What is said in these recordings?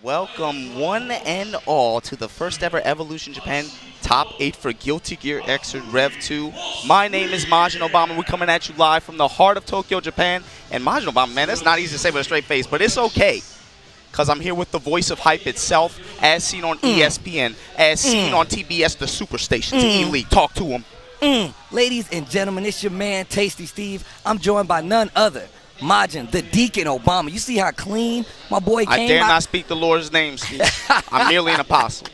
Welcome one and all to the first ever Evolution Japan Top 8 for Guilty Gear Xrd Rev 2. My name is Majin Obama. We're coming at you live from the heart of Tokyo, Japan. And Majin Obama, man, that's not easy to say with a straight face, but it's okay. Because I'm here with the voice of hype itself, as seen on ESPN, as seen on TBS, the Superstation, E-League. Talk to him. Ladies and gentlemen, it's your man, Tasty Steve. I'm joined by none other, Majin, the Deacon Obama. You see how clean my boy came out? I dare not speak the Lord's name, Steve. I'm merely an apostle.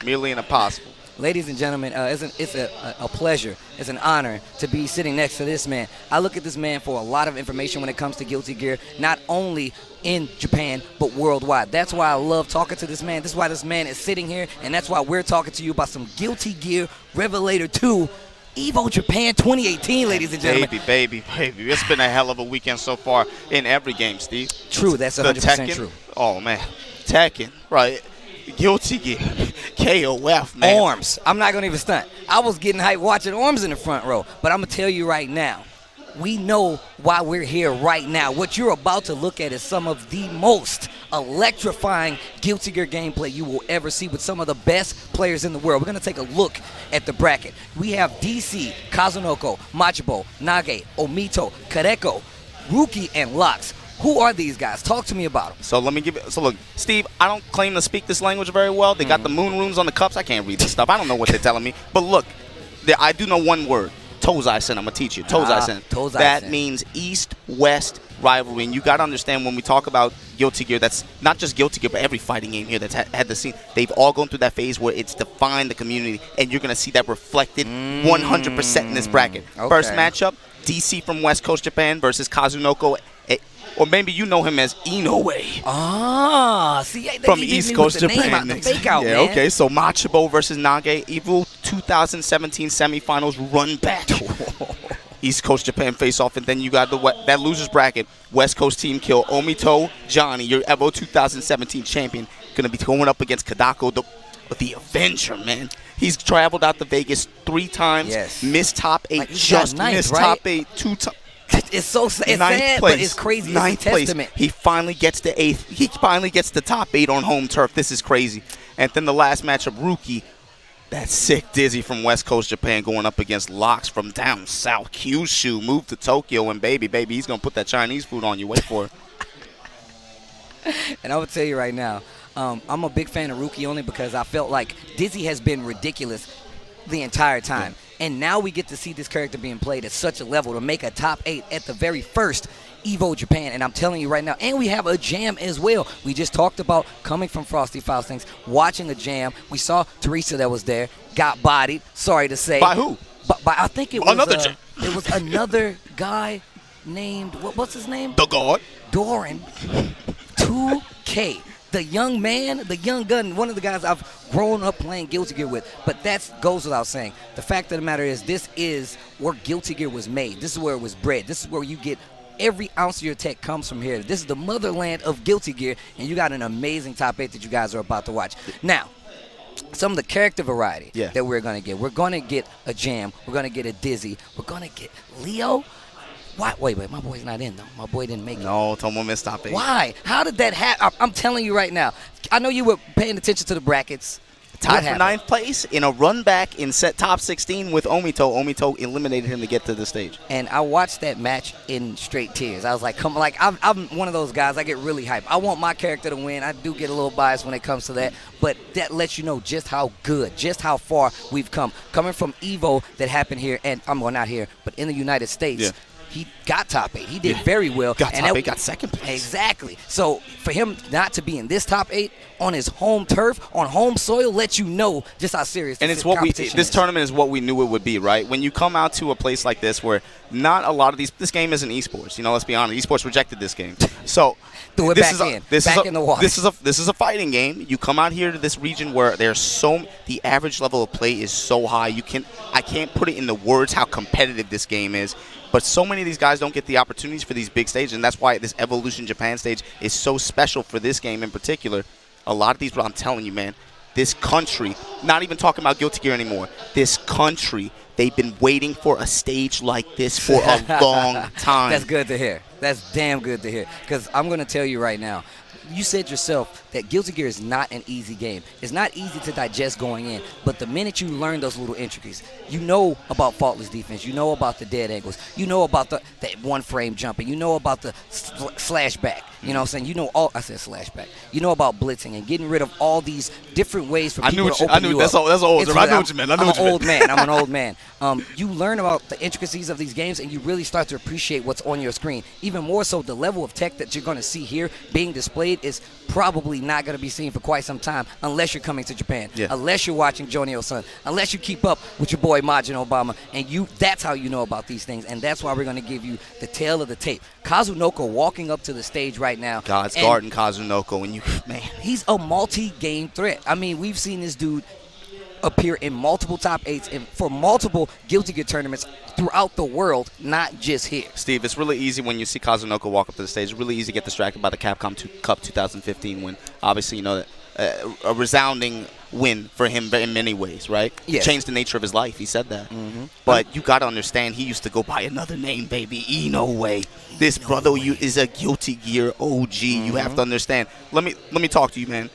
Merely an apostle. Ladies and gentlemen, it's a pleasure, it's an honor to be sitting next to this man. I look at this man for a lot of information when it comes to Guilty Gear, not only in Japan, but worldwide. That's why I love talking to this man. This is why this man is sitting here, and that's why we're talking to you about some Guilty Gear Revelator 2 EVO Japan 2018, ladies and gentlemen. Baby. It's been a hell of a weekend so far in every game, Steve. True, that's 100% true. Oh, man. Tekken, right. Guilty Gear, KOF, man. Arms. I'm not going to even stunt. I was getting hyped watching Arms in the front row. But I'm going to tell you right now, we know why we're here right now. What you're about to look at is some of the most electrifying Guilty Gear gameplay you will ever see with some of the best players in the world. We're going to take a look at the bracket. We have DC, Kazunoko, Machabo, Nage, Omito, Kedako, Ruki, and Lux. Who are these guys? Talk to me about them. So look, Steve, I don't claim to speak this language very well. They got the moon runes on the cups. I can't read this stuff. I don't know what they're telling me. But look, I do know one word. Tozai-sen, I'm going to teach you. Tozai-sen. That means east-west rivalry. And you got to understand when we talk about Guilty Gear, that's not just Guilty Gear, but every fighting game here that's had the scene. They've all gone through that phase where it's defined the community, and you're going to see that reflected 100% in this bracket. Okay. First matchup, DC from West Coast Japan versus Kazunoko, or maybe you know him as Inoue. See, from East Coast Japan. Man. Okay, so Machabo versus Nage, EVO 2017 semifinals run back. East Coast Japan face off, and then you got that losers bracket. West Coast team kill Omito, Johnny, your EVO 2017 champion, going to be going up against Kedako, the Avenger, man. He's traveled out to Vegas 3 times, missed top 8, like missed top 8 2 times. It's so sad, but it's crazy. Ninth place. He finally gets to 8th. He finally gets the top 8 on home turf. This is crazy. And then the last matchup, Ruki, that sick Dizzy from West Coast Japan going up against Locks from down south. Kyushu moved to Tokyo, and baby, he's going to put that Chinese food on you. Wait for it. And I would tell you right now, I'm a big fan of Ruki only because I felt like Dizzy has been ridiculous the entire time. Yeah. And now we get to see this character being played at such a level to make a top 8 at the very first EVO Japan. And I'm telling you right now, and we have a jam as well. We just talked about coming from Frosty Faust things, watching a jam. We saw Teresa that was there, got bodied, sorry to say. By who? By I think it was another jam. It was another guy named, what's his name? The God. Doran 2K. The young man, the young gun, one of the guys I've grown up playing Guilty Gear with. But that goes without saying. The fact of the matter is, this is where Guilty Gear was made. This is where it was bred. This is where you get every ounce of your tech comes from here. This is the motherland of Guilty Gear, and you got an amazing top 8 that you guys are about to watch. Now, some of the character variety that we're going to get. We're going to get a Jam. We're going to get a Dizzy. We're going to get Leo. Why? Wait, my boy's not in, though. My boy didn't make it. No, Tomo missed top 8. Why? How did that happen? I'm telling you right now. I know you were paying attention to the brackets. Tied for 9th place in a run back in set top 16 with Omito. Omito eliminated him to get to the stage. And I watched that match in straight tears. I was like, come on. Like, I'm one of those guys. I get really hyped. I want my character to win. I do get a little biased when it comes to that. But that lets you know just how good, just how far we've come. Coming from EVO that happened here, and well, not here, but in the United States. Yeah. He got top 8. He did very well. Got top 8, got 2nd place. Exactly. So for him not to be in this top 8 on his home turf, on home soil, lets you know just how serious and this competition is. This tournament is what we knew it would be, right? When you come out to a place like this where not a lot of this game isn't esports. You know, let's be honest. Esports rejected this game. So threw it back in the water. This is a fighting game. You come out here to this region where the average level of play is so high. I can't put it in the words how competitive this game is. But so many of these guys don't get the opportunities for these big stages, and that's why this Evolution Japan stage is so special for this game in particular. A lot of these, but I'm telling you, man, this country, not even talking about Guilty Gear anymore, this country, they've been waiting for a stage like this for a long time. That's good to hear. That's damn good to hear. Because I'm going to tell you right now, you said yourself, that Guilty Gear is not an easy game. It's not easy to digest going in, but the minute you learn those little intricacies, you know about faultless defense, you know about the dead angles, you know about that one frame jumping, you know about the slash back. You know what I'm saying? You know I said slash back. You know about blitzing and getting rid of all these different ways for people to open you up. That's old. I know what you meant. I'm an old man. I'm an old man. You learn about the intricacies of these games, and you really start to appreciate what's on your screen. Even more so, the level of tech that you're going to see here being displayed is probably not going to be seen for quite some time unless you're coming to Japan, unless you're watching Jonio-san, unless you keep up with your boy Majin Obama, and that's how you know about these things, and that's why we're going to give you the tail of the tape. Kazunoko walking up to the stage right now. God's guarding Kazunoko, and man. He's a multi-game threat. I mean, we've seen this dude appear in multiple top 8s and for multiple Guilty Gear tournaments throughout the world, not just here. Steve, it's really easy when you see Kazunoko walk up to the stage. It's really easy to get distracted by the Capcom Cup 2015 win. Obviously, you know that a resounding win for him in many ways, right? Yes. Changed the nature of his life. He said that. But you got to understand, he used to go by another name, baby. Inoue. This brother is a Guilty Gear OG. You have to understand. Let me talk to you, man.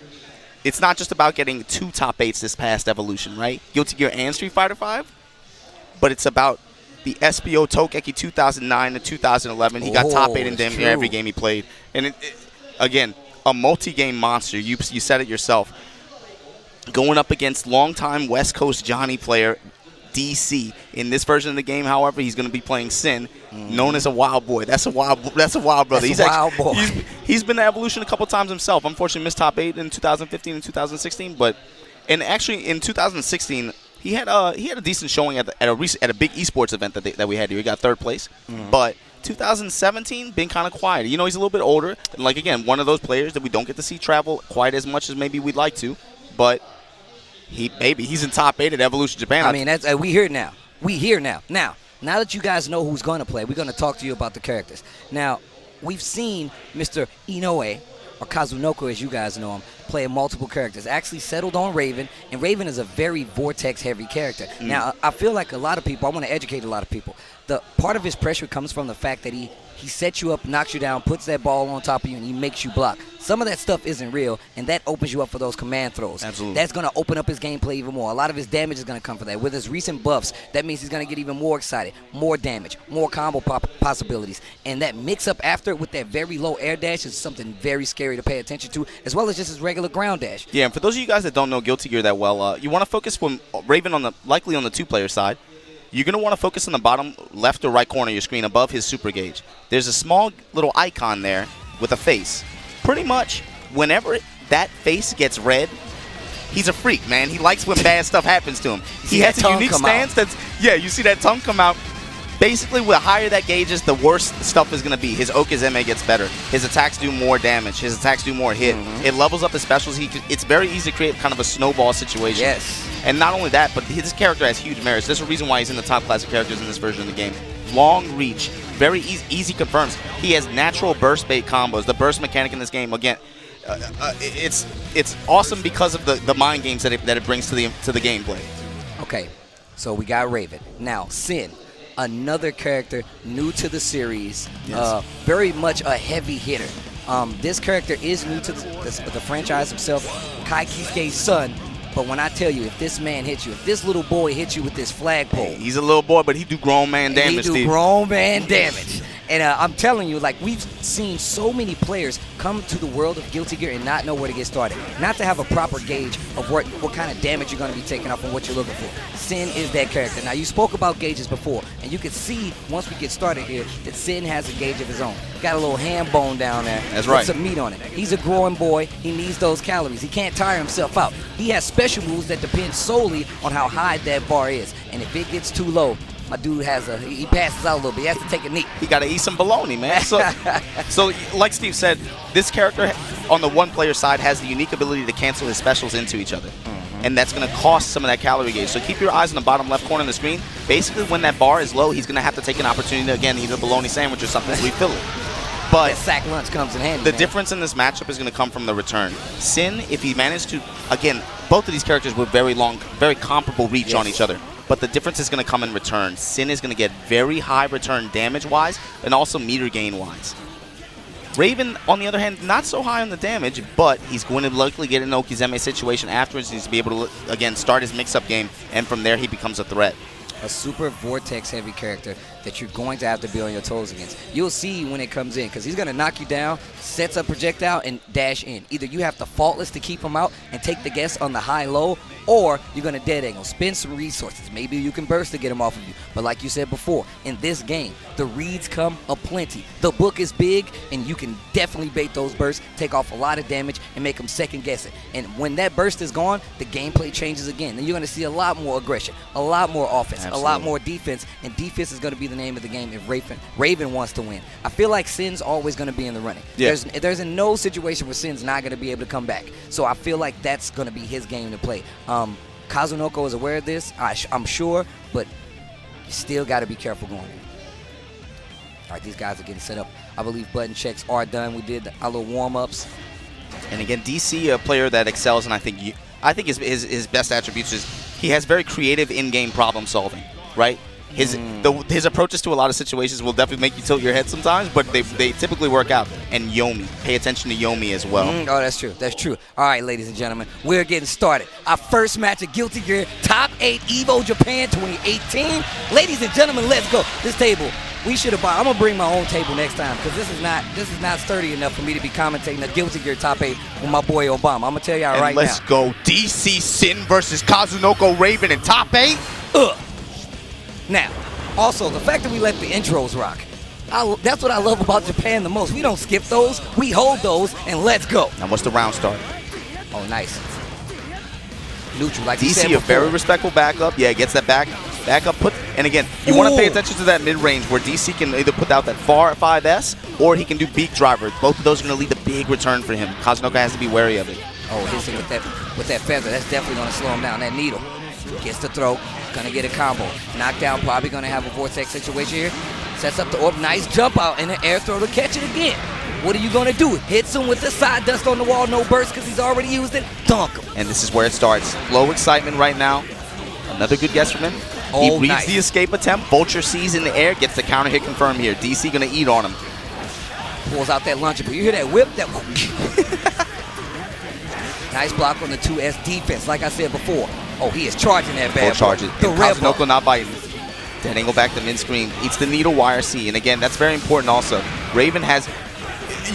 It's not just about getting 2 top 8s this past evolution, right? Guilty Gear and Street Fighter V. But it's about the SBO Tokeki 2009 to 2011. He got top 8 in damn near every game he played. And again, a multi-game monster. You said it yourself. Going up against longtime West Coast Johnny player DC. In this version of the game, however, he's going to be playing Sin, known as a wild boy. That's a wild brother. That's a wild boy. He's been to Evolution a couple times himself. Unfortunately, missed top 8 in 2015 and 2016. And actually, in 2016, he had a decent showing at a big esports event that we had here. He got 3rd place. But 2017, been kind of quiet. You know, he's a little bit older. And like, again, one of those players that we don't get to see travel quite as much as maybe we'd like to. But he's in top 8 at Evolution Japan. I mean, that's we here now. We here now. Now that you guys know who's going to play, we're going to talk to you about the characters. Now, we've seen Mr. Inoue, or Kazunoko as you guys know him, play multiple characters. Actually settled on Raven, and Raven is a very Vortex-heavy character. Now, I feel like I want to educate a lot of people. The part of his pressure comes from the fact that he sets you up, knocks you down, puts that ball on top of you, and he makes you block. Some of that stuff isn't real, and that opens you up for those command throws. Absolutely. That's going to open up his gameplay even more. A lot of his damage is going to come from that. With his recent buffs, that means he's going to get even more excited, more damage, more combo possibilities. And that mix-up after with that very low air dash is something very scary to pay attention to, as well as just his regular ground dash. Yeah, and for those of you guys that don't know Guilty Gear that well, you want to focus from Raven likely on the 2-player side. You're going to want to focus on the bottom left or right corner of your screen above his super gauge. There's a small little icon there with a face. Pretty much whenever that face gets red, he's a freak, man. He likes when bad stuff happens to him. He has a unique stance you see that tongue come out. Basically, the higher that gauge is, the worse stuff is going to be. His Okizeme gets better. His attacks do more damage. His attacks do more hit. It levels up his specials. It's very easy to create kind of a snowball situation. Yes. And not only that, but his character has huge merits. There's a reason why he's in the top class of characters in this version of the game. Long reach. Very easy confirms. He has natural burst bait combos. The burst mechanic in this game, again, it's awesome because of the mind games that it brings to the gameplay. Okay, so we got Raven. Now, Sin. Another character new to the series, very much a heavy hitter. This character is new to the franchise himself, Kai Kisuke's son. But when I tell you, if this man hits you, if this little boy hits you with this flagpole, he's a little boy, but he do grown man damage. He do grown man damage. And I'm telling you, like, we've seen so many players come to the world of Guilty Gear and not know where to get started. Not to have a proper gauge of what kind of damage you're going to be taking off and what you're looking for. Sin is that character. Now, you spoke about gauges before, and you can see, once we get started here, that Sin has a gauge of his own. Got a little ham bone down there. That's right. Put some meat on it. He's a growing boy. He needs those calories. He can't tire himself out. He has special moves that depend solely on how high that bar is. And if it gets too low, my dude he passes out a little bit. He has to take a knee. He got to eat some bologna, man. So like Steve said, this character on the 1-player side has the unique ability to cancel his specials into each other. And that's going to cost some of that calorie gauge. So keep your eyes on the bottom left corner of the screen. Basically, when that bar is low, he's going to have to take an opportunity to, again, eat a bologna sandwich or something to refill it. But that sack lunch comes in handy. The difference in this matchup is going to come from the return. Sin, if he managed to, again, both of these characters with very long, very comparable reach on each other. But the difference is going to come in return. Sin is going to get very high return damage-wise and also meter gain-wise. Raven, on the other hand, not so high on the damage, but he's going to likely get an Okizeme situation afterwards. He needs to be able to, again, start his mix-up game, and from there he becomes a threat. A super vortex-heavy character that you're going to have to be on your toes against. You'll see when it comes in, because he's going to knock you down, sets a projectile, and dash in. Either you have to faultless to keep him out and take the guess on the high-low, or you're going to dead angle, spend some resources. Maybe you can burst to get him off of you. But like you said before, in this game, the reads come aplenty. The book is big, and you can definitely bait those bursts, take off a lot of damage, and make them second-guess it. And when that burst is gone, the gameplay changes again. And you're going to see a lot more aggression, a lot more offense, a lot more defense, and defense is going to be the name of the game if Raven wants to win. I feel like Sin's always going to be in the running. Yeah. There's in no situation where Sin's not going to be able to come back. So I feel like that's going to be his game to play. Kazunoko is aware of this, I'm sure, but you still got to be careful going in. All right, these guys are getting set up. I believe button checks are done. We did our little warm-ups. And again, DC, a player that excels, and I think his best attributes is he has very creative in-game problem solving, right? His approaches to a lot of situations will definitely make you tilt your head sometimes, but they typically work out. And Yomi, pay attention to Yomi as well. Oh, that's true. That's true. All right, ladies and gentlemen, we're getting started. Our first match of Guilty Gear Top 8 EVO Japan 2018. Ladies and gentlemen, let's go. This table, we should have bought. I'm gonna bring my own table next time because this is not sturdy enough for me to be commentating the Guilty Gear Top 8 with my boy Obama. I'm gonna tell y'all right now. Let's go. DC Sin versus Kazunoko Raven in Top 8. Now, also, the fact that we let the intros rock, that's what I love about Japan the most. We don't skip those, we hold those, and let's go. Now, what's the round start? Oh, nice. Neutral, like DC, you said a very respectful backup. Yeah, gets that back up. And again, you want to pay attention to that mid-range where DC can either put out that far 5S or he can do beak driver. Both of those are going to lead to big return for him. Kazunoko has to be wary of it. Oh, hits him with that feather. That's definitely going to slow him down. That needle. Gets the throw. Gonna get a combo. Knockdown, probably gonna have a vortex situation here. Sets up the orb. Nice jump out and an air throw to catch it again. What are you gonna do? Hits him with the side dust on the wall. No burst because he's already used it. Dunk him. And this is where it starts. Low excitement right now. Another good guess from him. He reads the escape attempt. Vulture sees in the air. Gets the counter hit confirmed here. DC gonna eat on him. Pulls out that lunchables. You hear that whip? That nice block on the 2S defense. Like I said before. Oh, he is charging that bad. Full charges. Kazunoko not biting. Dead angle back to mid screen. Eats the needle wire C. And again, that's very important also. Raven has...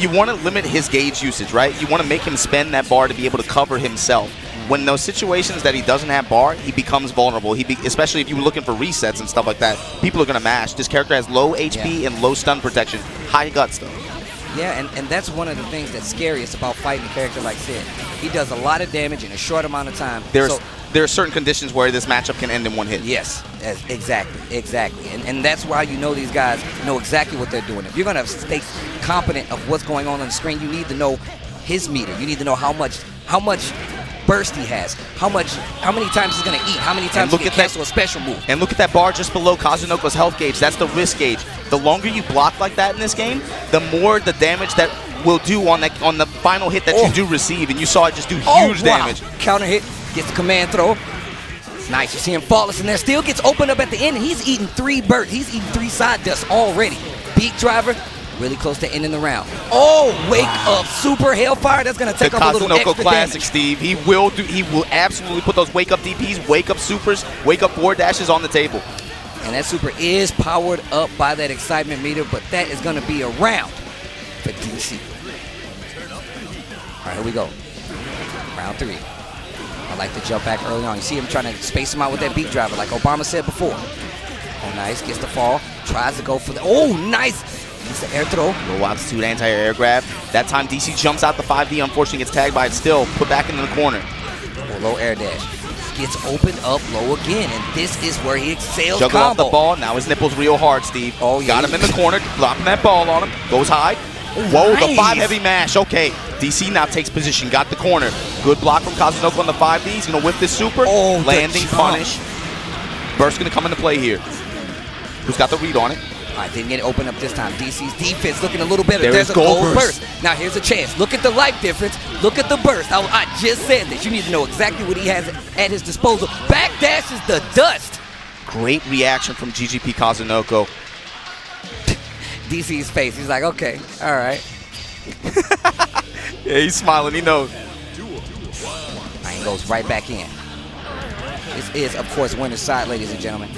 You want to limit his gauge usage, right? You want to make him spend that bar to be able to cover himself. When those situations that he doesn't have bar, he becomes vulnerable. Especially if you were looking for resets and stuff like that. People are going to mash. This character has low HP and low stun protection. High guts, though. Yeah, and that's one of the things that's scariest about fighting a character like Sid. He does a lot of damage in a short amount of time. There are certain conditions where this matchup can end in one hit. Yes, exactly. And that's why you know these guys know exactly what they're doing. If you're going to stay competent of what's going on the screen, you need to know his meter. You need to know how much burst he has, how many times he's going to eat, how many times he can cancel a special move. And look at that bar just below Kazunoko's health gauge. That's the risk gauge. The longer you block like that in this game, the more the damage that will do on the final hit that you do receive. And you saw it just do huge damage. Counter hit, gets the command throw. Nice, you see him faultless in there. Still gets opened up at the end, and he's eating 3 bursts. He's eating 3 side dusts already. Beak driver. Really close to ending the round. Oh, wake up, super hellfire. That's gonna take up a little extra classic damage. Steve. He will absolutely put those wake up DPs, wake up supers, wake up forward dashes on the table. And that super is powered up by that excitement meter, but that is gonna be a round for DC. All right, here we go. Round 3. I like to jump back early on. You see him trying to space him out with that beat driver, like Obama said before. Oh, nice. Gets the fall. Tries to go for the. Oh, nice. Gets the air throw. Low altitude anti-air air grab. That time DC jumps out the 5D. Unfortunately, gets tagged by it still. Put back into the corner. Oh, low air dash. Gets opened up low again, and this is where he excels. Juggle off the ball. Now his nipples real hard, Steve. Oh, yeah. Got him in the corner. Dropping that ball on him. Goes high. Whoa, nice. The 5 heavy mash. Okay. DC now takes position. Got the corner. Good block from Kazunoko on the 5D. He's going to whip this super. Oh, landing punish. Burst going to come into play here. Who's got the read on it? All right, didn't get it open up this time. DC's defense looking a little better. There's a gold burst. Now here's a chance. Look at the life difference. Look at the burst. I just said this. You need to know exactly what he has at his disposal. Backdashes the dust. Great reaction from GGP Kazunoko. DC's face. He's like, okay, all right. Yeah, he's smiling. He knows. And goes right back in. This is, of course, winner's side, ladies and gentlemen.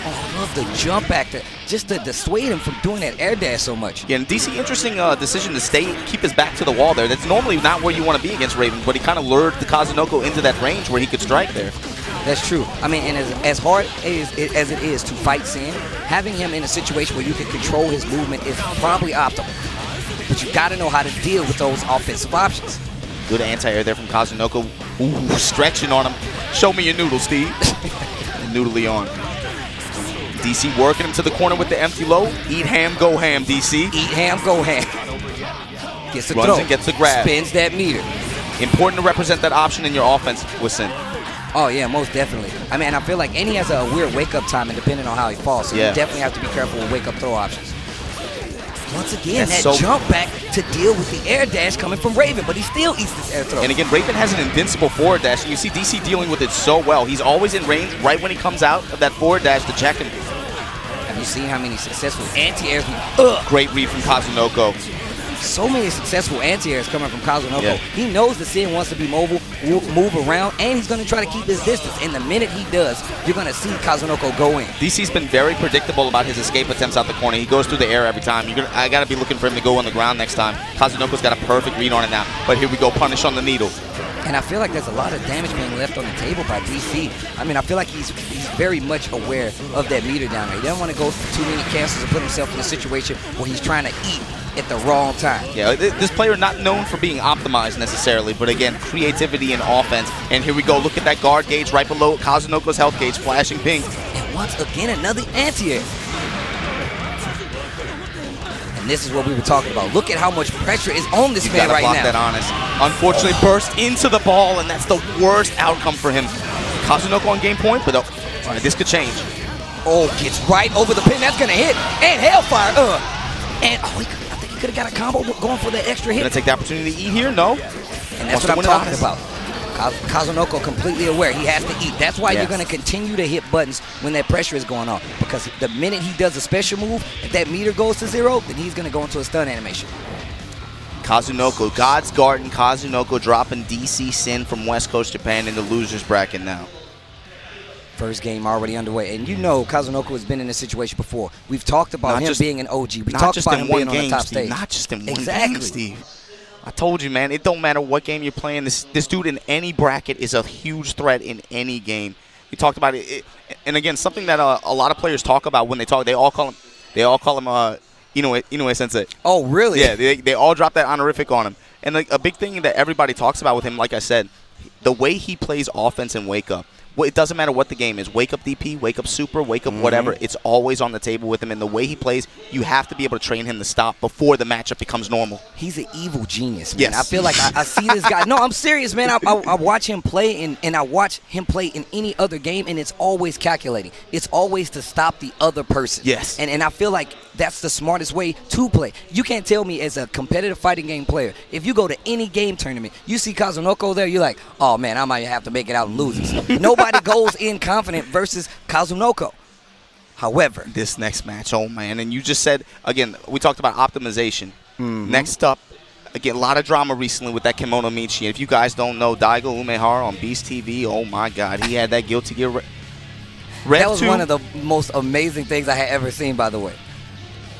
Oh, I love the jump back there. Just to dissuade him from doing that air dash so much. Yeah, and DC, interesting decision to keep his back to the wall there. That's normally not where you want to be against Raven, but he kind of lured the Kazunoko into that range where he could strike there. That's true. I mean, and as hard as it is to fight Sin, having him in a situation where you can control his movement is probably optimal. But you got to know how to deal with those offensive options. Good anti-air there from Kazunoko. Ooh, stretching on him. Show me your noodle, Steve. Noodly on. DC working him to the corner with the empty low. Eat ham, go ham, DC. Eat ham, go ham. Gets the Runs throw. and gets the grab. Spins that meter. Important to represent that option in your offense with Sin. Oh, yeah, most definitely. I mean, I feel like, and he has a weird wake-up time depending on how he falls, so you definitely have to be careful with wake-up throw options. Once again, that jump back to deal with the air dash coming from Raven, but he still eats this air throw. And again, Raven has an invincible forward dash, and you see DC dealing with it so well. He's always in range right when he comes out of that forward dash to check him. Have you seen how many successful anti-airs? Great read from Kazunoko. So many successful anti-airs coming from Kazunoko. Yeah. He knows that Sin wants to be mobile, move around, and he's going to try to keep his distance. And the minute he does, you're going to see Kazunoko go in. DC's been very predictable about his escape attempts out the corner. He goes through the air every time. I got to be looking for him to go on the ground next time. Kazunoko's got a perfect read on it now. But here we go, punish on the needle. And I feel like there's a lot of damage being left on the table by DC. I mean, I feel like he's very much aware of that meter down there. He doesn't want to go for too many cancels and put himself in a situation where he's trying to eat at the wrong time. Yeah, this player not known for being optimized necessarily, but again, creativity and offense. And here we go, look at that guard gauge right below Kazunoko's health gauge, flashing pink. And once again, another anti-air. And this is what we were talking about. Look at how much pressure is on this man right now. You gotta block that honest. Unfortunately, burst into the ball, and that's the worst outcome for him. Kazunoko on game point, but this could change. Oh, gets right over the pin. That's gonna hit. And Hellfire. And I think he could have got a combo going for that extra hit. Gonna take the opportunity to eat here? No. And that's what I'm talking about. Kazunoko completely aware he has to eat. That's why you're going to continue to hit buttons when that pressure is going on. Because the minute he does a special move, if that meter goes to 0, then he's going to go into a stun animation. Kazunoko, God's Garden, Kazunoko dropping DC Sin from West Coast Japan in the loser's bracket now. First game already underway. And you know Kazunoko has been in this situation before. We've talked about him being an OG. We talked about him being on the top stage. Not just in one game, Steve. I told you, man, it don't matter what game you're playing. This dude in any bracket is a huge threat in any game. We talked about it, and again, something that a lot of players talk about when they talk. They all call him Inoue Sensei. Oh, really? Yeah, they all drop that honorific on him. And like, a big thing that everybody talks about with him, like I said, the way he plays offense and wake up. Well, it doesn't matter what the game is. Wake up DP, wake up super, wake up whatever. It's always on the table with him. And the way he plays, you have to be able to train him to stop before the matchup becomes normal. He's an evil genius, man. Yes. I feel like I see this guy. No, I'm serious, man. I watch him play, and I watch him play in any other game, and it's always calculating. It's always to stop the other person. Yes. And I feel like that's the smartest way to play. You can't tell me as a competitive fighting game player, if you go to any game tournament, you see Kazunoko there, you're like, oh, man, I might have to make it out and lose this. Nobody goes in confident versus Kazunoko. However, this next match, oh, man, and you just said, again, we talked about optimization. Next up, again, a lot of drama recently with that Kimono Michi. If you guys don't know, Daigo Umehara on Beast TV, oh, my God, he had that Guilty Gear. That was one of the most amazing things I had ever seen, by the way.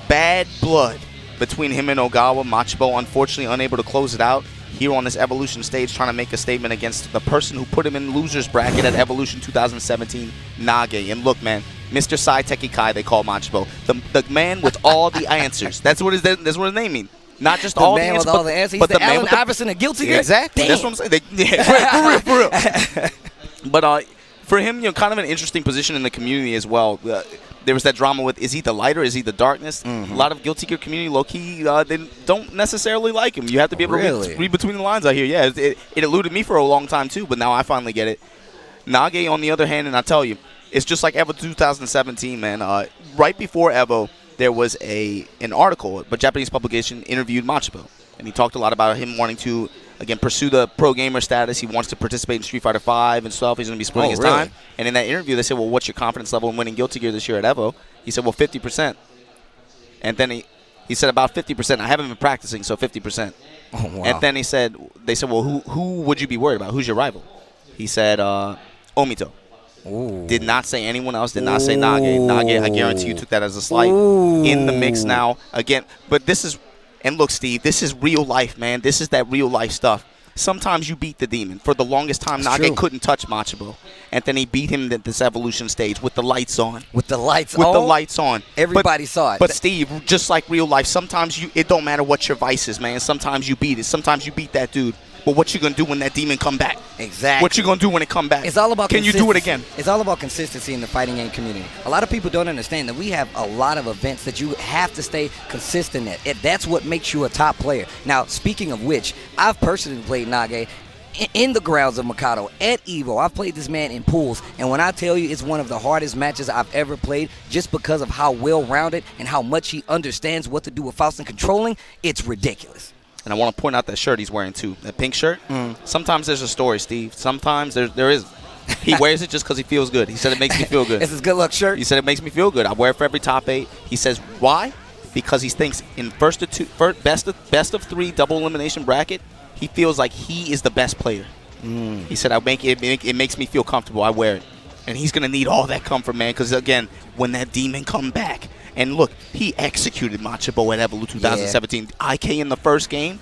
Bad blood between him and Ogawa. Machabo, unfortunately, unable to close it out here on this Evolution stage, trying to make a statement against the person who put him in loser's bracket at Evolution 2017, Nage. And look, man, Mr. Sai Tekikai, they call Machabo. The man with all the answers. That's what his name means. Not just all the answers, with all the answers. He's the Allen Iverson of Guilty Gear. Exactly. Damn. That's what I'm saying. For real. But for him, kind of an interesting position in the community as well. There was that drama with, is he the light or is he the darkness? A lot of Guilty Gear community, low-key, they don't necessarily like him. You have to be able to read between the lines out here. Yeah, it eluded me for a long time, too, but now I finally get it. Nage, on the other hand, and I tell you, it's just like EVO 2017, man. Right before EVO, there was an article, a Japanese publication interviewed Machabo, and he talked a lot about him wanting to, again, pursue the pro gamer status. He wants to participate in Street Fighter V and stuff. He's going to be splitting his time. And in that interview, they said, well, what's your confidence level in winning Guilty Gear this year at EVO? He said, well, 50%. And then He said about 50%. I haven't been practicing, so 50%. Oh, wow. And then they said, well, who would you be worried about? Who's your rival? He said, Omito. Ooh. Did not say anyone else. Did not say Nage. Nage, I guarantee you, took that as a slight. In the mix now. Again, but this is, and look, Steve, this is real life, man. This is that real life stuff. Sometimes you beat the demon. For the longest time, Nage couldn't touch Machabo. And then he beat him at this evolution stage with the lights on. With the lights on? With the lights on. Everybody saw it. But Steve, just like real life, sometimes it don't matter what your vice is, man. Sometimes you beat it. Sometimes you beat that dude. But what you going to do when that demon come back? Exactly. What you going to do when it come back? It's all about consistency. Can you do it again? It's all about consistency in the fighting game community. A lot of people don't understand that we have a lot of events that you have to stay consistent at. That's what makes you a top player. Now, speaking of which, I've personally played Nage in the grounds of Machado at EVO. I've played this man in pools, and when I tell you it's one of the hardest matches I've ever played just because of how well-rounded and how much he understands what to do with Faust and controlling, it's ridiculous. And I want to point out that shirt he's wearing, too. That pink shirt. Sometimes there's a story, Steve. Sometimes there is. He wears it just because he feels good. He said it makes me feel good. It's his good luck shirt? He said it makes me feel good. I wear it for every top 8. He says, why? Because he thinks in best of 3 double elimination bracket, he feels like he is the best player. He said, it makes me feel comfortable. I wear it. And he's going to need all that comfort, man, because, again, when that demon come back, and look, he executed Machabo at Evolution 2017. Yeah. IK in the first game.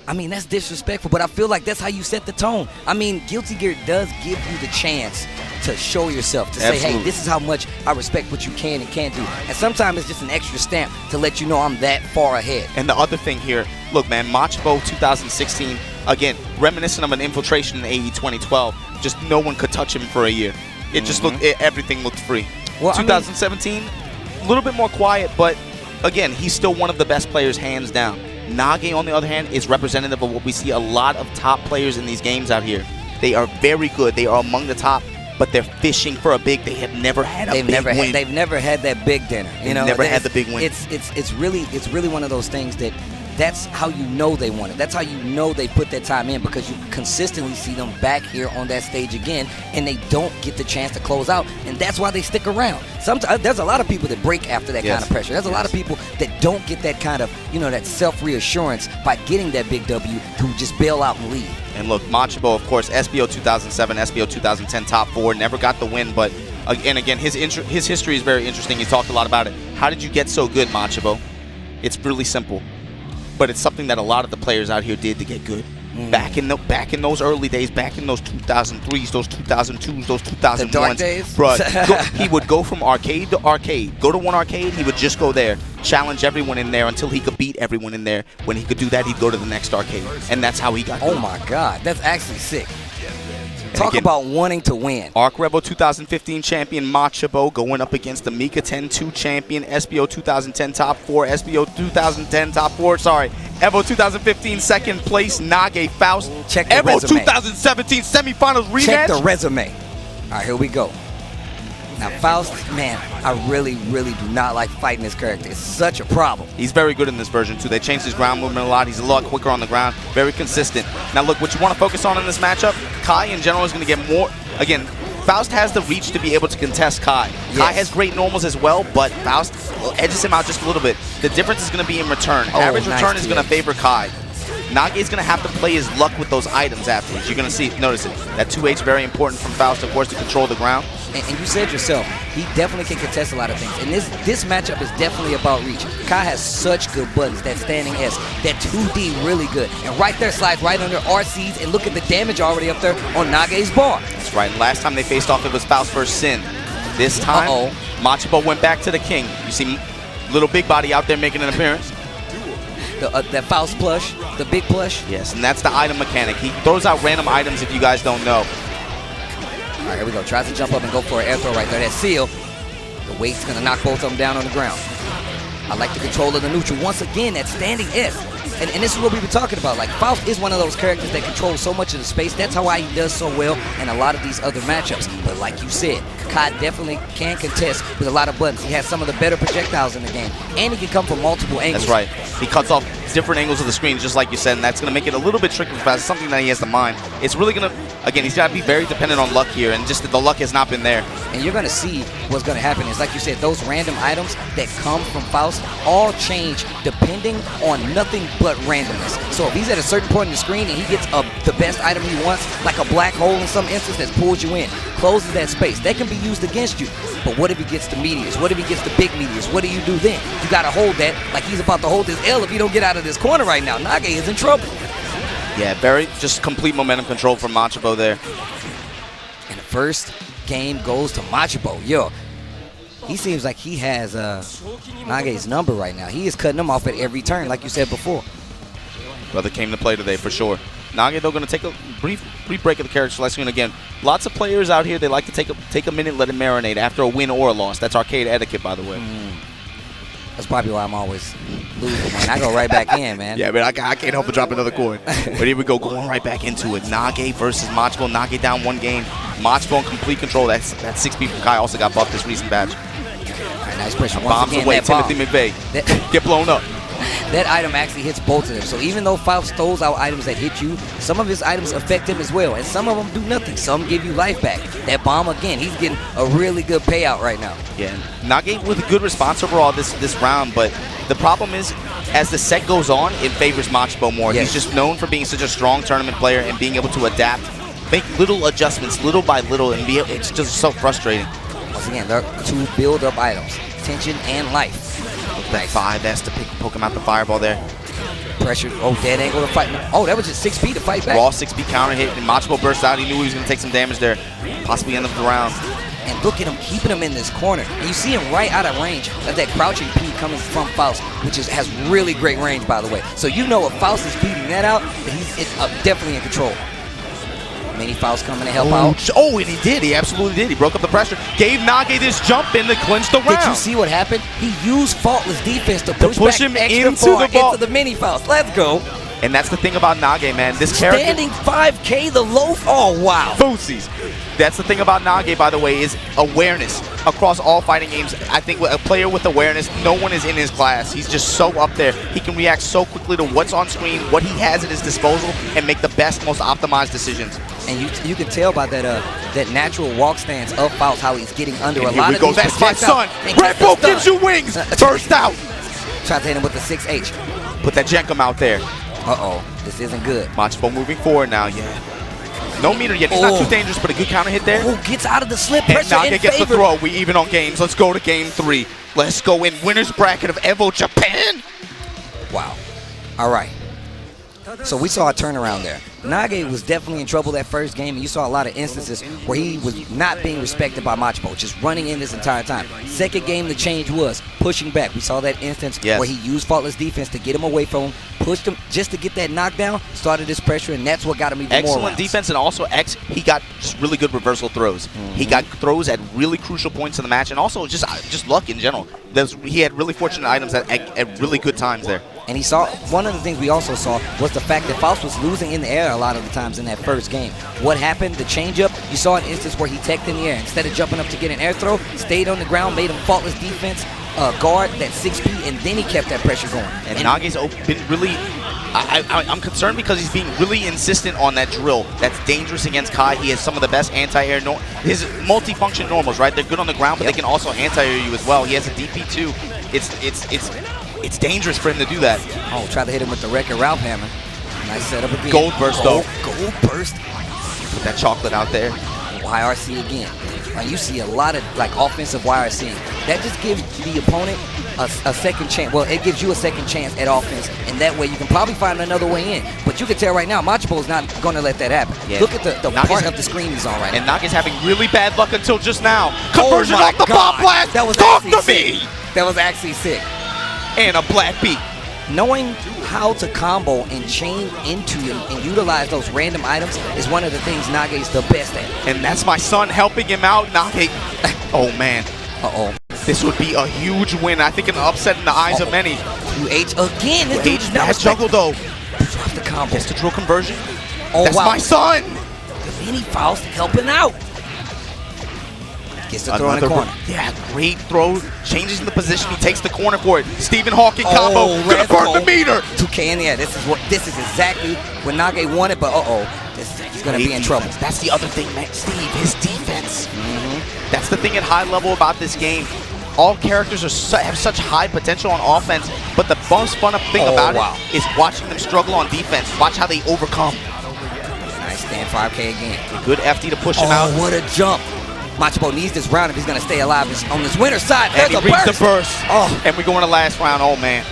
I mean, that's disrespectful, but I feel like that's how you set the tone. I mean, Guilty Gear does give you the chance to show yourself, to say, hey, this is how much I respect what you can and can't do. And sometimes it's just an extra stamp to let you know I'm that far ahead. And the other thing here, look, man, Machabo 2016, again, reminiscent of an infiltration in AE 2012, just no one could touch him for a year. It just looked, everything looked free. Well, 2017, a little bit more quiet, but again, he's still one of the best players, hands down. Nage, on the other hand, is representative of what we see a lot of top players in these games out here. They are very good. They are among the top, but they're fishing for a big. They have never had a big win. They've never had that big dinner. You know, never had the big win. It's really one of those things that that's how you know they want it. That's how you know they put that time in, because you consistently see them back here on that stage again, and they don't get the chance to close out, and that's why they stick around. Sometimes there's a lot of people that break after that kind of pressure. There's a lot of people that don't get that kind of, that self-reassurance by getting that big W, who just bail out and leave. And look, Machabo, of course, SBO 2007, SBO 2010 top 4, never got the win, but again, his history is very interesting. He talked a lot about it. How did you get so good, Machabo? It's really simple. But it's something that a lot of the players out here did to get good. Back in those early days, back in those 2003s, those 2002s, those 2001s. The dark days? Bruh, he would go from arcade to arcade. Go to one arcade, he would just go there, challenge everyone in there until he could beat everyone in there. When he could do that, he'd go to the next arcade. And that's how he got good. Oh my God, that's actually sick. Talk about wanting to win. Arc Rebel 2015 champion Machabo going up against the Mika 10-2 champion, SBO 2010 top 4, SBO 2010 top 4, sorry. EVO 2015 second place, Nage Faust. Check the EVO resume. 2017 semifinals rematch. Check the resume. All right, here we go. Now, Faust, man, I really, really do not like fighting this character. It's such a problem. He's very good in this version, too. They changed his ground movement a lot. He's a lot quicker on the ground, very consistent. Now, look, what you want to focus on in this matchup, Kai in general is going to get more. Again, Faust has the reach to be able to contest Kai. Yes. Kai has great normals as well, but Faust edges him out just a little bit. The difference is going to be in return. Average return is going to favor Kai. Nage is going to have to play his luck with those items afterwards. You're going to notice it. That 2H is very important from Faust, of course, to control the ground. And you said yourself, he definitely can contest a lot of things. And this matchup is definitely about reach. Kai has such good buttons, that standing S, that 2D really good. And right there slides right under RCs, and look at the damage already up there on Nage's bar. That's right. And last time they faced off, it was Faust versus Sin. This time, Machabo went back to the king. You see little big body out there making an appearance. That Faust plush, the big plush. Yes, and that's the item mechanic. He throws out random items if you guys don't know. All right, here we go. Tries to jump up and go for an air throw right there. That seal. The weight's going to knock both of them down on the ground. I like the control of the neutral. Once again, that standing S and this is what we've been talking about. Like, Faust is one of those characters that controls so much of the space. That's how he does so well in a lot of these other matchups. But like you said, Kai definitely can contest with a lot of buttons. He has some of the better projectiles in the game, and he can come from multiple angles. That's right. He cuts off different angles of the screen, just like you said, and that's going to make it a little bit tricky for Faust. It's something that he has to mind. It's really going to, again, he's got to be very dependent on luck here, and just that the luck has not been there. And you're going to see what's going to happen is, like you said, those random items that come from Faust all change depending on nothing but randomness. So if he's at a certain point in the screen and he gets the best item he wants, like a black hole in some instance that pulls you in, closes that space, that can be used against you. But what if he gets the meteors? What if he gets the big meteors? What do you do then? You got to hold that like he's about to hold his L if you don't get out of this corner right now. Nage is in trouble. Yeah, very just complete momentum control from Machabo there. And the first game goes to Machabo. Yo, he seems like he has Nage's number right now. He is cutting him off at every turn, like you said before. Brother came to play today for sure. Nage, though, going to take a brief break of the character selection. And again, lots of players out here, they like to take a minute, let it marinate after a win or a loss. That's arcade etiquette, by the way. That's probably why I'm always losing, man. I go right back in, man. Yeah, man, I can't help but drop another coin. But here we go, going right back into it. Nage versus Machabo. Nage down one game. Machabo in complete control. That 6B from Kai also got buffed this recent batch. All right, nice pressure. Bombs again, away, that Timothy McVeigh. Get blown up. That item actually hits both of them. So even though Faust throws out items that hit you, some of his items affect him as well. And some of them do nothing. Some give you life back. That bomb, again, he's getting a really good payout right now. Yeah, Nage with a good response overall this round, but the problem is, as the set goes on, it favors Machabo more. Yes. He's just known for being such a strong tournament player and being able to adapt, make little adjustments, little by little, and it's just so frustrating. Once again, there are two build-up items, tension and life. That 5S to poke him out the fireball there. Pressure, dead angle to fight. Oh, that was just 6B to fight back. Raw 6B counter hit, and Machabo burst out. He knew he was going to take some damage there, possibly end of the round. And look at him, keeping him in this corner. And you see him right out of range of that crouching P coming from Faust, which has really great range, by the way. So you know if Faust is beating that out, he's definitely in control. Mini Faust coming to help out. Oh, and he did. He absolutely did. He broke up the pressure. Gave Nage this jump in to clinch the round. Did you see what happened? He used faultless defense to push him back into extra far the into the Mini Faust. Let's go. And that's the thing about Nage, man. This character... Standing 5K the loaf. Oh, wow. Foosies. That's the thing about Nage, by the way, is awareness across all fighting games. I think a player with awareness, no one is in his class. He's just so up there. He can react so quickly to what's on screen, what he has at his disposal, and make the best, most optimized decisions. And you can tell by that natural walk stance of Faust how he's getting under and a here lot we of go. these That's my son. projectiles. Red Bull gives you wings. Burst out. Try to hit him with the 6H. Put that Jenkum out there. Uh-oh. This isn't good. Machabo moving forward now, yeah. No meter yet. He's not too dangerous, but a good counter hit there. Oh, gets out of the slip. And Pressure in Nage gets favor. the throw. We even on games. Let's go to game 3. Let's go in winner's bracket of EVO Japan. Wow. All right. So we saw a turnaround there. Nage was definitely in trouble that first game, and you saw a lot of instances where he was not being respected by Machabo, just running in this entire time. Second game, the change was pushing back. We saw that instance where he used faultless defense to get him away from him, pushed him just to get that knockdown, started his pressure, and that's what got him even more Excellent rounds. defense, and also he got just really good reversal throws. He got throws at really crucial points in the match, and also just luck in general. He had really fortunate items at really good times there. And he saw, one of the things we also saw was the fact that Faust was losing in the air a lot of the times in that first game. What happened? The changeup, you saw an instance where he teched in the air. Instead of jumping up to get an air throw, stayed on the ground, made him faultless defense, guard that 6P, and then he kept that pressure going. And Nage's been really, I'm concerned because he's being really insistent on that drill. That's dangerous against Kai. He has some of the best anti-air, his multi-function normals, right? They're good on the ground, but they can also anti-air you as well. He has a DP too. It's dangerous for him to do that. Oh, try to hit him with the Wreck-It Ralph hammer. Nice setup again. Gold burst though. Gold burst. Put that chocolate out there. YRC again. You see a lot of offensive YRC. That just gives the opponent a second chance. Well, it gives you a second chance at offense, and that way you can probably find another way in. But you can tell right now, Machabo is not going to let that happen. Yeah. Look at the part of the screen he's on right now. And Nage's having really bad luck until just now. Conversion off the bomb blast. That was Talk to me. That was actually sick. And a black beat. Knowing how to combo and chain into and utilize those random items is one of the things Nage's the best at. And that's my son helping him out. Nage. Oh, man. Uh-oh. This would be a huge win. I think an upset in the eyes of many. 2H again. This dude is not Bad juggle, though. Drop the combo. Gets the drill conversion. Oh, That's wow. my son. The mini Faust helping out. Gets the throw in the corner. Yeah, great throw. Changes in the position. He takes the corner for it. Stephen Hawking combo. Gonna let's burn go. the meter. 2K in there. This is exactly what Nage wanted, but he's gonna be in trouble. That's the other thing, man. Steve, his defense. That's the thing at high level about this game. All characters have such high potential on offense, but the most fun thing about it is watching them struggle on defense. Watch how they overcome. Nice stand 5K again. A good FD to push him out. Oh, what a jump. Machabo needs this round if he's going to stay alive on this winner's side. And he reads the burst. Oh. And we go in the last round. Oh, man.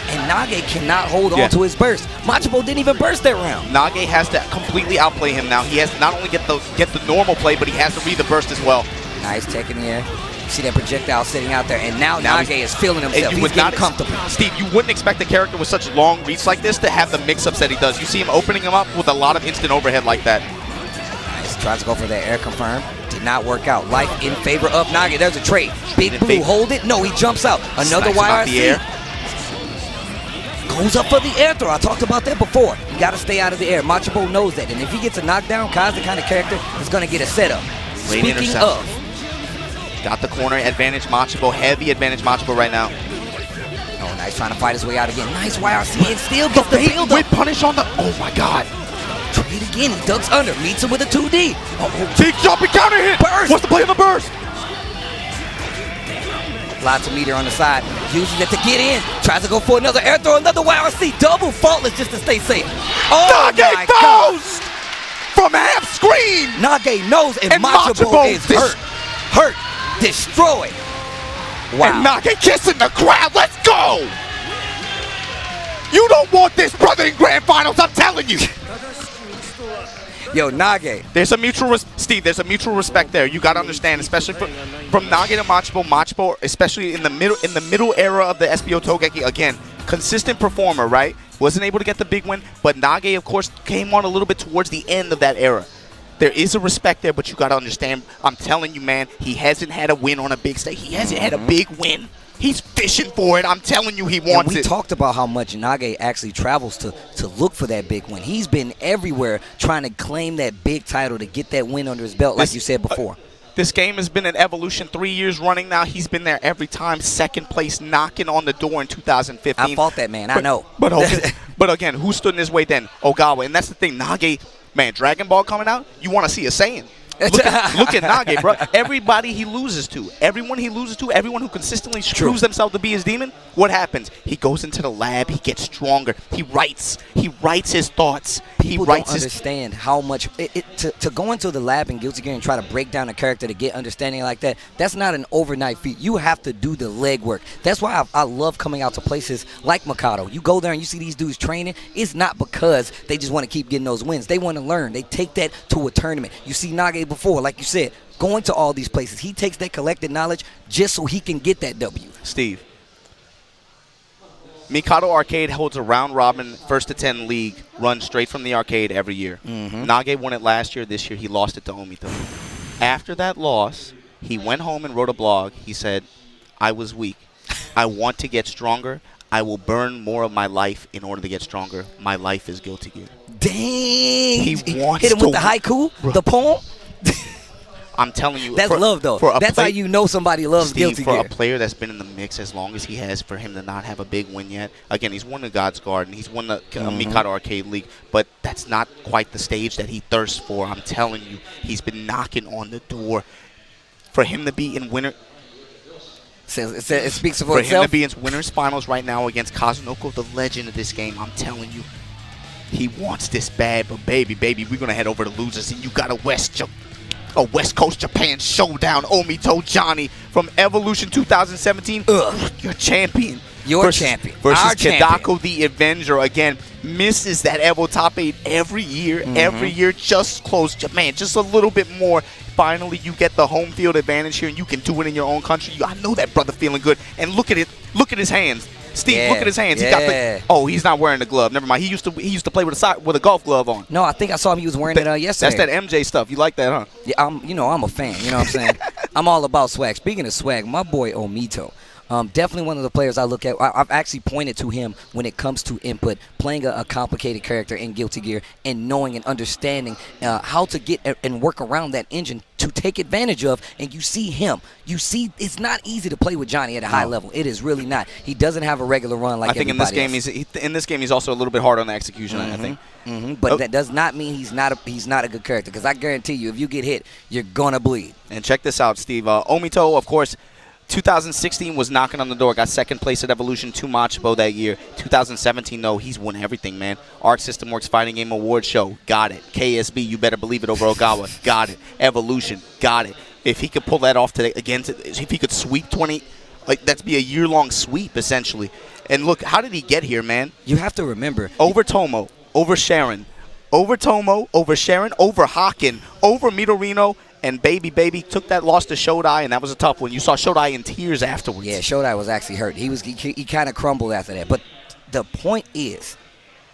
And Nage cannot hold on to his burst. Machabo didn't even burst that round. Nage has to completely outplay him now. He has to not only get the normal play, but he has to read the burst as well. Nice tech in the air. See that projectile sitting out there, and now Nage is feeling himself. He's getting comfortable. Steve, you wouldn't expect a character with such long reach like this to have the mix-ups that he does. You see him opening him up with a lot of instant overhead like that. Nice. Tries to go for that air confirm. Did not work out. Life in favor of Nage. There's a trade. Big Blue hold it. No, he jumps out. Another YRC. Goes up for the air throw. I talked about that before. You got to stay out of the air. Machabo knows that. And if he gets a knockdown, Kai's the kind of character that's going to get a setup. Speaking of. Got the corner advantage, Machabo. Heavy advantage, Machabo right now. Oh, nice. Trying to fight his way out again. Nice YRC and still gets the build up. With punish on the. Oh, my God. Trade again. He ducks under. Meets him with a 2D. Big jumping counter hit. Burst. What's the play of the burst? Lots of meter on the side. Uses it to get in. Tries to go for another air throw. Another YRC. Double faultless just to stay safe. Oh, Nage Faust from half screen. Nage knows and Machabo is hurt. Hurt. Destroyed. Wow. And Nage kissing the crowd. Let's go. You don't want this, brother, in grand finals. I'm telling you. Yo, Nage. There's a mutual Steve, there's a mutual respect there. You got to understand, especially from Nage to Machabo, especially in the middle era of the SBO Togeki. Again, consistent performer, right? Wasn't able to get the big win, but Nage, of course, came on a little bit towards the end of that era. There is a respect there, but you got to understand, I'm telling you, man, he hasn't had a win on a big stage. He hasn't had a big win. He's fishing for it. I'm telling you, he wants it. We talked about how much Nage actually travels to look for that big win. He's been everywhere trying to claim that big title to get that win under his belt, like you said before. This game has been an evolution 3 years running now. He's been there every time, second place, knocking on the door in 2015. I fought that man, I know. But okay, but again, who stood in his way then? Ogawa. And that's the thing, Nage, man, Dragon Ball coming out, you want to see a Saiyan. Look at Nage, bro. Everybody he loses to, everyone who consistently screws themselves to be his demon, what happens? He goes into the lab, he gets stronger, he writes his thoughts. People don't understand how much to go into the lab in Guilty Gear and try to break down a character to get understanding like that. That's not an overnight feat. You have to do the legwork. That's why I love coming out to places like Mikado. You go there and you see these dudes training. It's not because they just want to keep getting those wins. They want to learn. They take that to a tournament. You see Nage before, like you said, going to all these places. He takes that collected knowledge just so he can get that W. Steve. Mikado Arcade holds a round-robin, first-to-10 league run straight from the arcade every year. Nage won it last year. This year, he lost it to Omito. After that loss, he went home and wrote a blog. He said, I was weak. I want to get stronger. I will burn more of my life in order to get stronger. My life is Guilty Gear. Dang! He wants hit him with the haiku, the poem. I'm telling you. That's love, though. That's how you know somebody loves Guilty Gear. For a player that's been in the mix as long as he has, for him to not have a big win yet. Again, he's won the God's Garden. He's won the Mikado Arcade League. But that's not quite the stage that he thirsts for. I'm telling you, he's been knocking on the door. For him to be in winner... It speaks for itself. For him to be in winner's finals right now against Kazunoko, the legend of this game, I'm telling you, he wants this bad. But baby, we're going to head over to losers. And you got a West Coast Japan showdown. Omito Johnny from Evolution 2017. Your champion. Champion. Versus Our Kedako the Avenger. Again, misses that Evo top 8 every year. Every year, just close. Man, just a little bit more. Finally, you get the home field advantage here, and you can do it in your own country. I know that brother feeling good. And look at it. Look at his hands. Steve, look at his hands. He got he's not wearing the glove. Never mind. He used to play with a golf glove on. No, I think I saw him. He was wearing it yesterday. That's that MJ stuff. You like that, huh? Yeah, I'm a fan. You know what I'm saying? I'm all about swag. Speaking of swag, my boy Omito. Definitely one of the players I look at. I've actually pointed to him when it comes to input, playing a complicated character in Guilty Gear and knowing and understanding how to get and work around that engine to take advantage of. And you see him. You see it's not easy to play with Johnny at a high level. It is really not. He doesn't have a regular run like everybody else. I think in this game he's also a little bit hard on the execution, I think. But that does not mean he's not a good character, because I guarantee you if you get hit, you're going to bleed. And check this out, Steve. Omito, of course, 2016 was knocking on the door. Got second place at Evolution 2 Machabo that year. 2017, though, he's won everything, man. Arc System Works Fighting Game Award Show, got it. KSB, you better believe it, over Ogawa, got it. Evolution, got it. If he could pull that off today, again, if he could sweep 20, like that'd be a year-long sweep, essentially. And look, how did he get here, man? You have to remember. Over Tomo, over Sharon. Over Tomo, over Sharon, over Haken, over Midorino. And Baby took that loss to Shodai, and that was a tough one. You saw Shodai in tears afterwards. Yeah, Shodai was actually hurt. He kind of crumbled after that. But the point is,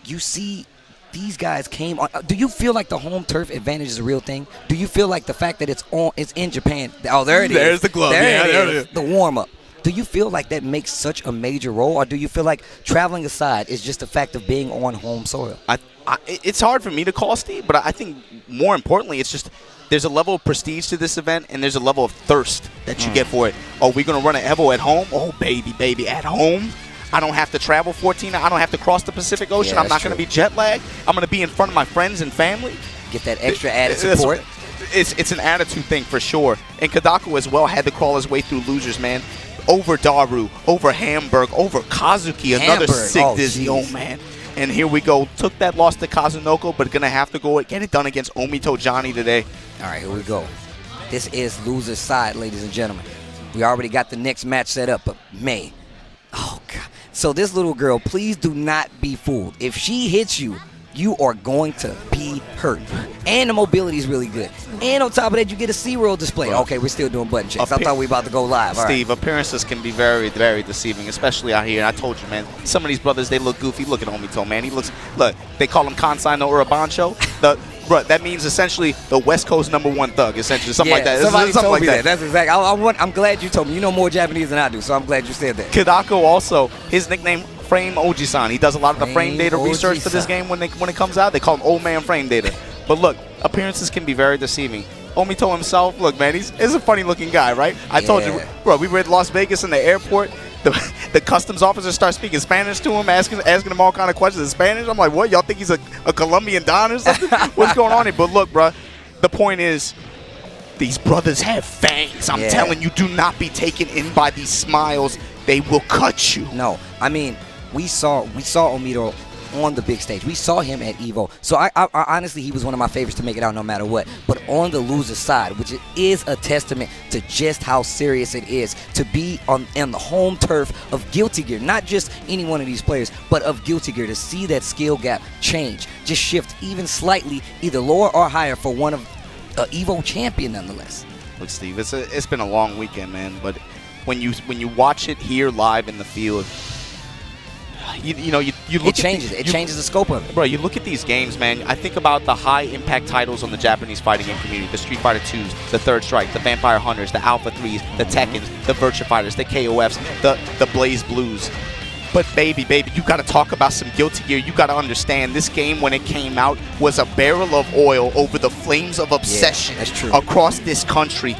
you see these guys came on. Do you feel like the home turf advantage is a real thing? Do you feel like the fact that it's in Japan? Oh, there it is. There's the glove. There it is. The warm-up. Do you feel like that makes such a major role, or do you feel like traveling aside is just the fact of being on home soil? It's hard for me to call, Steve, but I think more importantly, it's just there's a level of prestige to this event, and there's a level of thirst that you get for it. Oh, we're going to run an EVO at home? Oh, baby, at home? I don't have to travel 14. I don't have to cross the Pacific Ocean. Yeah, I'm not going to be jet lagged. I'm going to be in front of my friends and family. Get that extra added support. It's an attitude thing for sure. And Kedako as well had to crawl his way through losers, man. Over Daru, over Hamburg, over Kazuki, another sick dizzy old man. And here we go. Took that loss to Kazunoko, but going to have to go get it done against Omito Johnny today. All right, here we go. This is loser's side, ladies and gentlemen. We already got the next match set up, but May. Oh, God. So this little girl, please do not be fooled. If she hits you, you are going to be hurt. And the mobility is really good. And on top of that, you get a C-roll display. Okay, we're still doing button checks. I thought we were about to go live. Steve, appearances can be very, very deceiving, especially out here. And I told you, man, some of these brothers, they look goofy. Look at Omito, man. Look, they call him Kansai no Urabancho. That means essentially the West Coast #1 thug, essentially. Something like that. Somebody told me that. That's exactly. I'm glad you told me. You know more Japanese than I do, so I'm glad you said that. Kedako also, his nickname, Frame Oji-san. He does a lot of the frame data research for this game when it comes out. They call him Old Man Frame Data. But look, appearances can be very deceiving. Omito himself, look, man, he's a funny-looking guy, right? I told you, bro, we were at Las Vegas in the airport. The customs officer starts speaking Spanish to him, asking him all kind of questions in Spanish. I'm like, what? Y'all think he's a Colombian Don or something? What's going on here? But look, bro, the point is, these brothers have fangs. I'm telling you, do not be taken in by these smiles. They will cut you. No, I mean, we saw Omito on the big stage. We saw him at EVO. So I honestly, he was one of my favorites to make it out no matter what. But on the loser side, which is a testament to just how serious it is to be on the home turf of Guilty Gear, not just any one of these players, but of Guilty Gear, to see that skill gap change, just shift even slightly, either lower or higher for one of EVO champion nonetheless. Look, Steve, it's been a long weekend, man. But when you watch it here live in the field, you look it changes. It changes the scope of it. Bro, you look at these games, man. I think about the high-impact titles on the Japanese fighting game community. The Street Fighter 2s, the Third Strike, the Vampire Hunters, the Alpha 3s, the Tekkens, the Virtua Fighters, the KOFs, the Blaze Blues. But baby, you got to talk about some Guilty Gear. You got to understand, this game, when it came out, was a barrel of oil over the flames of obsession across this country.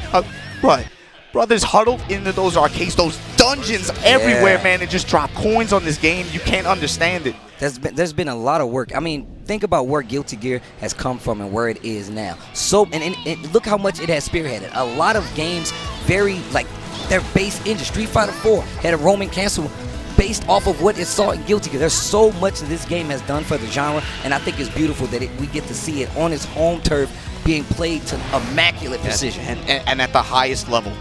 Brothers huddled into those arcades, those dungeons everywhere, man, and just drop coins on this game. You can't understand it. There's been a lot of work. I mean, think about where Guilty Gear has come from and where it is now. So, and look how much it has spearheaded. A lot of games, their base engine. Street Fighter 4 had a Roman cancel based off of what it saw in Guilty Gear. There's so much that this game has done for the genre, and I think it's beautiful that we get to see it on its home turf being played to immaculate precision. And at the highest level.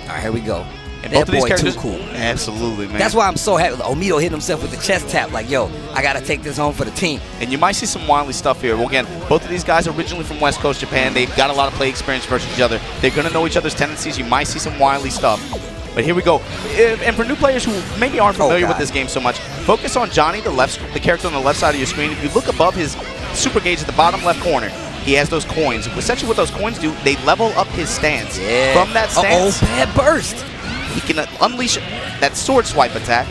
All right, here we go. And both of these characters, too cool. Absolutely, man. That's why I'm so happy. Omito hitting himself with the chest tap, like, yo, I got to take this home for the team. And you might see some wily stuff here. Well, again, both of these guys are originally from West Coast Japan. They've got a lot of play experience versus each other. They're going to know each other's tendencies. You might see some wily stuff. But here we go. And for new players who maybe aren't familiar with this game so much, focus on Johnny, the character on the left side of your screen. If you look above his super gauge at the bottom left corner, he has those coins. Essentially what those coins do, they level up his stance. From that stance. Bad burst. he can unleash that sword swipe attack.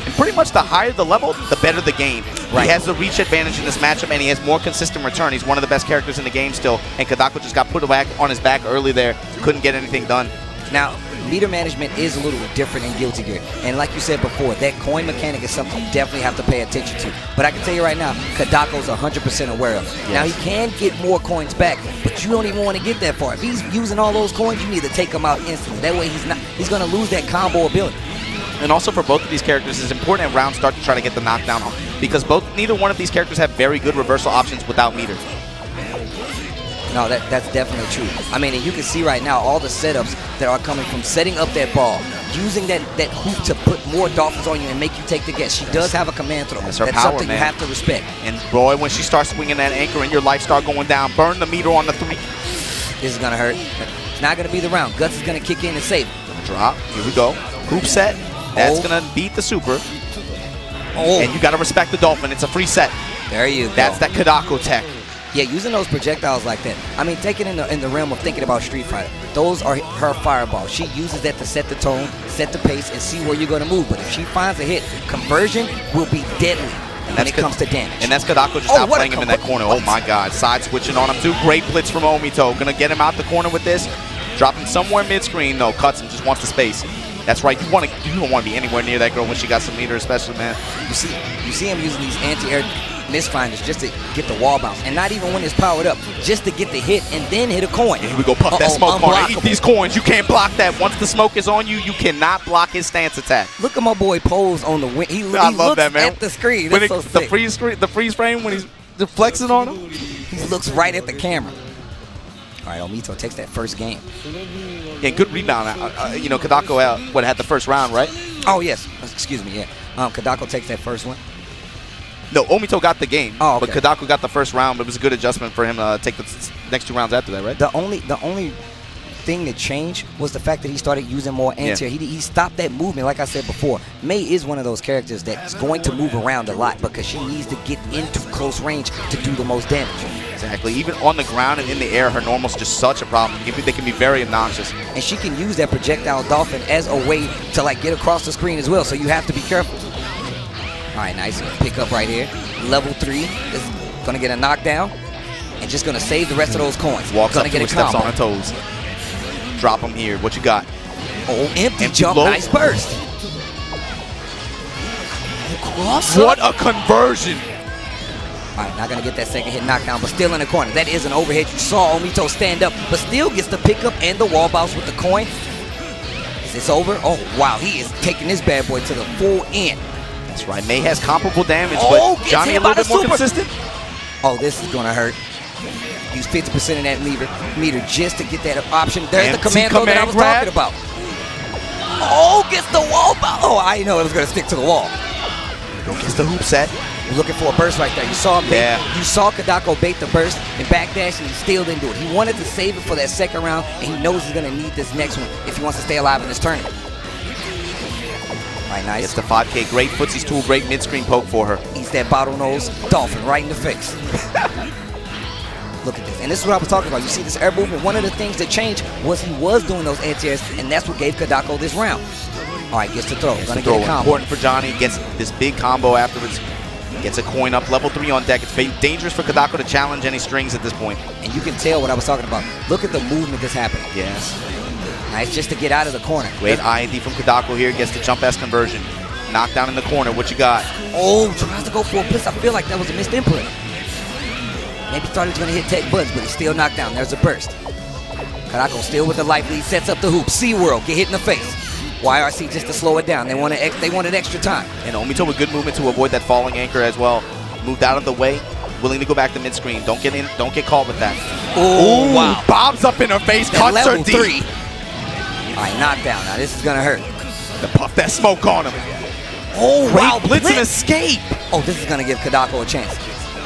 And pretty much the higher the level, the better the game. Right. He has the reach advantage in this matchup, and he has more consistent return. He's one of the best characters in the game still, and Kedako just got put back on his back early there. Couldn't get anything done. Now, meter management is a little different in Guilty Gear. And like you said before, that coin mechanic is something you definitely have to pay attention to. But I can tell you right now, Kedako's 100% aware of. Yes. Now, he can get more coins back, but you don't even want to get that far. If he's using all those coins, you need to take him out instantly. That way he's going to lose that combo ability. And also for both of these characters, it's important at round start to try to get the knockdown on, because neither one of these characters have very good reversal options without meter. No, that's definitely true. I mean, and you can see right now all the setups that are coming from setting up that ball, using that hoop to put more dolphins on you and make you take the guess. She does have a command throw. That's her that's power, something man. You have to respect. And boy, when she starts swinging that anchor and your life start going down, burn the meter on the 3. This is going to hurt. It's not going to be the round. Guts is going to kick in and save it. Drop. Here we go. Hoop set. That's going to beat the super. Oh. And you got to respect the dolphin. It's a free set. There you go. That's that Kedako tech. Yeah, using those projectiles like that. I mean, take it in the realm of thinking about Street Fighter. Those are her fireballs. She uses that to set the tone, set the pace, and see where you're going to move. But if she finds a hit, conversion will be deadly when it comes to damage. And that's Kedako just outplaying him in that corner. Oh my God, side switching on him too. Great blitz from Omito. Gonna get him out the corner with this. Drop him somewhere mid-screen. No, cuts him, just wants the space. That's right, you don't want to be anywhere near that girl when she got some meter, especially, man. You see him using these anti-air misfinders just to get the wall bounce, and not even when it's powered up, just to get the hit and then hit a coin. And here we go, puff that smoke on. Eat these coins. You can't block that. Once the smoke is on you, you cannot block his stance attack. Look at my boy pose on the wing. He looks that, man. At the screen. That's so sick. The freeze frame when he's flexing on him. He looks right at the camera. All right, Omito takes that first game. Yeah, good rebound. You know, Kedako had the first round, right? Oh, yes. Excuse me, yeah. Kedako takes that first one. No, Omito got the game, okay. But Kedako got the first round. But it was a good adjustment for him to take the next 2 rounds after that, right? The only thing that changed was the fact that he started using more anti-air. Yeah. He stopped that movement, like I said before. Mei is one of those characters that's going to move around a lot because she needs to get into close range to do the most damage. Exactly. Even on the ground and in the air, her normal's just such a problem. They can be very obnoxious. And she can use that projectile dolphin as a way to like get across the screen as well, so you have to be careful. All right, nice pick up right here. Level 3 is going to get a knockdown and just going to save the rest of those coins. Walks up to her, steps on her toes. Drop them here. What you got? Oh, empty jump, low. Nice burst. What a conversion. All right, not going to get that second hit knockdown, but still in the corner. That is an overhead. You saw Omito stand up, but still gets the pickup and the wall bounce with the coin. Is this over? Oh, wow. He is taking this bad boy to the full end. That's right. Mei has comparable damage, but Johnny a little bit more consistent. Oh, this is going to hurt. Use 50% of that meter just to get that option. There's the command throw that I was talking about. Oh, gets the wall bounce. Oh, I didn't know it was going to stick to the wall. Gets the hoop set. Looking for a burst right there. You saw him bait. You saw Kedako bait the burst and backdash, and he still didn't do it. He wanted to save it for that second round, and he knows he's going to need this next one if he wants to stay alive in this tournament. All right, nice. It's the 5K. Great footsies tool. Great mid-screen poke for her. Eats that bottlenose dolphin right in the face. Look at this. And this is what I was talking about. You see this air movement? One of the things that changed was he was doing those anti-airs, and that's what gave Kedako this round. All right, gets the throw. Gonna get a combo. Important for Johnny. Gets this big combo afterwards. Gets a coin up. Level 3 on deck. It's dangerous for Kedako to challenge any strings at this point. And you can tell what I was talking about. Look at the movement that's happening. Yes. Nice just to get out of the corner. Great IND from Kedako here. Gets the jump S conversion. Knockdown in the corner. What you got? Oh, tries to go for a blitz. I feel like that was a missed input. Maybe thought he was going to hit tech buds, but he's still knocked down. There's a burst. Kedako still with the life lead. Sets up the hoop. SeaWorld. Get hit in the face. YRC just to slow it down. They wanted extra time. And Omito with good movement to avoid that falling anchor as well. Moved out of the way. Willing to go back to mid-screen. Don't get in. Don't get caught with that. Oh, wow. Bobs up in her face. Cuts her deep. Level 3. All right, knockdown. Now this is going to hurt. To puff that smoke on him. Oh, wow. Blitz and escape. Oh, this is going to give Kedako a chance.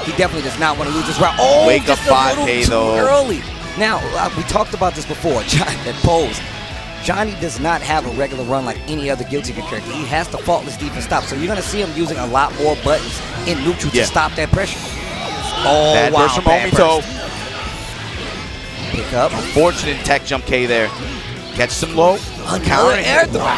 He definitely does not want to lose this round. Oh, wake up 5K though. Early. Now, we talked about this before. That pose. Johnny does not have a regular run like any other Guilty Gear character. He has to faultless defense stop. So you're going to see him using a lot more buttons in neutral to stop that pressure. Oh, bad burst from Omito. Pick up. Unfortunate tech jump K there. Catch some low. Another air throw.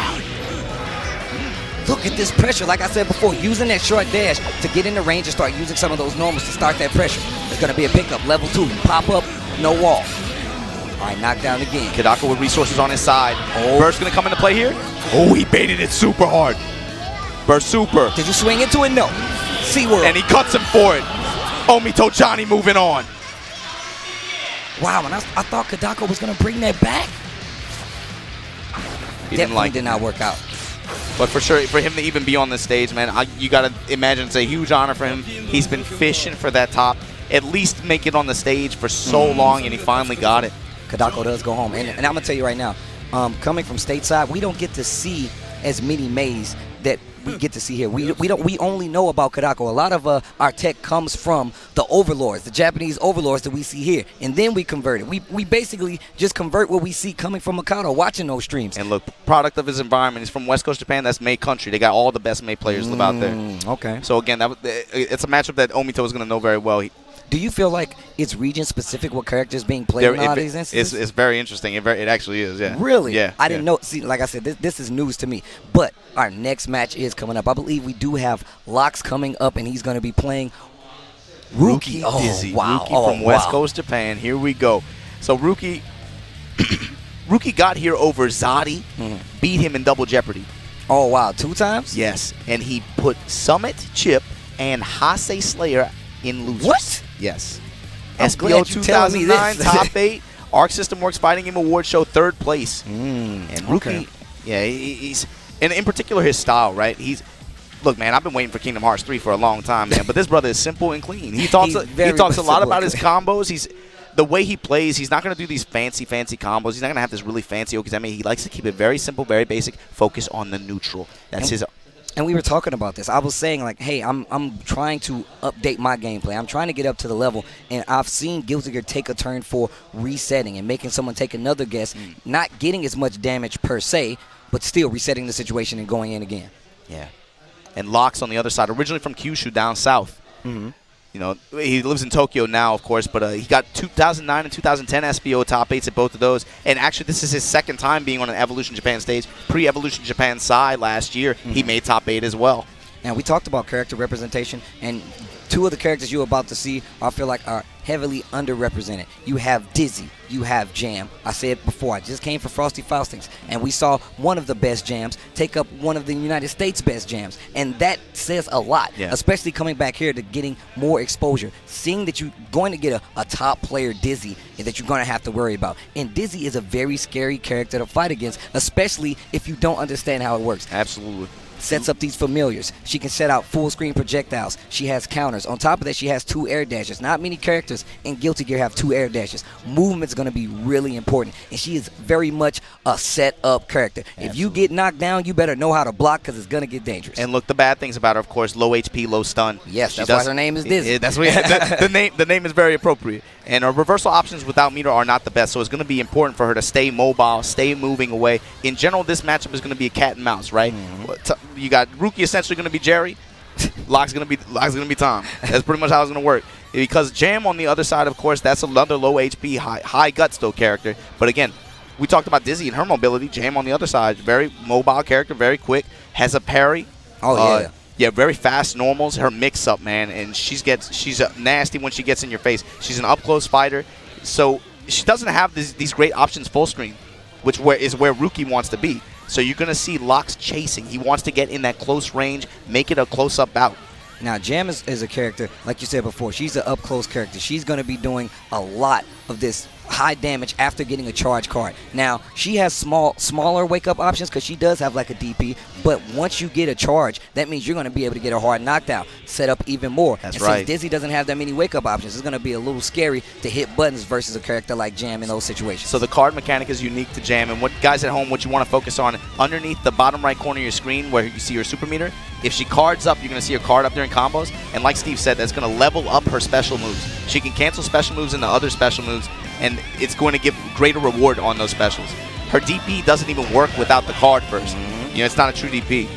Look at this pressure. Like I said before, using that short dash to get in the range and start using some of those normals to start that pressure. It's going to be a pickup. Level 2. Pop up, no wall. All right, knockdown again. Kedako with resources on his side. Oh. Burst going to come into play here. Oh, he baited it super hard. Burst super. Did you swing into it? No. SeaWorld. And he cuts him for it. Omito Johnny moving on. Wow, and I thought Kedako was going to bring that back. He Definitely did not work out. But for sure, for him to even be on this stage, man, you got to imagine it's a huge honor for him. He's been fishing for that top, at least make it on the stage for so long, and he finally got it. Kedako does go home. And I'm going to tell you right now, coming from stateside, we don't get to see as many Mays that we get to see here. We only know about Kedako. A lot of our tech comes from the overlords, the Japanese overlords that we see here, and then we convert it. We basically just convert what we see coming from Mikado, watching those streams. And look, product of his environment. He's from West Coast Japan. That's May country. They got all the best May players live out there. Okay. So again, it's a matchup that Omito is going to know very well. Do you feel like it's region-specific what characters being played in all these instances? It's very interesting. It actually is, yeah. Really? Yeah. I didn't know. See, like I said, this is news to me. But our next match is coming up. I believe we do have Locks coming up, and he's going to be playing Ruki. Oh, Dizzy. Wow. Ruki from West Coast Japan. Here we go. So Ruki got here over Zadi, beat him in Double Jeopardy. Oh, wow. 2 times? Yes. And he put Summit, Chip, and Hase Slayer in losers. What? Yes. I'm SBO glad you telling me 2009 this. top 8. Arc System Works Fighting Game Award Show 3rd place. And Ruki, yeah, he's and in particular his style, right? Look, man, I've been waiting for Kingdom Hearts 3 for a long time, man. But this brother is simple and clean. He talks a lot about his combos. The way he plays, he's not going to do these fancy combos. He's not going to have this really fancy okizeme. He likes to keep it very simple, very basic. Focus on the neutral. That's his. And we were talking about this. I was saying, like, hey, I'm trying to update my gameplay. I'm trying to get up to the level, and I've seen Guilty Gear take a turn for resetting and making someone take another guess, not getting as much damage per se, but still resetting the situation and going in again. Yeah. And Locks on the other side, originally from Kyushu down south. You know, he lives in Tokyo now, of course, but he got 2009 and 2010 SBO top 8s at both of those. And actually, this is his 2nd time being on an Evolution Japan stage. Pre-Evolution Japan Sai last year, he made top 8 as well. Now, we talked about character representation, and 2 of the characters you're about to see, I feel like, are heavily underrepresented. You have Dizzy, you have Jam. I said before, I just came from Frosty Faustings, and we saw one of the best jams take up one of the United States' best jams, and that says a lot, especially coming back here to getting more exposure, seeing that you're going to get a top player, Dizzy, that you're going to have to worry about. And Dizzy is a very scary character to fight against, especially if you don't understand how it works. Absolutely. Sets up these familiars. She can set out full screen projectiles. She has counters. On top of that, she has 2 air dashes. Not many characters in Guilty Gear have 2 air dashes. Movement's going to be really important, and she is very much a set up character. Absolutely. If you get knocked down, you better know how to block because it's going to get dangerous. And look, the bad things about her, of course, low HP, low stun. Yes, that's why her name is Dizzy. That's what the name is very appropriate. And her reversal options without meter are not the best, so it's going to be important for her to stay mobile, stay moving away. In general, this matchup is going to be a cat and mouse, right? You got Ruki essentially going to be Jerry. Locke's going to be Tom. That's pretty much how it's going to work. Because Jam on the other side, of course, that's another low HP, high guts though character. But again, we talked about Dizzy and her mobility. Jam on the other side, very mobile character, very quick, has a parry. Yeah, very fast normals. Her mix-up, man, and she's nasty when she gets in your face. She's an up-close fighter, so she doesn't have these great options full screen, which is where Ruki wants to be. So you're going to see Locks chasing. He wants to get in that close range, make it a close-up bout. Now, Jam is a character, like you said before, she's an up-close character. She's going to be doing a lot of this high damage after getting a charge card. Now, she has smaller wake-up options because she does have like a DP, but once you get a charge, that means you're going to be able to get a hard knockdown, set up even more. That's right. Since Dizzy doesn't have that many wake-up options, it's going to be a little scary to hit buttons versus a character like Jam in those situations. So the card mechanic is unique to Jam, and what guys at home, what you want to focus on, underneath the bottom right corner of your screen where you see your super meter, if she cards up, you're going to see her card up there in combos, and like Steve said, that's going to level up her special moves. She can cancel special moves into other special moves, and it's going to give greater reward on those specials. Her DP doesn't even work without the card first. You know, it's not a true DP.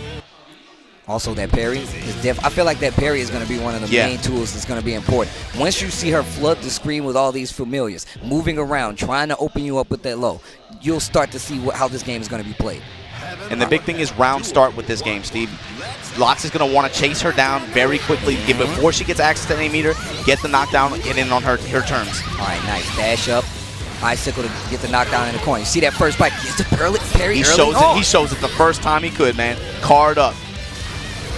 Also, that parry is I feel like that parry is going to be one of the main tools that's going to be important. Once you see her flood the screen with all these familiars, moving around, trying to open you up with that low, you'll start to see how this game is going to be played. And the big thing is round start with this game, Steve. Lox is going to want to chase her down very quickly before she gets access to any meter, get the knockdown, get in on her terms. All right, nice. Dash up. Icicle to get the knockdown in the corner. You see that first bite? Gets the parry he early. He shows it the first time he could, man. Card up.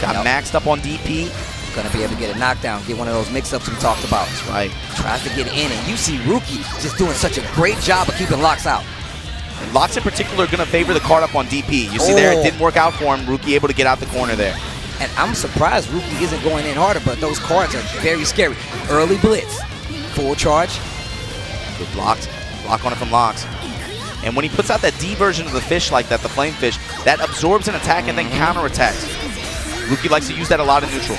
Got maxed up on DP. Gonna be able to get a knockdown, get one of those mix-ups we talked about. That's right. Tries to get in, and you see Ruki just doing such a great job of keeping Lox out. And Lox in particular going to favor the card up on DP. You see there, it didn't work out for him. Ruki able to get out the corner there. And I'm surprised Ruki isn't going in harder, but those cards are very scary. Early blitz, full charge. Good blocked. Block on it from Lox. And when he puts out that D version of the fish like that, the flame fish, that absorbs an attack and then counterattacks. Ruki likes to use that a lot in neutral.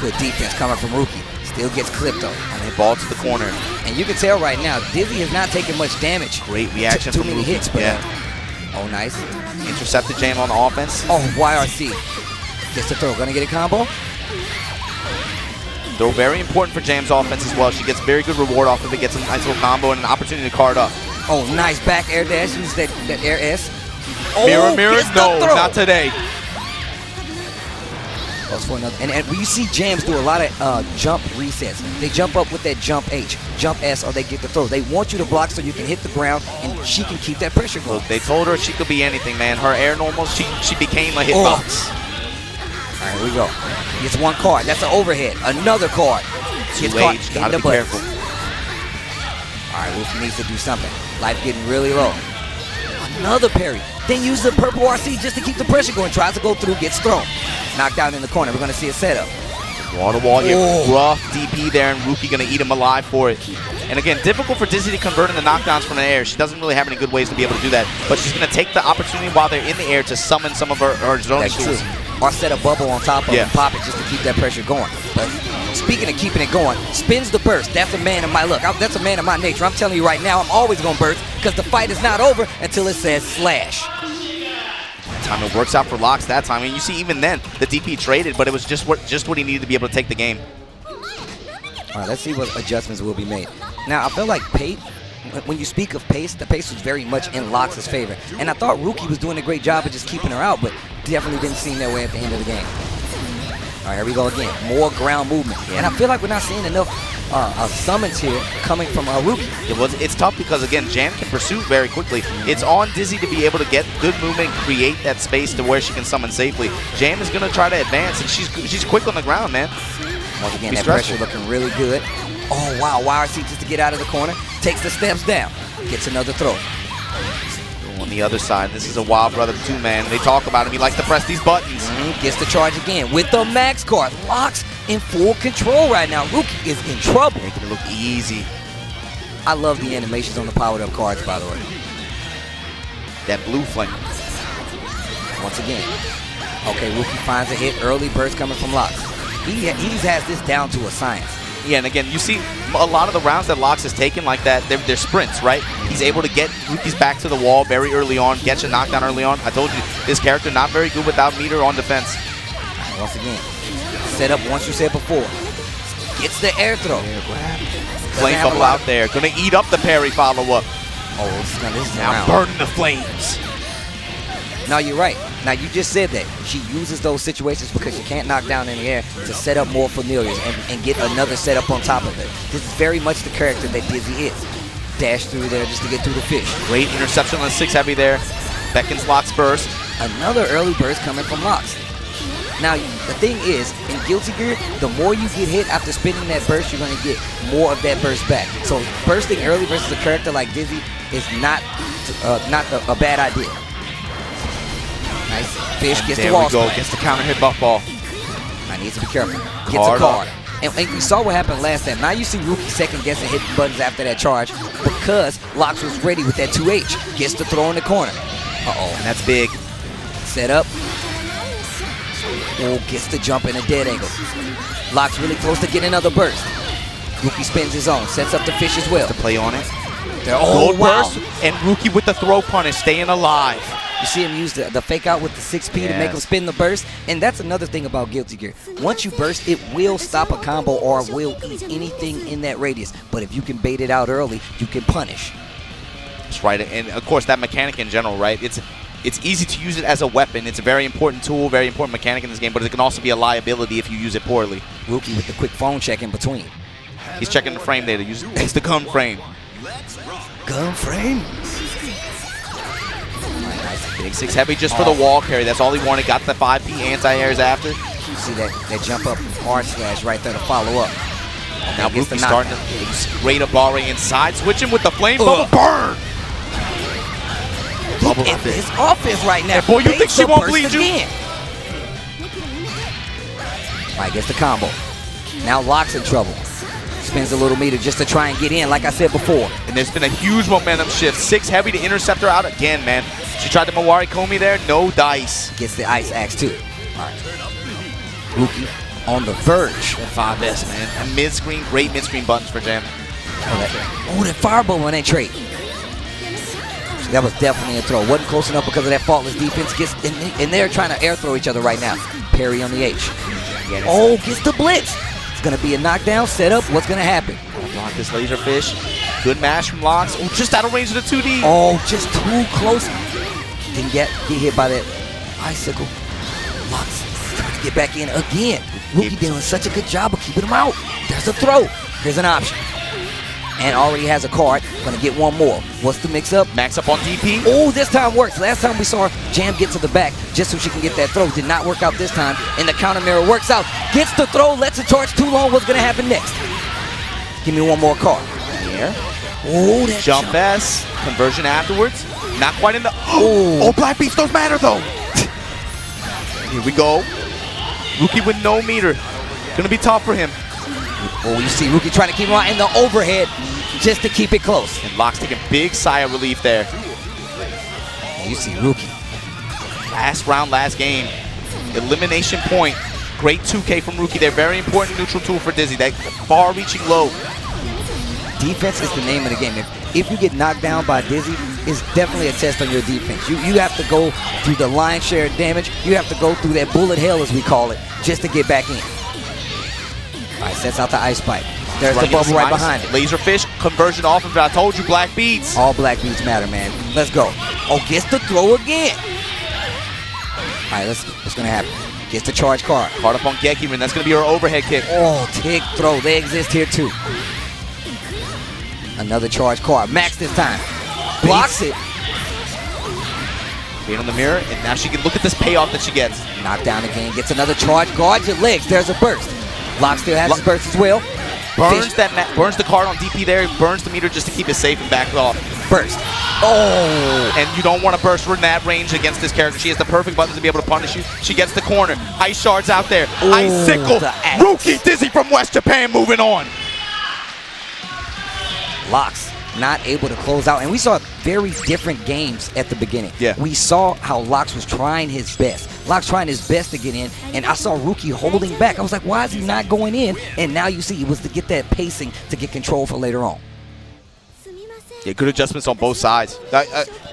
Good defense coming from Ruki. Still gets clipped though. And they ball to the corner. And you can tell right now, Dizzy has not taken much damage. Great reaction Too from many Ruki. hits, but yeah. Oh, nice. Intercepted Jam on the offense. Oh, YRC. Gets the throw. Gonna get a combo. Throw very important for Jam's offense as well. She gets very good reward off of it. Gets a nice little combo and an opportunity to card up. Oh, nice back air dash. Use that air S. Oh, mirror, no, not today. For another. And when you see Jams do a lot of jump resets, they jump up with that jump H, jump S, or they get the throw. They want you to block so you can hit the ground and she can keep that pressure going. Look, they told her she could be anything, man. Her air normals, she became a hitbox. All right, here we go. Gets one card. That's an overhead. Another card. Gets caught. Gotta be careful. All right, Wolf needs to do something. Life getting really low. Another parry. Then use the purple RC just to keep the pressure going. Tries to go through, gets thrown. Knocked down in the corner. We're going to see a setup. Wall to wall here. Rough DP there, and Ruki going to eat him alive for it. And again, difficult for Dizzy to convert into knockdowns from the air. She doesn't really have any good ways to be able to do that. But she's going to take the opportunity while they're in the air to summon some of her zoning tools. Or set a bubble on top of it and pop it just to keep that pressure going. But speaking of keeping it going, spins the burst. That's a man of my luck. That's a man of my nature. I'm telling you right now, I'm always going to burst because the fight is not over until it says slash. Time it works out for Lox that time. I mean, you see, even then, the DP traded, but it was just what he needed to be able to take the game. All right, let's see what adjustments will be made. Now, I feel like when you speak of pace, the pace was very much in Lox's favor. And I thought Ruki was doing a great job of just keeping her out, but definitely didn't seem that way at the end of the game. All right, here we go again. More ground movement. And I feel like we're not seeing enough summons here coming from Ruki. It's tough because, again, Jam can pursue very quickly. It's on Dizzy to be able to get good movement, create that space to where she can summon safely. Jam is going to try to advance, and she's quick on the ground, man. Once again, that pressure looking really good. Oh, wow, YRC just to get out of the corner. Takes the steps down. Gets another throw. On the other side, this is a Wild Brother 2, man. They talk about him. He likes to press these buttons. Gets the charge again with the max card. Lox in full control right now. Ruki is in trouble. Making it look easy. I love the animations on the powered up cards, by the way. That blue flame. Once again. Okay, Ruki finds a hit. Early burst coming from Lox. He has this down to a science. Yeah, and again, you see a lot of the rounds that Lox has taken like that, they're sprints, right? He's able to get Ruki's back to the wall very early on, gets a knockdown early on. I told you, this character not very good without meter on defense. Once again, set up once you said before. Gets the air throw. Flame bubble out there. Gonna eat up the parry follow-up. Oh, this is now burning the flames. No, you're right. Now, you just said that. She uses those situations because she can't knock down in the air to set up more familiars and get another setup on top of it. This is very much the character that Dizzy is. Dash through there just to get through the fish. Great interception on the 6 heavy there. Beckons Lox burst. Another early burst coming from Lox. Now, the thing is, in Guilty Gear, the more you get hit after spinning that burst, you're going to get more of that burst back. So, bursting early versus a character like Dizzy is not a bad idea. Nice. Fish gets the wall spike. Gets the counter hit buff ball. I need to be careful. Gets a card. And we saw what happened last time. Now you see Ruki second guessing hitting buttons after that charge because Lox was ready with that 2H. Gets the throw in the corner. Uh-oh. And that's big. Set up. Oh, gets the jump in a dead angle. Lox really close to getting another burst. Ruki spins his own. Sets up the fish as well. To play on it. Oh, wow. Burst, and Ruki with the throw punish, staying alive. You see him use the fake out with the 6P to make him spin the burst. And that's another thing about Guilty Gear. Once you burst, it will stop a combo or will eat anything in that radius. But if you can bait it out early, you can punish. That's right, and of course that mechanic in general, right? It's easy to use it as a weapon. It's a very important tool, very important mechanic in this game, but it can also be a liability if you use it poorly. Ruki with the quick phone check in between. He's checking the frame there to use it's the gun frame. Gun frame? Big 6 heavy just for the wall carry. That's all he wanted. Got the 5P anti-airs after. You see that jump up hard slash right there to follow up. Now Ruki's starting to rate a bar inside. Switching with the flame bubble burn. It's offense right now. And boy, you think she won't bleed you? Right, gets the combo. Now Locke's in trouble. Spins a little meter just to try and get in, like I said before. And there's been a huge momentum shift. 6 heavy to intercept her out again, man. She tried to Mawari Komi there, no dice. Gets the ice axe too. All right. Ruki on the verge. That 5S, man. And mid-screen, great mid-screen buttons for Jam. Oh, that fireball on that trade. So that was definitely a throw. Wasn't close enough because of that faultless defense. Gets in there trying to air throw each other right now. Parry on the H. Oh, gets the blitz. It's going to be a knockdown setup. What's going to happen? Block this laser fish. Good mash from Locks. Oh, just out of range of the 2D. Oh, just too close. Didn't get hit by that icicle. Locks trying to get back in again. Ruki doing such a good job of keeping him out. There's a throw. Here's an option. And already has a card. Going to get one more. What's the mix-up? Max up on DP. Oh, this time works. Last time we saw Jam get to the back just so she can get that throw. Did not work out this time. And the counter mirror works out. Gets the throw. Lets it charge too long. What's going to happen next? Give me one more card. Here. Oh, that jump S. Conversion afterwards. Not quite in the... Oh, Black Beats don't matter, though. Here we go. Ruki with no meter. Going to be tough for him. Oh, you see Ruki trying to keep him out in the overhead just to keep it close. And Locks taking big sigh of relief there. You see Ruki. Last round, last game. Elimination point. Great 2K from Ruki there. Very important neutral tool for Dizzy. That far-reaching low. Defense is the name of the game. If you get knocked down by Dizzy, it's definitely a test on your defense. You have to go through the lion's share of damage. You have to go through that bullet hell, as we call it, just to get back in. All right, sets out the ice pipe. There's the bubble right behind it. Laser fish, conversion off of it. I told you, Black Beats. All Black Beats matter, man. Let's go. Oh, gets the throw again. All right, what's going to happen? Gets the charge card. Card up on Gekiman. That's going to be her overhead kick. Oh, tick throw. They exist here, too. Another charge card. Max this time. Blocks it. Being on the mirror, and now she can look at this payoff that she gets. Knocked down again. Gets another charge. Guards your legs. There's a burst. Lock still has his burst as well. Burns burns the card on DP there. Burns the meter just to keep it safe and back off. Burst. Oh! And you don't want to burst in that range against this character. She has the perfect buttons to be able to punish you. She gets the corner. Ice shards out there. Ooh, Icicle. Ruki Dizzy from West Japan moving on. Locks not able to close out. And we saw very different games at the beginning. Yeah. We saw how Locks was trying his best. Locks trying his best to get in, and I saw Ruki holding back. I was like, why is he not going in? And now you see it was to get that pacing to get control for later on. Yeah, good adjustments on both sides.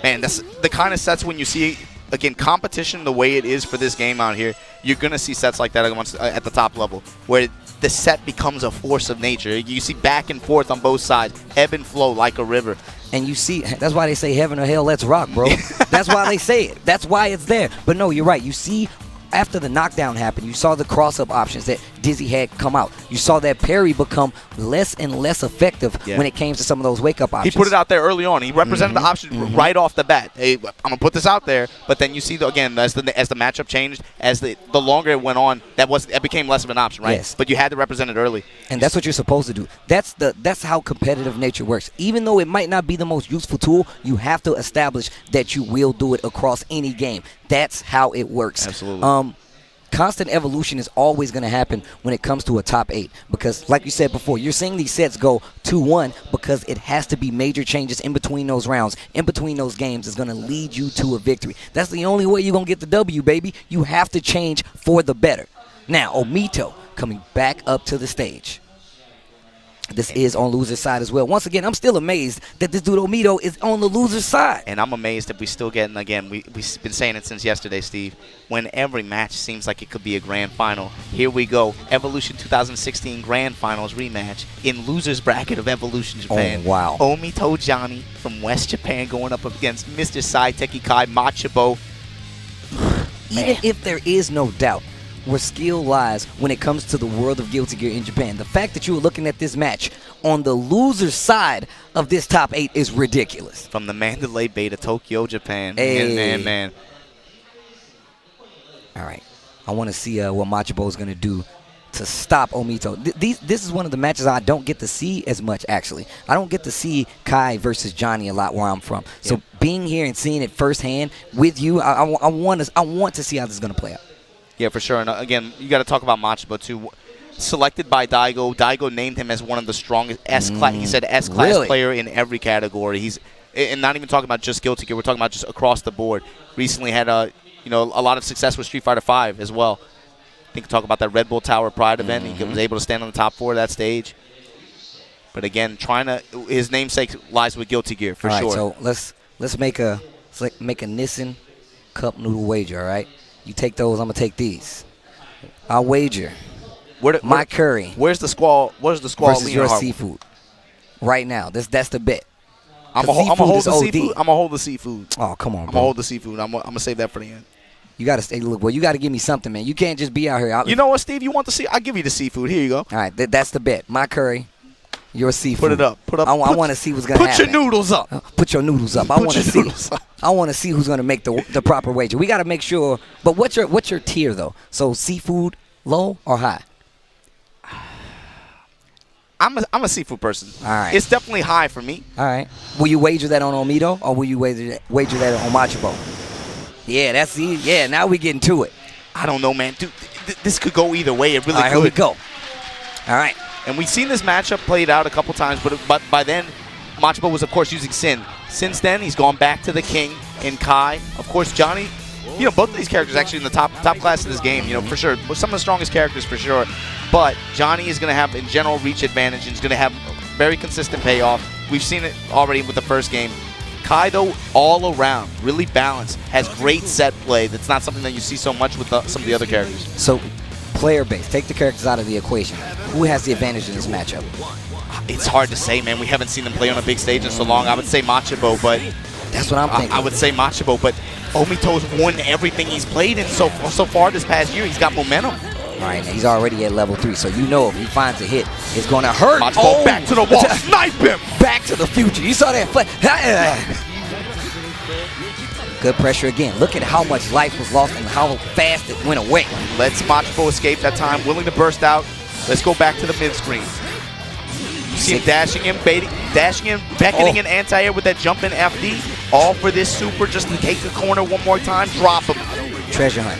Man, that's the kind of sets when you see, again, competition the way it is for this game out here, you're going to see sets like that at the top level, where the set becomes a force of nature. You see back and forth on both sides, ebb and flow like a river. And you see, that's why they say heaven or hell, let's rock, bro. That's why they say it. That's why it's there. But no, you're right. You see, after the knockdown happened, you saw the cross-up options that Dizzy had come out. You saw that parry become less and less effective when it came to some of those wake-up options. He put it out there early on. He represented the option right off the bat. Hey, I'm going to put this out there. But then you see, again, as the matchup changed, as the longer it went on, that became less of an option, right? Yes. But you had to represent it early. And that's what you're supposed to do. That's how competitive nature works. Even though it might not be the most useful tool, you have to establish that you will do it across any game. That's how it works. Absolutely. Constant evolution is always going to happen when it comes to a top 8 because, like you said before, you're seeing these sets go 2-1 because it has to be major changes in between those rounds, in between those games is going to lead you to a victory. That's the only way you're going to get the W, baby. You have to change for the better. Now, Omito coming back up to the stage. This is on loser's side as well. Once again, I'm still amazed that this dude Omito is on the loser's side. And I'm amazed that we still getting, again, we've been saying it since yesterday, Steve, when every match seems like it could be a grand final. Here we go. Evolution 2016 Grand Finals rematch in loser's bracket of Evolution Japan. Oh, wow. Omito Johnny from West Japan going up against Mr. Saiteki Kai Machabo. Even if there is no doubt where skill lies when it comes to the world of Guilty Gear in Japan, the fact that you were looking at this match on the loser side of this top 8 is ridiculous. From the Mandalay Bay to Tokyo, Japan. Hey. Man. All right. I want to see what Machabo is going to do to stop Omito. This is one of the matches I don't get to see as much, actually. I don't get to see Kai versus Johnny a lot where I'm from. So being here and seeing it firsthand with you, I want to see how this is going to play out. Yeah, for sure. And again, you got to talk about Machabo too. Selected by Daigo. Daigo named him as one of the strongest S-class. He said S-class player in every category. He's, and not even talking about just Guilty Gear. We're talking about just across the board. Recently had a lot of success with Street Fighter V as well. I think talk about that Red Bull Tower Pride event. He was able to stand on the top 4 of that stage. But again, his namesake lies with Guilty Gear for sure. All right, so let's make a Nissan cup noodle wager. All right. You take those, I'm going to take these. I'll wager my curry. Where's the squall? Versus your seafood. Right now. That's the bet. I'm going to hold the seafood. I'm going to hold the seafood. Oh, come on, bro. I'm going to hold the seafood. I'm going to save that for the end. You got to stay. Look, well, you got to give me something, man. You can't just be out here. You know what, Steve? You want the seafood? I'll give you the seafood. Here you go. All right. That's the bet. My curry, your seafood. Put it up. I want to see what's going to happen. Put your noodles up. Put your noodles up. I want to see who's going to make the proper wager. We got to make sure. But what's your tier though? So seafood, low or high? I'm a seafood person. All right. It's definitely high for me. All right. Will you wager that on Omito or will you wager that on Machabo? Yeah, now we getting to it. I don't know, man. Dude, this could go either way. It really could. Here we go. All right. And we've seen this matchup played out a couple times, but by then, Machabo was, of course, using Sin. Since then, he's gone back to the King and Kai. Of course, Johnny, both of these characters actually in the top class of this game, for sure. Some of the strongest characters, for sure. But Johnny is going to have, in general, reach advantage, and he's going to have very consistent payoff. We've seen it already with the first game. Kai, though, all around, really balanced, has great set play. That's not something that you see so much with some of the other characters. So, player base, take the characters out of the equation. Who has the advantage in this matchup? It's hard to say, man. We haven't seen them play on a big stage in so long. I would say Machabo, but that's what I'm thinking. I would say Machabo, but Omito's won everything he's played in so far this past year. He's got momentum. All right, now he's already at level 3, so if he finds a hit, it's going to hurt. Machabo back to the wall, snipe him! Back to the future. You saw that flash. Good pressure again. Look at how much life was lost and how fast it went away. Let's Machabo escape that time, willing to burst out. Let's go back to the mid-screen. You see him dashing in, beckoning in anti-air with that jump in FD. All for this super just to take the corner one more time, drop him. Treasure hunt.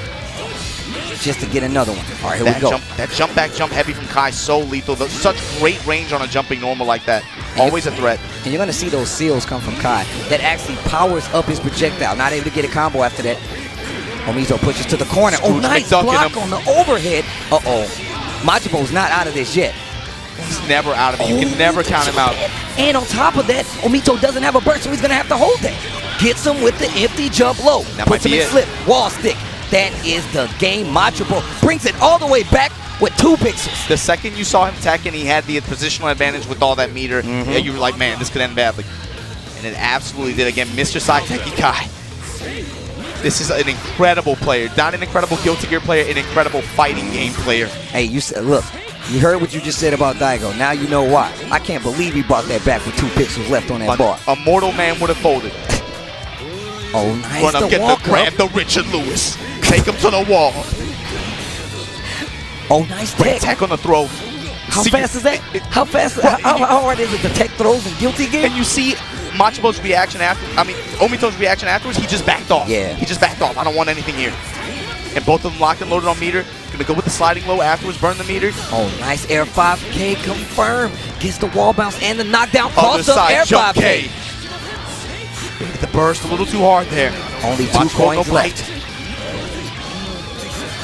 Just to get another one. All right, here we go. That jump back, jump heavy from Kai, so lethal. Such great range on a jumping normal like that. Always a threat. And you're going to see those seals come from Kai. That actually powers up his projectile. Not able to get a combo after that. Omito pushes to the corner. Oh, nice block on the overhead. Uh-oh. Machabo's not out of this yet. He's never out of it. You can never count him out. And on top of that, Omito doesn't have a burst, so he's going to have to hold that. Gets him with the empty jump low. Puts him in slip. Wall stick. That is the game. Machabo brings it all the way back with 2 pixels. The second you saw him tech and he had the positional advantage with all that meter, you were like, man, this could end badly. And it absolutely did. Again, Mr. Saiteki Kai. This is an incredible player. Not an incredible Guilty Gear player, an incredible fighting game player. Hey, you said, look, you heard what you just said about Daigo. Now you know why. I can't believe he brought that back with 2 pixels left on that bar. A mortal man would have folded. Oh, nice. Grab the Richard Lewis. Take him to the wall. Oh, nice tech. Tech on the throw. How fast is that? How fast? How hard is it to tech throws in Guilty Gear? And you see Machabo's reaction Omito's reaction afterwards, he just backed off. Yeah. He just backed off. I don't want anything here. And both of them locked and loaded on meter. Gonna go with the sliding low afterwards, burn the meter. Oh, nice air 5K confirmed. Gets the wall bounce and the knockdown. Cross up air jump 5K. Hit the burst a little too hard there. Only 2 coins left.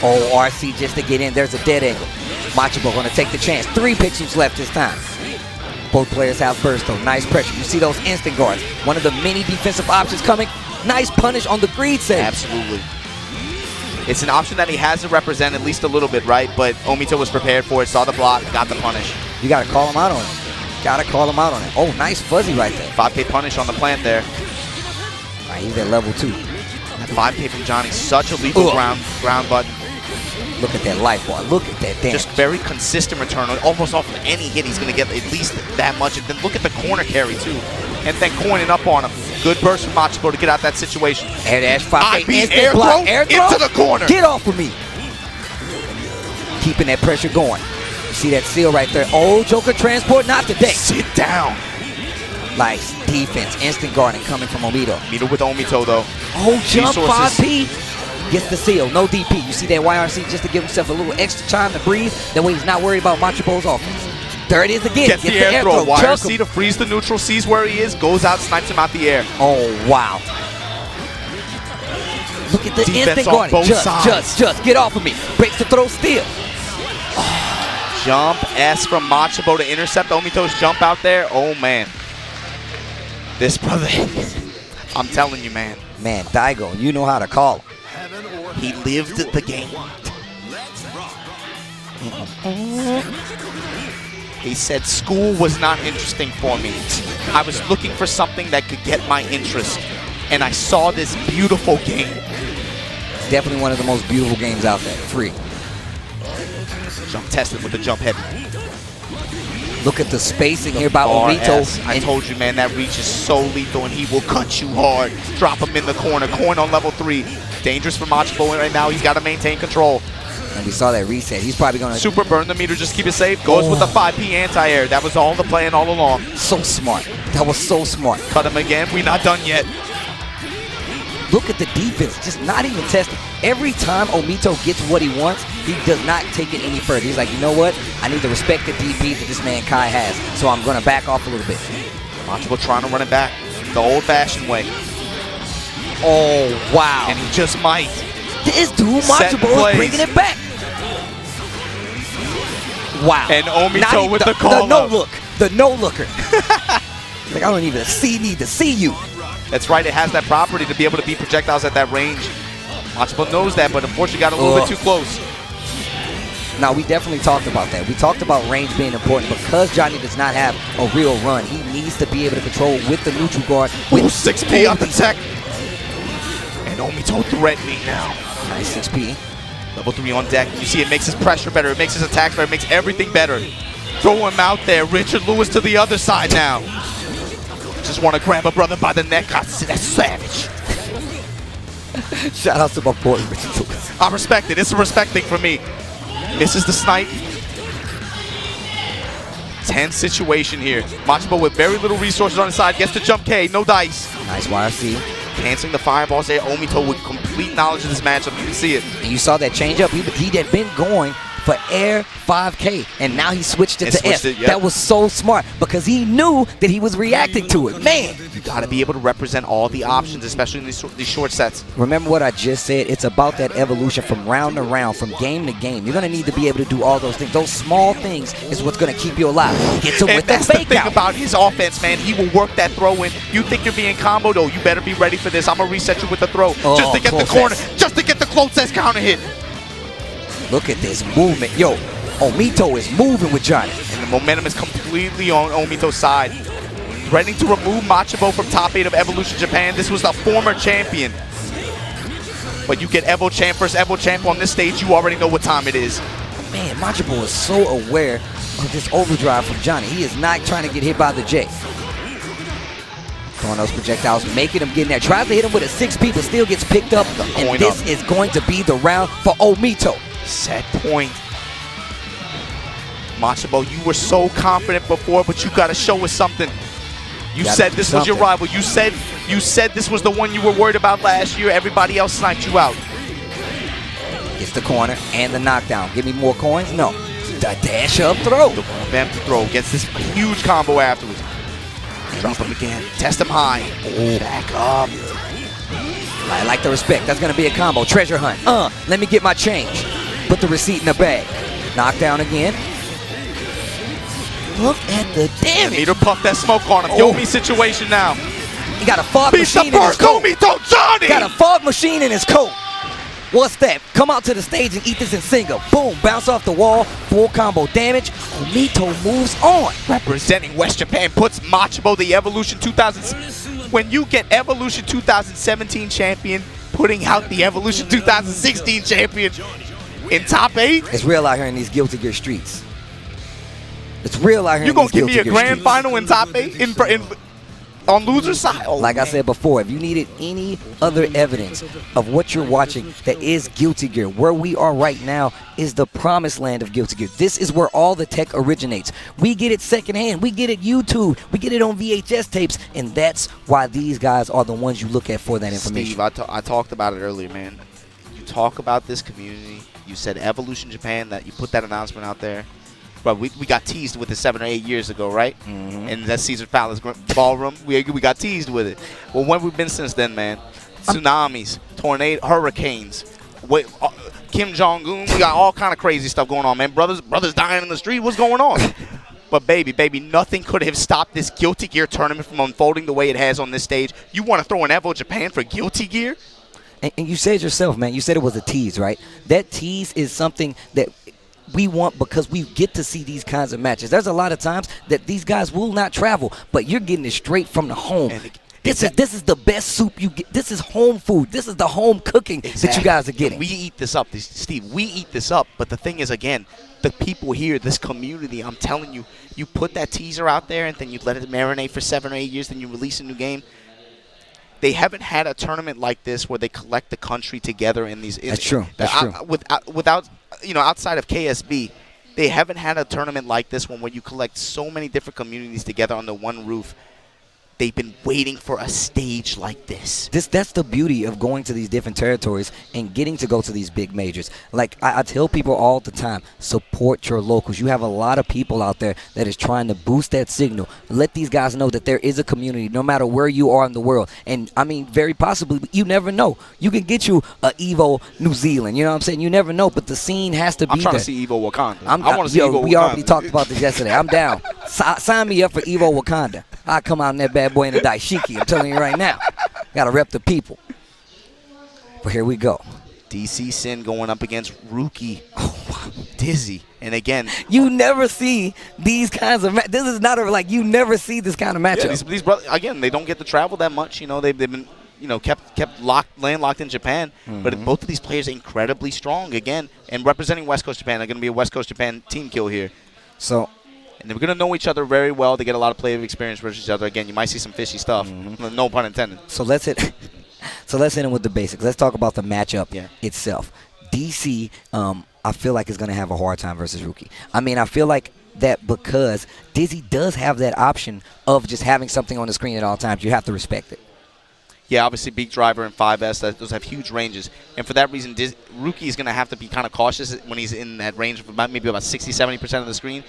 Oh, RC just to get in. There's a dead angle. Machabo going to take the chance. 3 pixels left this time. Both players have burst, though. Nice pressure. You see those instant guards. One of the many defensive options coming. Nice punish on the greed save. Absolutely. It's an option that he has to represent at least a little bit, right? But Omito was prepared for it, saw the block, got the punish. You got to call him out on it. Got to call him out on it. Oh, nice fuzzy right there. 5K punish on the plant there. All right, he's at level 2. That 5K from Johnny, such a lethal ground button. Look at that life bar. Look at that damage. Just very consistent return. Almost off of any hit, he's going to get at least that much. And then look at the corner carry, too. And then coining up on him. Good burst from Machabo to get out that situation. Air dash, 5K, instant air block, throw air throw. into the corner. Get off of me. Keeping that pressure going. You see that seal right there. Oh, Joker transport, not today. Sit down. Nice defense, instant guarding coming from Omito. Omito with Omito, though. Oh, jump, Resources. 5P. Gets the seal, no DP. You see that YRC just to give himself a little extra time to breathe. That way he's not worried about Machabo's offense. There it is again. Gets the air throw. YRC to freeze the neutral, sees where he is, goes out, snipes him out the air. Oh, wow. Look at the defense instant on guarding. both sides. Just get off of me. Breaks the throw, steal. Jump S from Machabo to intercept Omito's jump out there. Oh, man. This brother, I'm telling you, man. Man, Daigo, you know how to call him. He lived the game. He said school was not interesting for me. I was looking for something that could get my interest. And I saw this beautiful game. Definitely one of the most beautiful games out there. Free. Jump tested with the jump heavy. Look at the spacing here by Omito. I told you, man, that reach is so lethal, and he will cut you hard. Drop him in the corner. Coin on level 3. Dangerous for Machabo right now. He's got to maintain control. And we saw that reset. He's probably going to super burn the meter, just keep it safe. Goes with the 5P anti-air. That was all the plan all along. So smart. That was so smart. Cut him again. We're not done yet. Look at the defense, just not even testing. Every time Omito gets what he wants, he does not take it any further. He's like, you know what? I need to respect the DP that this man Kai has, so I'm going to back off a little bit. Machabo trying to run it back the old-fashioned way. Oh, wow. And he just might. This dude, Machabo, is bringing it back. Wow. And Omito with the call. The no-look. The no-looker. Like, I don't even need to see you. That's right, it has that property to be able to beat projectiles at that range. Machabo knows that, but unfortunately got a little bit too close. Now, we definitely talked about that. We talked about range being important. Because Johnny does not have a real run, he needs to be able to control with the neutral guard. With 6P up the tech. And Omito threatening now. Nice 6P. Level 3 on deck. You see it makes his pressure better. It makes his attacks better. It makes everything better. Throw him out there. Richard Lewis to the other side now. Just want to grab a brother by the neck. That's savage. Shout out to my boy, Richard Lewis. I respect it. It's a respect thing for me. Misses the snipe. Tense situation here. Machabo with very little resources on his side. Gets the jump K. No dice. Nice YRC. Canceling the fireballs there. Omito with complete knowledge of this matchup. You can see it. And you saw that change up. He had been going for air 5K, and now he switched it to S. Yep. That was so smart because he knew that he was reacting to it. Man, you got to be able to represent all the options, especially in these short sets. Remember what I just said? It's about that evolution from round to round, from game to game. You're going to need to be able to do all those things. Those small things is what's going to keep you alive. Get to with that fake out. That's the thing about his offense, man. He will work that throw in. You think you're being comboed? Oh, you better be ready for this. I'm going to reset you with the throw just to get the corner, just to get the close S counter hit. Look at this movement. Yo, Omito is moving with Johnny. And the momentum is completely on Omito's side. Threatening to remove Machabo from top 8 of Evolution Japan. This was the former champion. But you get Evo Champ versus Evo Champ on this stage, you already know what time it is. Man, Machabo is so aware of this overdrive from Johnny. He is not trying to get hit by the J. Throwing those projectiles, making him get in there. Tries to hit him with a 6P, but still gets picked up. And this is going to be the round for Omito. Set point. Machabo, you were so confident before, but you got to show us something. You said this was your rival. You said this was the one you were worried about last year. Everybody else sniped you out. Gets the corner and the knockdown. Give me more coins? No. The dash up throw. The vamp to throw. Gets this huge combo afterwards. Drop him again. Test him high. Back up. I like the respect. That's going to be a combo. Treasure hunt. Let me get my change. Put the receipt in the bag. Knockdown again. look at the damage. Meter puff that smoke on him. Yomi situation now. He got a fog Beats machine the in his first coat. Omito Johnny. Got a fog machine in his coat. What's that? Come out to the stage and eat this and sing it. Boom, bounce off the wall, full combo damage. Omito moves on. Representing West Japan puts Machabo, the Evolution 2000. When you get Evolution 2017 champion, putting out the Evolution 2016 champion in top 8. It's real out here in these Guilty Gear streets. It's real out here You in these gonna give me Guilty a Gear grand streets. final in top 8 on loser side? Oh, Like I said before, if you needed any other evidence of what you're watching that is Guilty Gear, where we are right now is the promised land of Guilty Gear. This is where all the tech originates. We get it secondhand. We get it YouTube. We get it on VHS tapes. And that's why these guys are the ones you look at for that information. Steve, I talked about it earlier, man. You talk about this community. You said Evolution Japan, that you put that announcement out there. But we got teased with it 7 or 8 years ago, right? And that Caesar Palace ballroom, we got teased with it. Well, where have we been since then, man? Tsunamis, tornado, hurricanes, Kim Jong-un. We got all kind of crazy stuff going on, man. Brothers dying in the street. What's going on? But baby, nothing could have stopped this Guilty Gear tournament from unfolding the way it has on this stage. You want to throw an Evo Japan for Guilty Gear? And you said yourself, man, you said it was a tease, right? That tease is something that we want because we get to see these kinds of matches. There's a lot of times that these guys will not travel, but you're getting it straight from the home. This is the best soup you get. This is home food. This is the home cooking that you guys are getting. We eat this up, Steve. We eat this up. But the thing is, again, the people here, this community, I'm telling you, you put that teaser out there and then you let it marinate for 7 or 8 years, then you release a new game. They haven't had a tournament like this where they collect the country together in these. That's true. That's true. Without, outside of KSB, they haven't had a tournament like this one where you collect so many different communities together under one roof. They've been waiting for a stage like this. That's the beauty of going to these different territories and getting to go to these big majors. Like I tell people all the time, support your locals. You have a lot of people out there that is trying to boost that signal. Let these guys know that there is a community no matter where you are in the world. And I mean, very possibly, you never know. You can get you a EVO New Zealand. You know what I'm saying? You never know, but the scene has to be there. I'm trying to see EVO Wakanda. I want to see EVO Wakanda. We already talked about this yesterday. I'm down. Sign me up for EVO Wakanda. I come out in that bad boy in the daishiki. I'm telling you right now. Got to rep the people. But here we go. DC Sin going up against Ruki. Dizzy. And again, you never see these kinds of this is not you never see this kind of matchup. Yeah, these brothers, again, they don't get to travel that much. They've been kept landlocked in Japan. But both of these players are incredibly strong again, and representing West Coast Japan. They're going to be a West Coast Japan team kill here. And they're going to know each other very well. They get a lot of play experience versus each other. Again, you might see some fishy stuff. No pun intended. So let's hit in with the basics. Let's talk about the matchup itself. DC, I feel like is going to have a hard time versus Ruki. I mean, I feel like that because Dizzy does have that option of just having something on the screen at all times. You have to respect it. Yeah, obviously Beak Driver and 5S, those have huge ranges. And for that reason, Ruki is going to have to be kind of cautious when he's in that range of maybe about 60-70% of the screen,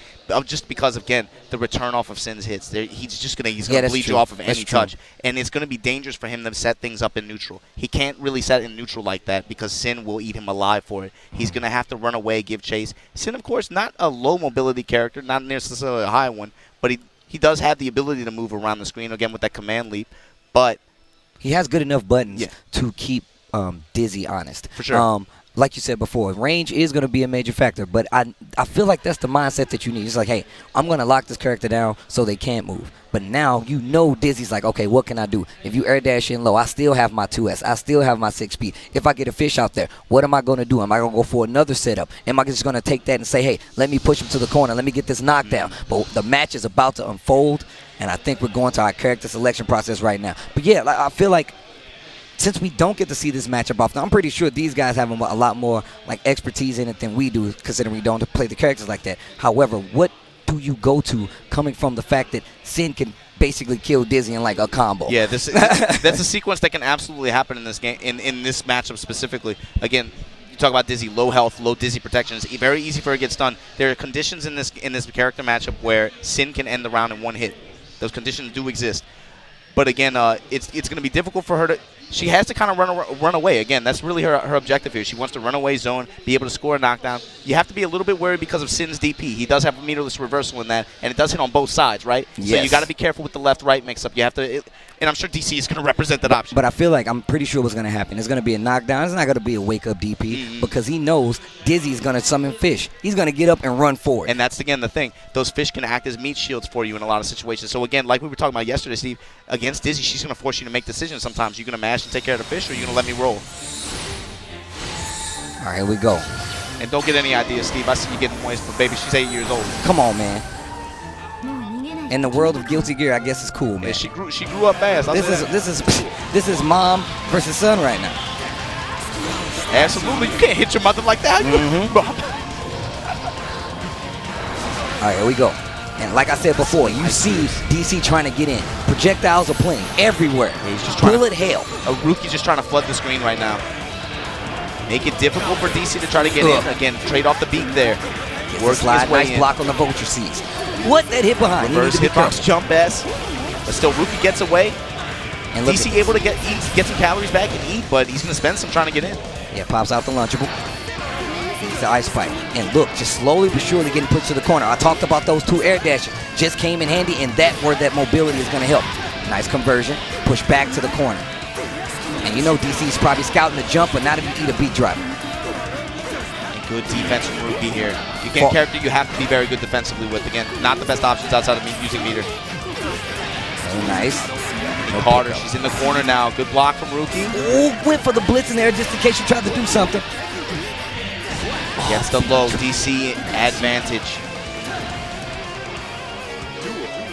just because, again, the return off of Sin's hits. He's just going to bleed you off of any touch. And it's going to be dangerous for him to set things up in neutral. He can't really set it in neutral like that because Sin will eat him alive for it. He's going to have to run away, give chase. Sin, of course, not a low mobility character, not necessarily a high one, but he does have the ability to move around the screen, again, with that command leap. But he has good enough buttons to keep Dizzy honest. For sure. Like you said before, range is going to be a major factor, but I feel like that's the mindset that you need. It's like, hey, I'm going to lock this character down so they can't move. But now Dizzy's like, okay, what can I do? If you air dash in low, I still have my 2S. I still have my 6P. If I get a fish out there, what am I going to do? Am I going to go for another setup? Am I just going to take that and say, hey, let me push him to the corner. Let me get this knockdown. But the match is about to unfold, and I think we're going to our character selection process right now. But, yeah, I feel like since we don't get to see this matchup often, I'm pretty sure these guys have a lot more expertise in it than we do, considering we don't play the characters like that. However, what do you go to coming from the fact that Sin can basically kill Dizzy in a combo? Yeah, that's a sequence that can absolutely happen in this game, in this matchup specifically. Again, you talk about Dizzy, low health, low Dizzy protection. It's very easy for her to get stunned. There are conditions in this character matchup where Sin can end the round in one hit. Those conditions do exist. But again, it's going to be difficult for her to. she has to kind of run away. Again, that's really her objective here. She wants to run away zone, be able to score a knockdown. You have to be a little bit worried because of Sin's DP. He does have a meterless reversal in that, and it does hit on both sides, right? Yes. So you got to be careful with the left-right mix-up. You have to, and I'm sure DC is going to represent that option. But I feel like I'm pretty sure what's going to happen. It's going to be a knockdown. It's not going to be a wake-up DP because he knows Dizzy's going to summon fish. He's going to get up and run forward. And that's, again, the thing. Those fish can act as meat shields for you in a lot of situations. So, again, like we were talking about yesterday, Steve, against Dizzy, she's going to force you to make decisions sometimes. You're going to mash and take care of the fish, or you're going to let me roll. All right, here we go. And don't get any ideas, Steve. I see you getting moist, but baby, she's 8 years old. Come on, man. In the world of Guilty Gear, I guess it's cool, man. Yeah, she grew up fast. This is mom versus son right now. Absolutely, you can't hit your mother like that. All right, here we go. And like I said before, you see DC trying to get in. Projectiles are playing everywhere. Yeah, he's just bullet hail. Ruki's just trying to flood the screen right now. Make it difficult for DC to try to get in. Again, trade off the beat there. Works slide, nice block on the vulture seeds. What that hit behind? Reverse hitbox jump S. But still, Ruki gets away. And DC able to get some calories back and eat, but he's going to spend some trying to get in. Yeah, pops out the Lunchable. He's the ice spike. And look, just slowly but surely getting pushed to the corner. I talked about those two air dashes. Just came in handy, and that's where that mobility is going to help. Nice conversion. Push back to the corner. And you know DC's probably scouting the jump, but not if you eat a beat driver. And good defense from Ruki here. You get character you have to be very good defensively with. Again, not the best options outside of using meter. Very nice. Carter, she's in the corner now. Good block from Ruki. Ooh, went for the blitz in there just in case you tried to do something. Gets the low. DC advantage.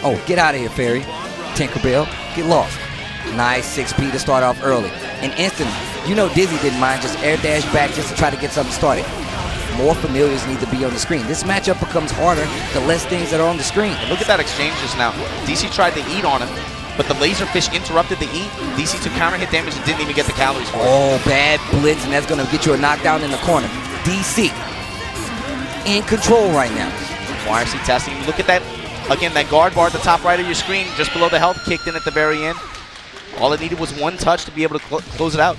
Oh, get out of here, Fairy. Tinkerbell, get lost. Nice 6P to start off early. And instantly, you know Dizzy didn't mind just air dash back just to try to get something started. More familiars need to be on the screen. This matchup becomes harder the less things that are on the screen. And look at that exchange just now. DC tried to eat on him, but the laserfish interrupted the eat. DC took counter hit damage and didn't even get the calories for it. Oh, bad blitz, and that's going to get you a knockdown in the corner. DC in control right now. YRC testing. Look at that. Again, that guard bar at the top right of your screen, just below the health, kicked in at the very end. All it needed was one touch to be able to close it out.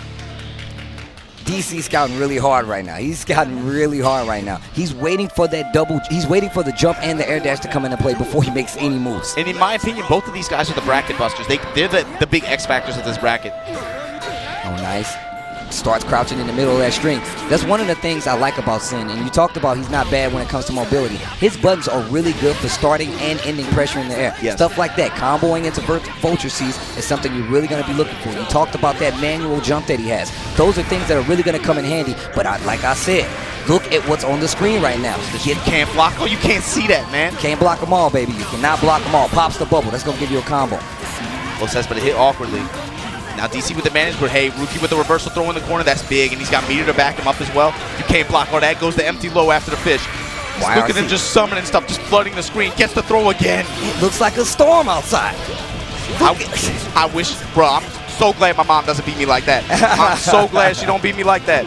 DC's scouting really hard right now. He's scouting really hard right now. He's waiting for that double. He's waiting for the jump and the air dash to come into play before he makes any moves. And in my opinion, both of these guys are the bracket busters. They're the big X factors of this bracket. Oh, nice. Starts crouching in the middle of that string. That's one of the things I like about Sin. And you talked about he's not bad when it comes to mobility. His buttons are really good for starting and ending pressure in the air. Yes. Stuff like that, comboing into vulture seas is something you're really going to be looking for. You talked about that manual jump that he has. Those are things that are really going to come in handy. But like I said, look at what's on the screen right now. You can't block. Oh, you can't see that, man. Can't block them all, baby. You cannot block them all. Pops the bubble. That's going to give you a combo. Well, says, but it hit awkwardly. Now DC with the advantage, but hey, Ruki with the reversal throw in the corner, that's big, and he's got meter to back him up as well. You can't block all that. Goes the empty low after the fish. Look at him just summoning stuff, just flooding the screen. Gets the throw again. It looks like a storm outside. I wish, bro, I'm so glad my mom doesn't beat me like that. I'm so glad she don't beat me like that.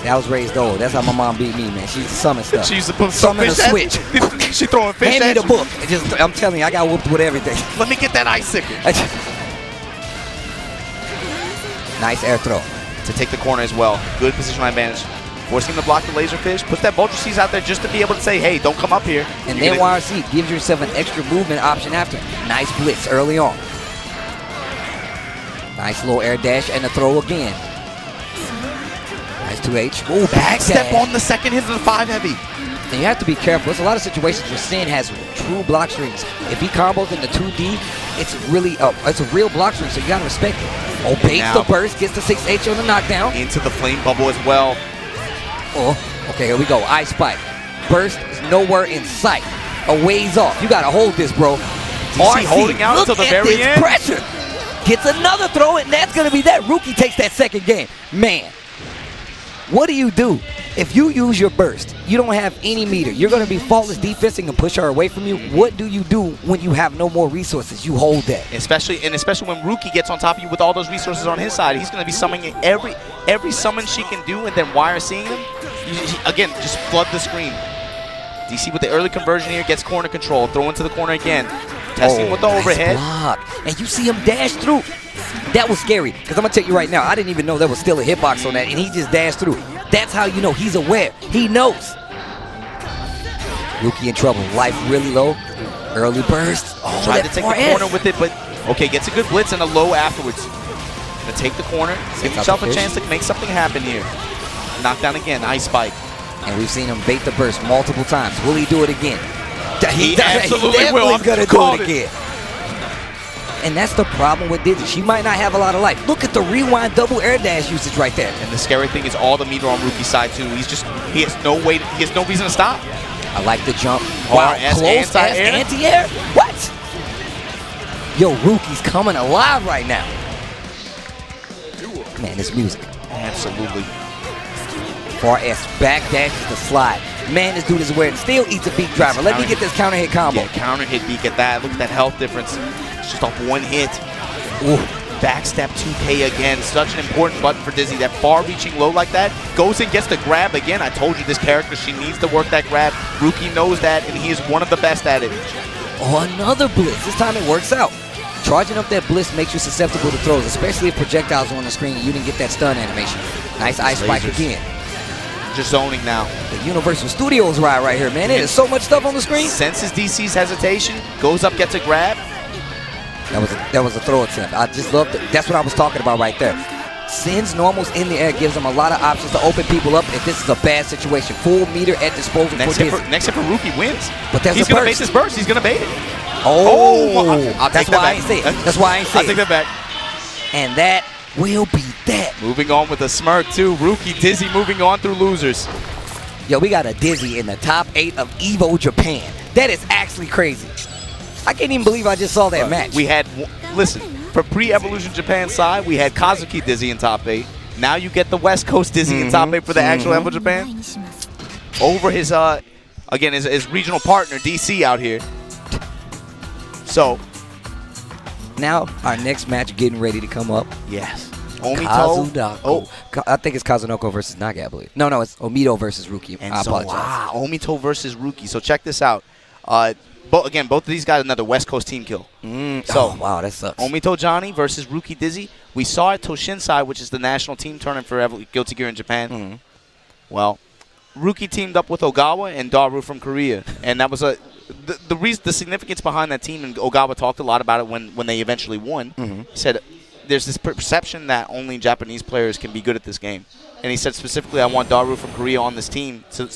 I was raised old. That's how my mom beat me, man. She used to summon stuff. She used to put summon a switch. She throwing fish Hand me the book. I'm telling you, I got whooped with everything. Let me get that icicle. Nice air throw. To take the corner as well. Good positional advantage. Forcing him to block the laserfish. Puts that vulture seas out there just to be able to say, hey, don't come up here. And then YRC gives yourself an extra movement option after. Nice blitz early on. Nice little air dash and a throw again. Nice 2H. Oh, back step on the second hit of the 5 heavy. And you have to be careful. There's a lot of situations where Sin has true block strings. If he combos in the 2D, it's really it's a real block string, so you gotta respect it. Oh, baits the burst, gets the 6H on the knockdown. Into the flame bubble as well. Oh, okay, here we go. Ice spike. Burst is nowhere in sight. A ways off. You gotta hold this, bro. DC holding out until the very end. Pressure. Gets another throw, and that's gonna be that. Ruki takes that second game. Man, what do you do? If you use your burst, you don't have any meter. You're going to be faultless defensing and push her away from you. What do you do when you have no more resources? You hold that. Especially when Ruki gets on top of you with all those resources on his side. He's going to be summoning every summon she can do, and then wire seeing him. Again, just flood the screen. DC with the early conversion here gets corner control. Throw into the corner again. Testing with the overhead. Block. And you see him dash through. That was scary, because I'm going to tell you right now, I didn't even know there was still a hitbox on that, and he just dashed through. That's how you know he's aware. He knows. Ruki in trouble. Life really low. Early burst. Oh, tried to take the corner with it, but okay, gets a good blitz and a low afterwards. Gonna take the corner, give himself a chance to make something happen here. Knockdown again, ice spike. And we've seen him bait the burst multiple times. Will he do it again? He absolutely will. He's gonna do it again. And that's the problem with Dizzy. She might not have a lot of life. Look at the rewind double air dash usage right there. And the scary thing is all the meter on Ruki's side too. He has no way. He has no reason to stop. I like the jump. Wow, close anti-air? What? Yo, Ruki's coming alive right now. Man, this music. Absolutely. Far as back dash to the slide. Man, this dude is aware and still eats a beak driver. Let me get this counter hit combo. Yeah, counter hit beak at that. Look at that health difference. It's just off one hit. Ooh. Backstep 2K again. Such an important button for Dizzy. That far-reaching low like that goes and gets the grab again. I told you this character, she needs to work that grab. Ruki knows that, and he is one of the best at it. Oh, another blitz. This time it works out. Charging up that blitz makes you susceptible to throws, especially if projectiles are on the screen and you didn't get that stun animation. Nice ice spike again. Just zoning now. The Universal Studios ride right here, man. There's so much stuff on the screen. Senses DC's hesitation, goes up, gets a grab. That was a throw attempt. I just loved it. That's what I was talking about right there. Sends normals in the air, gives them a lot of options to open people up if this is a bad situation. Full meter at disposal for Dizzy. Next hit for Ruki wins. But that's He's going to bait this burst. He's going to bait it. Oh, that's why I ain't say it. That's why I ain't say it. I'll take that back. And that will be that. Moving on with a smirk, too. Ruki, Dizzy moving on through losers. Yo, we got a Dizzy in the top 8 of EVO Japan. That is actually crazy. I can't even believe I just saw that match. We had, listen, for pre-Evolution Japan side, we had Kazuki Dizzy in top 8. Now you get the West Coast Dizzy in top 8 for the actual Evo Japan. Over his, again, his regional partner, DC, out here. So. Now, our next match getting ready to come up. Yes. Omito. Kazunoko. Oh. I think it's Kazunoko versus Nage, I believe. No, it's Omito versus Ruki. And I apologize. Omito versus Ruki. So check this out. Again, both of these guys another West Coast team kill. So, wow, that sucks. Omito Johnny versus Ruki Dizzy. We saw at Toshinsai, which is the national team tournament for Guilty Gear in Japan. Well, Ruki teamed up with Ogawa and Daru from Korea, and that was the significance behind that team. And Ogawa talked a lot about it when they eventually won. He said there's this perception that only Japanese players can be good at this game, and he said specifically, I want Daru from Korea on this team. So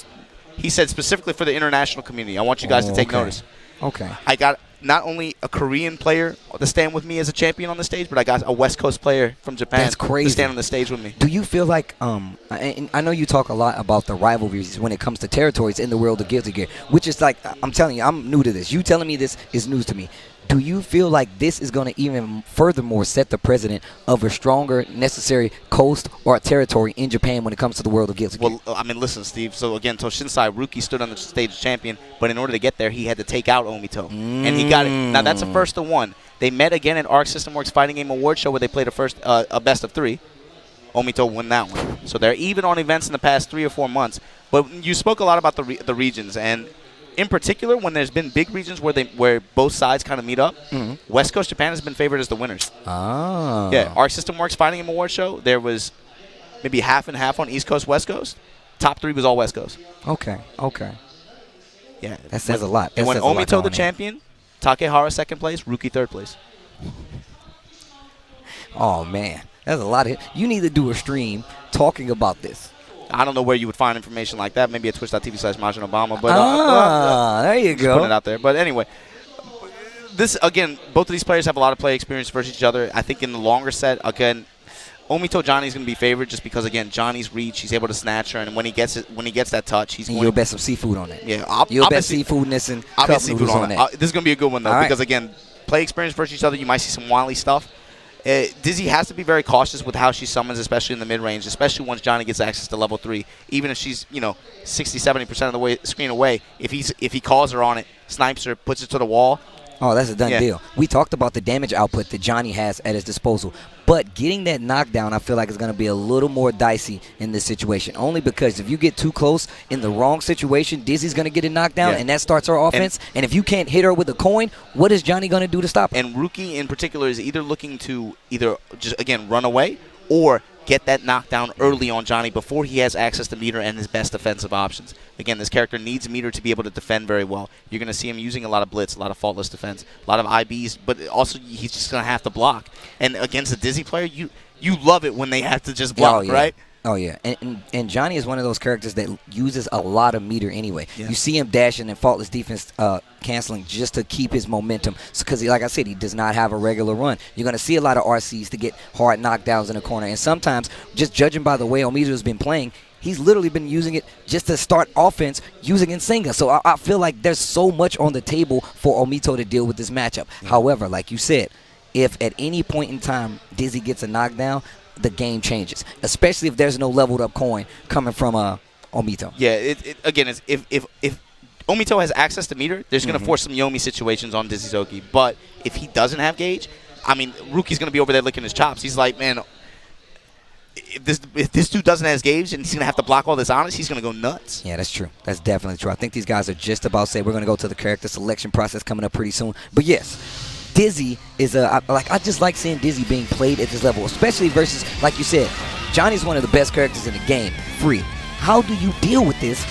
he said specifically for the international community, I want you guys to take notice. Okay. I got not only a Korean player to stand with me as a champion on the stage, but I got a West Coast player from Japan to stand on the stage with me. Do you feel like, I know you talk a lot about the rivalries when it comes to territories in the world of Guilty Gear, which is like, I'm telling you, I'm new to this. You telling me this is news to me. Do you feel like this is going to even furthermore set the precedent of a stronger necessary coast or a territory in Japan when it comes to the world of Guilty Gear? Well, I mean, listen, Steve. So, again, Toshinsai, Ruki stood on the stage as champion, but in order to get there, he had to take out Omito. And he got it. Now, that's a first to one. They met again at Arc System Works Fighting Game Award Show where they played a best of 3. Omito won that one. So they're even on events in the past 3 or 4 months. But you spoke a lot about the regions, and in particular, when there's been big regions where both sides kind of meet up, West Coast Japan has been favored as the winners. Ah. Yeah, Arc System Works Fighting Game Award Show, there was maybe half and half on East Coast, West Coast. Top 3 was all West Coast. Okay. Yeah. That says a lot. And when Omito the champion, Takehara second place, Ruki third place. Oh, man. That's a lot of. You need to do a stream talking about this. I don't know where you would find information like that. Maybe at twitch.tv/Majin Obama. But there you go. Put it out there. But anyway, this again, both of these players have a lot of play experience versus each other. I think in the longer set, again, Omito Johnny's going to be favored just because, again, Johnny's reach, he's able to snatch her, and when he gets that touch, he's going to... You'll bet some seafood on that. Yeah, you'll bet seafoodness and cup noodles on that. This is going to be a good one, though, because, again, play experience versus each other, you might see some wily stuff. Dizzy has to be very cautious with how she summons, especially in the mid-range, especially once Johnny gets access to level 3. Even if she's, 60, 70% of the screen away, if he calls her on it, snipes her, puts it to the wall, Oh, that's a done deal. We talked about the damage output that Johnny has at his disposal. But getting that knockdown, I feel like is going to be a little more dicey in this situation. Only because if you get too close in the wrong situation, Dizzy's going to get a knockdown, and that starts our offense. And if you can't hit her with a coin, what is Johnny going to do to stop her? And Ruki in particular is either looking to just, again, run away or get that knockdown early on Johnny before he has access to meter and his best defensive options. Again, this character needs meter to be able to defend very well. You're going to see him using a lot of blitz, a lot of faultless defense, a lot of IBs, but also he's just going to have to block. And against a Dizzy player, you love it when they have to just block, right? Oh, yeah. And Johnny is one of those characters that uses a lot of meter anyway. Yeah. You see him dashing and faultless defense canceling just to keep his momentum. Because, like I said, he does not have a regular run. You're going to see a lot of RCs to get hard knockdowns in the corner. And sometimes, just judging by the way Omito has been playing, he's literally been using it just to start offense using Nsenga. So I feel like there's so much on the table for Omito to deal with this matchup. Yeah. However, like you said, if at any point in time Dizzy gets a knockdown, the game changes, especially if there's no leveled up coin coming from Omito. Yeah, again, if Omito has access to meter, there's going to force some Yomi situations on Dizzy Zoki. But if he doesn't have gauge, I mean, Ruki's going to be over there licking his chops. He's like, man, if this dude doesn't have gauge and he's going to have to block all this honest, he's going to go nuts. Yeah, that's true. That's definitely true. I think these guys are just about to say we're going to go to the character selection process coming up pretty soon. But yes, Dizzy is I just like seeing Dizzy being played at this level, especially versus, like you said, Johnny's one of the best characters in the game, free. How do you deal with this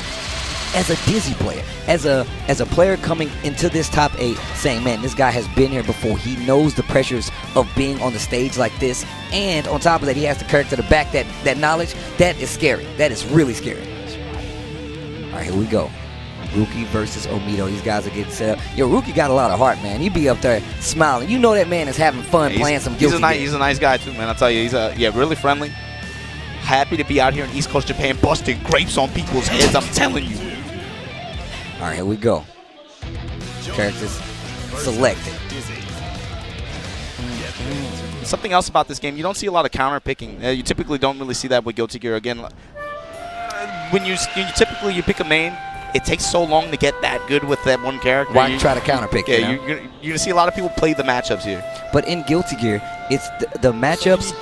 as a Dizzy player, as a player coming into this top 8 saying, man, this guy has been here before, he knows the pressures of being on the stage like this, and on top of that, he has the character to back that knowledge? That is scary. That is really scary. All right, here we go. Ruki versus Omito. These guys are getting set up. Yo, Ruki got a lot of heart, man. He be up there smiling. You know that man is having fun playing some guilty games. He's a nice guy, too, man. I'll tell you, he's really friendly. Happy to be out here in East Coast Japan busting grapes on people's heads, I'm telling you. All right, here we go. Characters selected. Something else about this game, you don't see a lot of counter picking. You typically don't really see that with Guilty Gear. Again, when you typically pick a main, it takes so long to get that good with that one character. Why you try to counterpick? Yeah, you're going to see a lot of people play the matchups here. But in Guilty Gear, it's the matchups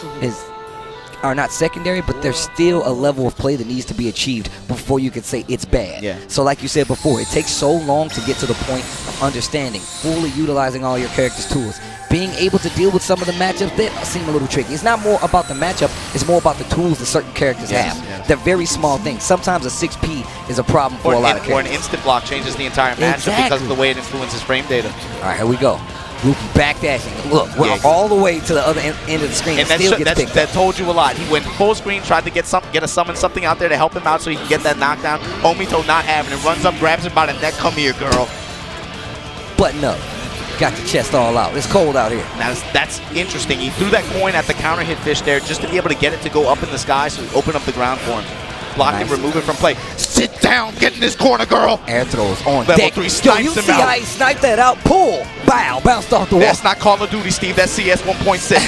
are not secondary, but there's still a level of play that needs to be achieved before you can say it's bad. Yeah. So like you said before, it takes so long to get to the point of understanding, fully utilizing all your character's tools, being able to deal with some of the matchups that seem a little tricky. It's not more about the matchup, it's more about the tools that certain characters have. Yes. They're very small things. Sometimes a 6P is a problem for a lot of characters. Or an instant block changes the entire matchup because of the way it influences frame data. All right, here we go. Ruki backdashing. Look, we're all the way to the other end of the screen. And that told you a lot. He went full screen, tried to get a summon something out there to help him out so he can get that knockdown. Omito not having it. Runs up, grabs him by the neck. Come here, girl. Button up. Got the chest all out. It's cold out here. Now that's interesting. He threw that coin at the counter hit fish there just to be able to get it to go up in the sky so he opened up the ground for him. Block it, remove it from play. Sit down, get in this corner, girl. Air throws on Level deck. 3 snipes him out. You see how he sniped that out? Pull. Bow. Bounced off the wall. That's not Call of Duty, Steve. That's CS 1.6.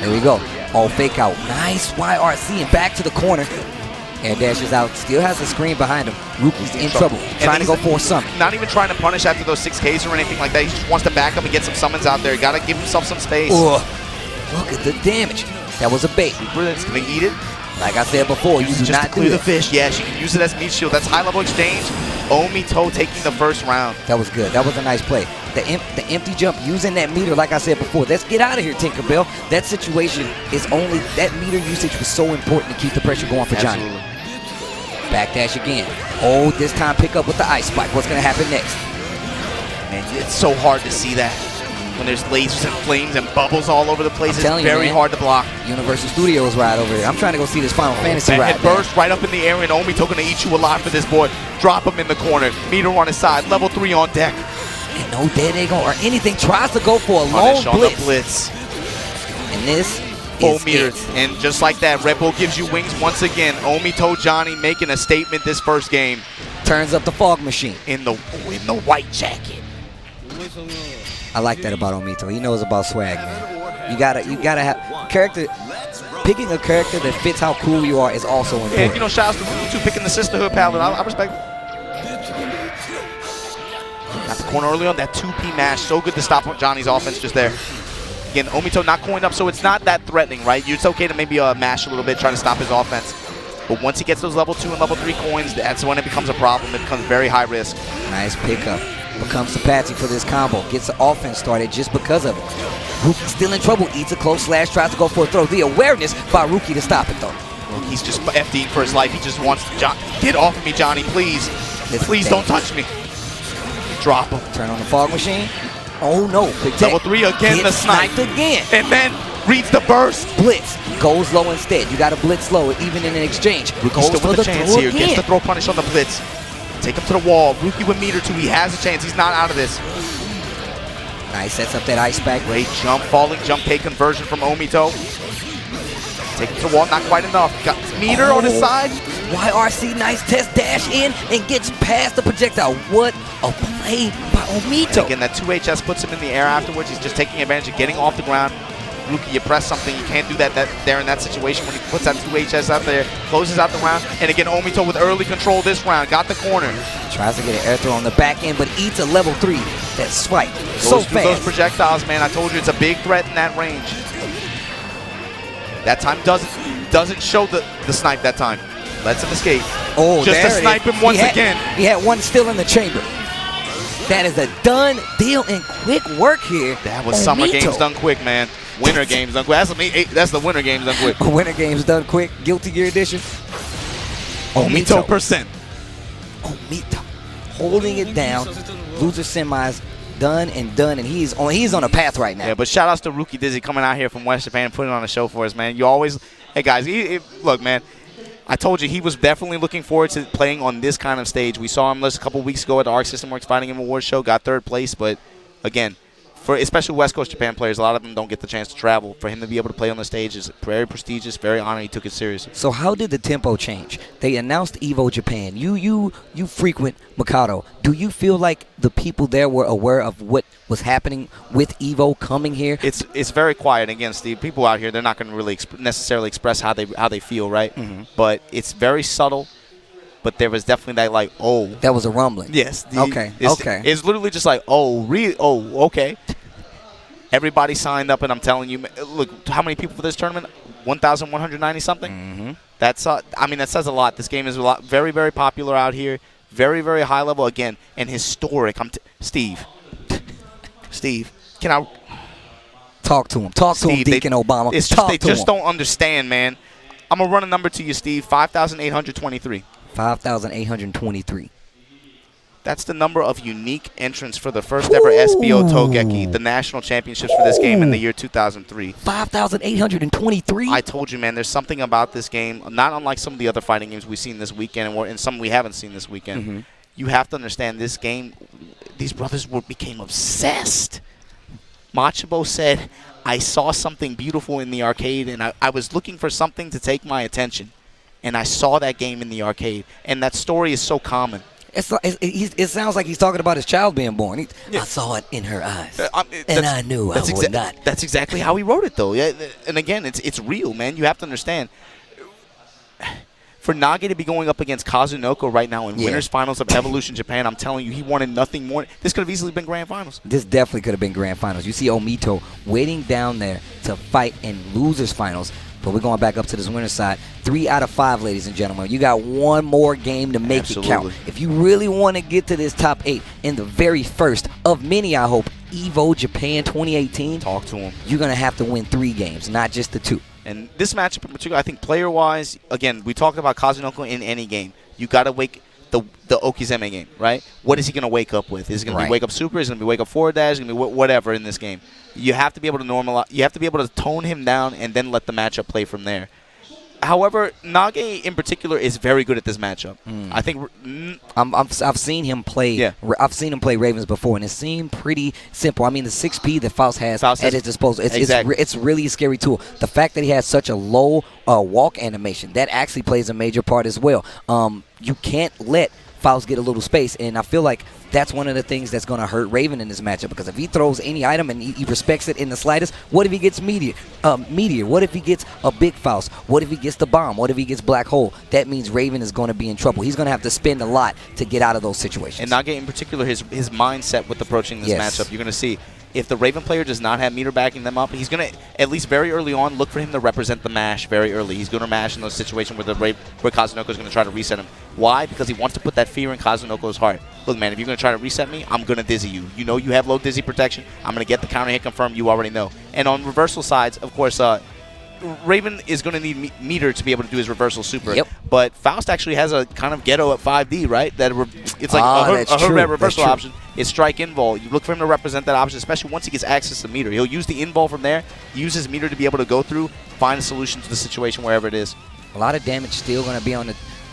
There we go. All fake out. Nice YRC and back to the corner. Air dashes out. Still has the screen behind him. Ruki's in trouble. Trying to go for a summon. Not even trying to punish after those 6Ks or anything like that. He just wants to back up and get some summons out there. Got to give himself some space. Ugh. Look at the damage. That was a bait. It's going to eat it. Like I said before, you do not clear the fish. Yeah, she can use it as meat shield. That's high-level exchange. Omito taking the first round. That was good. That was a nice play. The empty jump, using that meter, like I said before. Let's get out of here, Tinkerbell. That situation is only, that meter usage was so important to keep the pressure going for Johnny. Backdash again. Oh, this time pick up with the ice spike. What's going to happen next? Man, it's so hard to see that. When there's lasers and flames and bubbles all over the place, it's very hard to block. Universal Studios ride over here. I'm trying to go see this Final Fantasy ride. It burst right up in the air, and Omito gonna eat you alive for this boy. Drop him in the corner. Meter on his side. Level 3 on deck. And no dead egg or anything. Tries to go for a long blitz. And this is it. And just like that, Red Bull gives you wings once again. Omito Johnny making a statement this first game. Turns up the fog machine. In the white jacket. I like that about Omito. He knows about swag, man. You gotta have character. Picking a character that fits how cool you are is also important. And you know, shout out to Ruki too, picking the sisterhood palette. I respect it. Got the corner early on. That 2P mash, so good to stop Johnny's offense just there. Again, Omito not coined up, so it's not that threatening, right? It's okay to maybe mash a little bit, try to stop his offense. But once he gets those level 2 and level 3 coins, that's when it becomes a problem. It becomes very high risk. Nice pickup. Becomes the patsy for this combo. Gets the offense started just because of it. Ruki still in trouble. Eats a close slash, tries to go for a throw. The awareness by Ruki to stop it, though. He's just FDing for his life. He just wants to get off of me, Johnny, please. Please don't touch me. Drop him. Turn on the fog machine. Oh, no. Level 3 again, the snipe. Again. And then reads the burst. Blitz. Goes low instead. You got to blitz low, even in an exchange. Ruki still with a chance here. Gets the throw punish on the blitz. Take him to the wall. Ruki with meter 2. He has a chance. He's not out of this. Nice. Sets up that ice pack. Great jump. Falling jump K conversion from Omito. Take him to the wall. Not quite enough. Got meter on his side. YRC, nice test dash in and gets past the projectile. What a play by Omito. Again, that 2HS puts him in the air afterwards. He's just taking advantage of getting off the ground. Ruki, you press something, you can't do that there in that situation when he puts that 2HS out there, closes out the round, and again, Omito with early control this round, got the corner. Tries to get an air throw on the back end, but eats a level 3. That swipe so fast. Those projectiles, man, I told you it's a big threat in that range. That time doesn't show the snipe that time. Lets him escape. Oh, just to snipe him once again. He had one still in the chamber. That is a done deal and quick work here. That was Summer Games done quick, man. Winter Games done quick. That's the Winter Games done quick. Winter Games done quick. Guilty Gear Edition. Omito %. Omito holding it down. Loser semis done, and he's on a path right now. Yeah, but shout outs to Ruki Dizzy coming out here from West Japan and putting on a show for us, man. You always, hey guys, look, man. I told you he was definitely looking forward to playing on this kind of stage. We saw him just a couple weeks ago at the Arc System Works Fighting Game Awards show, got 3rd place, but again, for especially West Coast Japan players, a lot of them don't get the chance to travel. For him to be able to play on the stage is very prestigious, very honored. He took it seriously. So how did the tempo change? They announced EVO Japan. You frequent Machado. Do you feel like the people there were aware of what was happening with EVO coming here? It's very quiet. Again, Steve, people out here, they're not going to really necessarily express how they feel, right? Mm-hmm. But it's very subtle. But there was definitely that, like, oh. That was a rumbling. Yes. Okay. It's literally just like, oh, really? Oh, okay. Everybody signed up, and I'm telling you, look, how many people for this tournament? 1,190 something? Mm-hmm. That's, I mean, that says a lot. This game is very, very popular out here. Very, very high level, again, and historic. Steve, can I? Talk to him. Talk to him, Deacon Obama. It's just, they just don't understand, man. I'm going to run a number to you, Steve, 5,823. 5,823. That's the number of unique entrants for the first ever SBO Togeki, the national championships for this game in the year 2003. 5,823? I told you, man, there's something about this game, not unlike some of the other fighting games we've seen this weekend and some we haven't seen this weekend. Mm-hmm. You have to understand this game, these brothers became obsessed. Machabo said, I saw something beautiful in the arcade, and I was looking for something to take my attention. And I saw that game in the arcade. And that story is so common. It sounds like he's talking about his child being born. I saw it in her eyes, and I knew I would not. That's exactly how he wrote it, though. Yeah, and again, it's real, man. You have to understand. For Nage to be going up against Kazunoko right now in winners finals of Evolution Japan, I'm telling you, he wanted nothing more. This could have easily been grand finals. This definitely could have been grand finals. You see Omito waiting down there to fight in losers finals. But we're going back up to this winner's side. 3 out of 5, ladies and gentlemen. You got one more game to make it count. If you really want to get to this top 8 in the very first of many, I hope, EVO Japan 2018. Talk to him. You're going to have to win 3 games, not just the 2. And this matchup in particular, I think player-wise, again, we talked about Kazunoko in any game. You got to wake the Okizeme game, right? What is he going to wake up with? Is it going to be wake up super? Is it going to be wake up forward dash? Is it going to be whatever in this game? You have to be able to normalize. You have to be able to tone him down and then let the matchup play from there. However, Nage in particular is very good at this matchup. I think I've seen him play. Yeah. I've seen him play Ravens before, and it seemed pretty simple. I mean, the 6P that Faust has at his disposal, it's really a scary tool. The fact that he has such a low walk animation, that actually plays a major part as well. You can't let Faust get a little space, and I feel like that's one of the things that's going to hurt Raven in this matchup, because if he throws any item and he respects it in the slightest, what if he gets Meteor? What if he gets a big Faust? What if he gets the bomb? What if he gets Black Hole? That means Raven is going to be in trouble. He's going to have to spend a lot to get out of those situations. And Nage in particular, his mindset with approaching this matchup, you're going to see, if the Raven player does not have Meteor backing them up, he's going to, at least very early on, look for him to represent the mash very early. He's going to mash in those situations where Kazunoko is going to try to reset him. Why? Because he wants to put that fear in Kazunoko's heart. Look, man, if you're going to try to reset me, I'm going to dizzy you. You know you have low dizzy protection. I'm going to get the counter hit confirmed. You already know. And on reversal sides, of course, Raven is going to need Meteor to be able to do his reversal super. Yep. But Faust actually has a kind of ghetto at 5D, right? It's like a reversal option. It's strike invol. You look for him to represent that option, especially once he gets access to Meteor. He'll use the invol from there, use his Meteor to be able to go through, find a solution to the situation wherever it is. A lot of damage still going to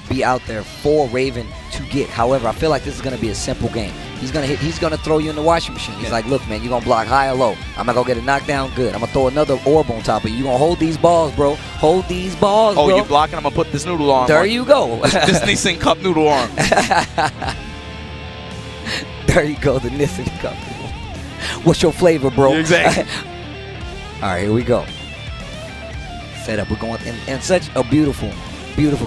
be out there for Raven to get. However, I feel like this is going to be a simple game. He's gonna throw you in the washing machine. He's like, look, man, you're gonna block high or low. I'm gonna go get a knockdown. Good. I'm gonna throw another orb on top of you. You're gonna hold these balls, bro. Hold these balls, bro. Oh, you blocking? I'm gonna put this noodle arm. There you go. This Nissan Cup noodle arm. There you go, the Nissan Cup. What's your flavor, bro? Exactly. All right, here we go. Set up. We're going and such a beautiful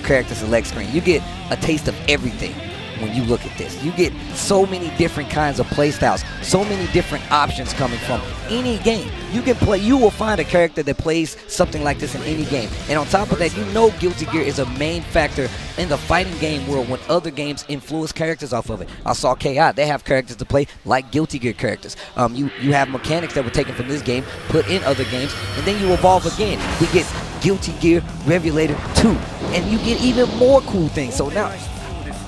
character select screen. You get a taste of everything when you look at this. You get so many different kinds of play styles, so many different options coming from any game. You will find a character that plays something like this in any game. And on top of that, you know Guilty Gear is a main factor in the fighting game world when other games influence characters off of it. I saw KI, they have characters to play like Guilty Gear characters. You have mechanics that were taken from this game, put in other games, and then you evolve again. We get Guilty Gear Revelator 2, and you get even more cool things. So now,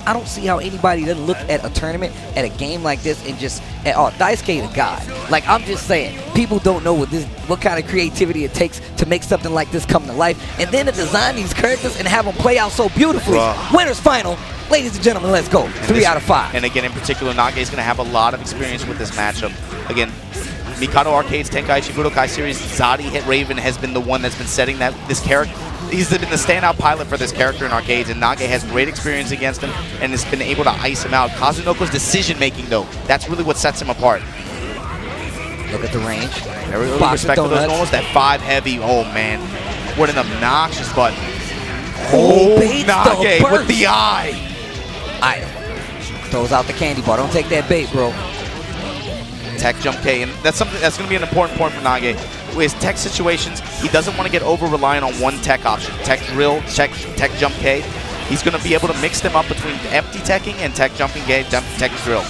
I don't see how anybody doesn't look at a tournament, at a game like this, and just, Daisuke is God. Like, I'm just saying, people don't know what kind of creativity it takes to make something like this come to life, and then to design these characters and have them play out so beautifully. Winners final, ladies and gentlemen, let's go. 3 out of 5. And again, in particular, Nage is going to have a lot of experience with this matchup. Again, Mikado Arcade's Tenkaichi Budokai series, Zadi Hit Raven has been the one that's been setting this character. He's been the standout pilot for this character in arcades, and Nage has great experience against him and has been able to ice him out. Kazunoko's decision-making, though, that's really what sets him apart. Look at the range. Very little respect for those moments. That 5 heavy, oh man, what an obnoxious button. Oh, Nage with the eye. Throws out the candy bar. Don't take that bait, bro. Tech jump K, and that's something that's going to be an important point for Nage. With his tech situations, he doesn't want to get over-reliant on one tech option. Tech drill, tech jump K. He's going to be able to mix them up between empty teching and tech jumping K, tech drill. All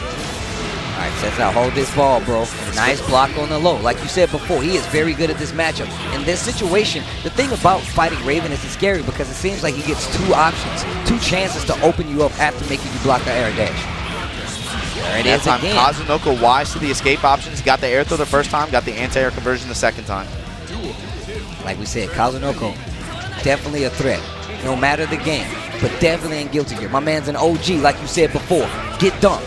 right, sets out, hold this ball, bro. Nice block on the low. Like you said before, he is very good at this matchup. In this situation, the thing about fighting Raven is it's scary because it seems like he gets 2 options, 2 chances to open you up after making you block the air dash. There it is again. Kazunoko wise to the escape options. He got the air throw the first time, got the anti-air conversion the second time. Like we said, Kazunoko, definitely a threat. No matter the game, but definitely in Guilty Gear. My man's an OG, like you said before. Get dunked.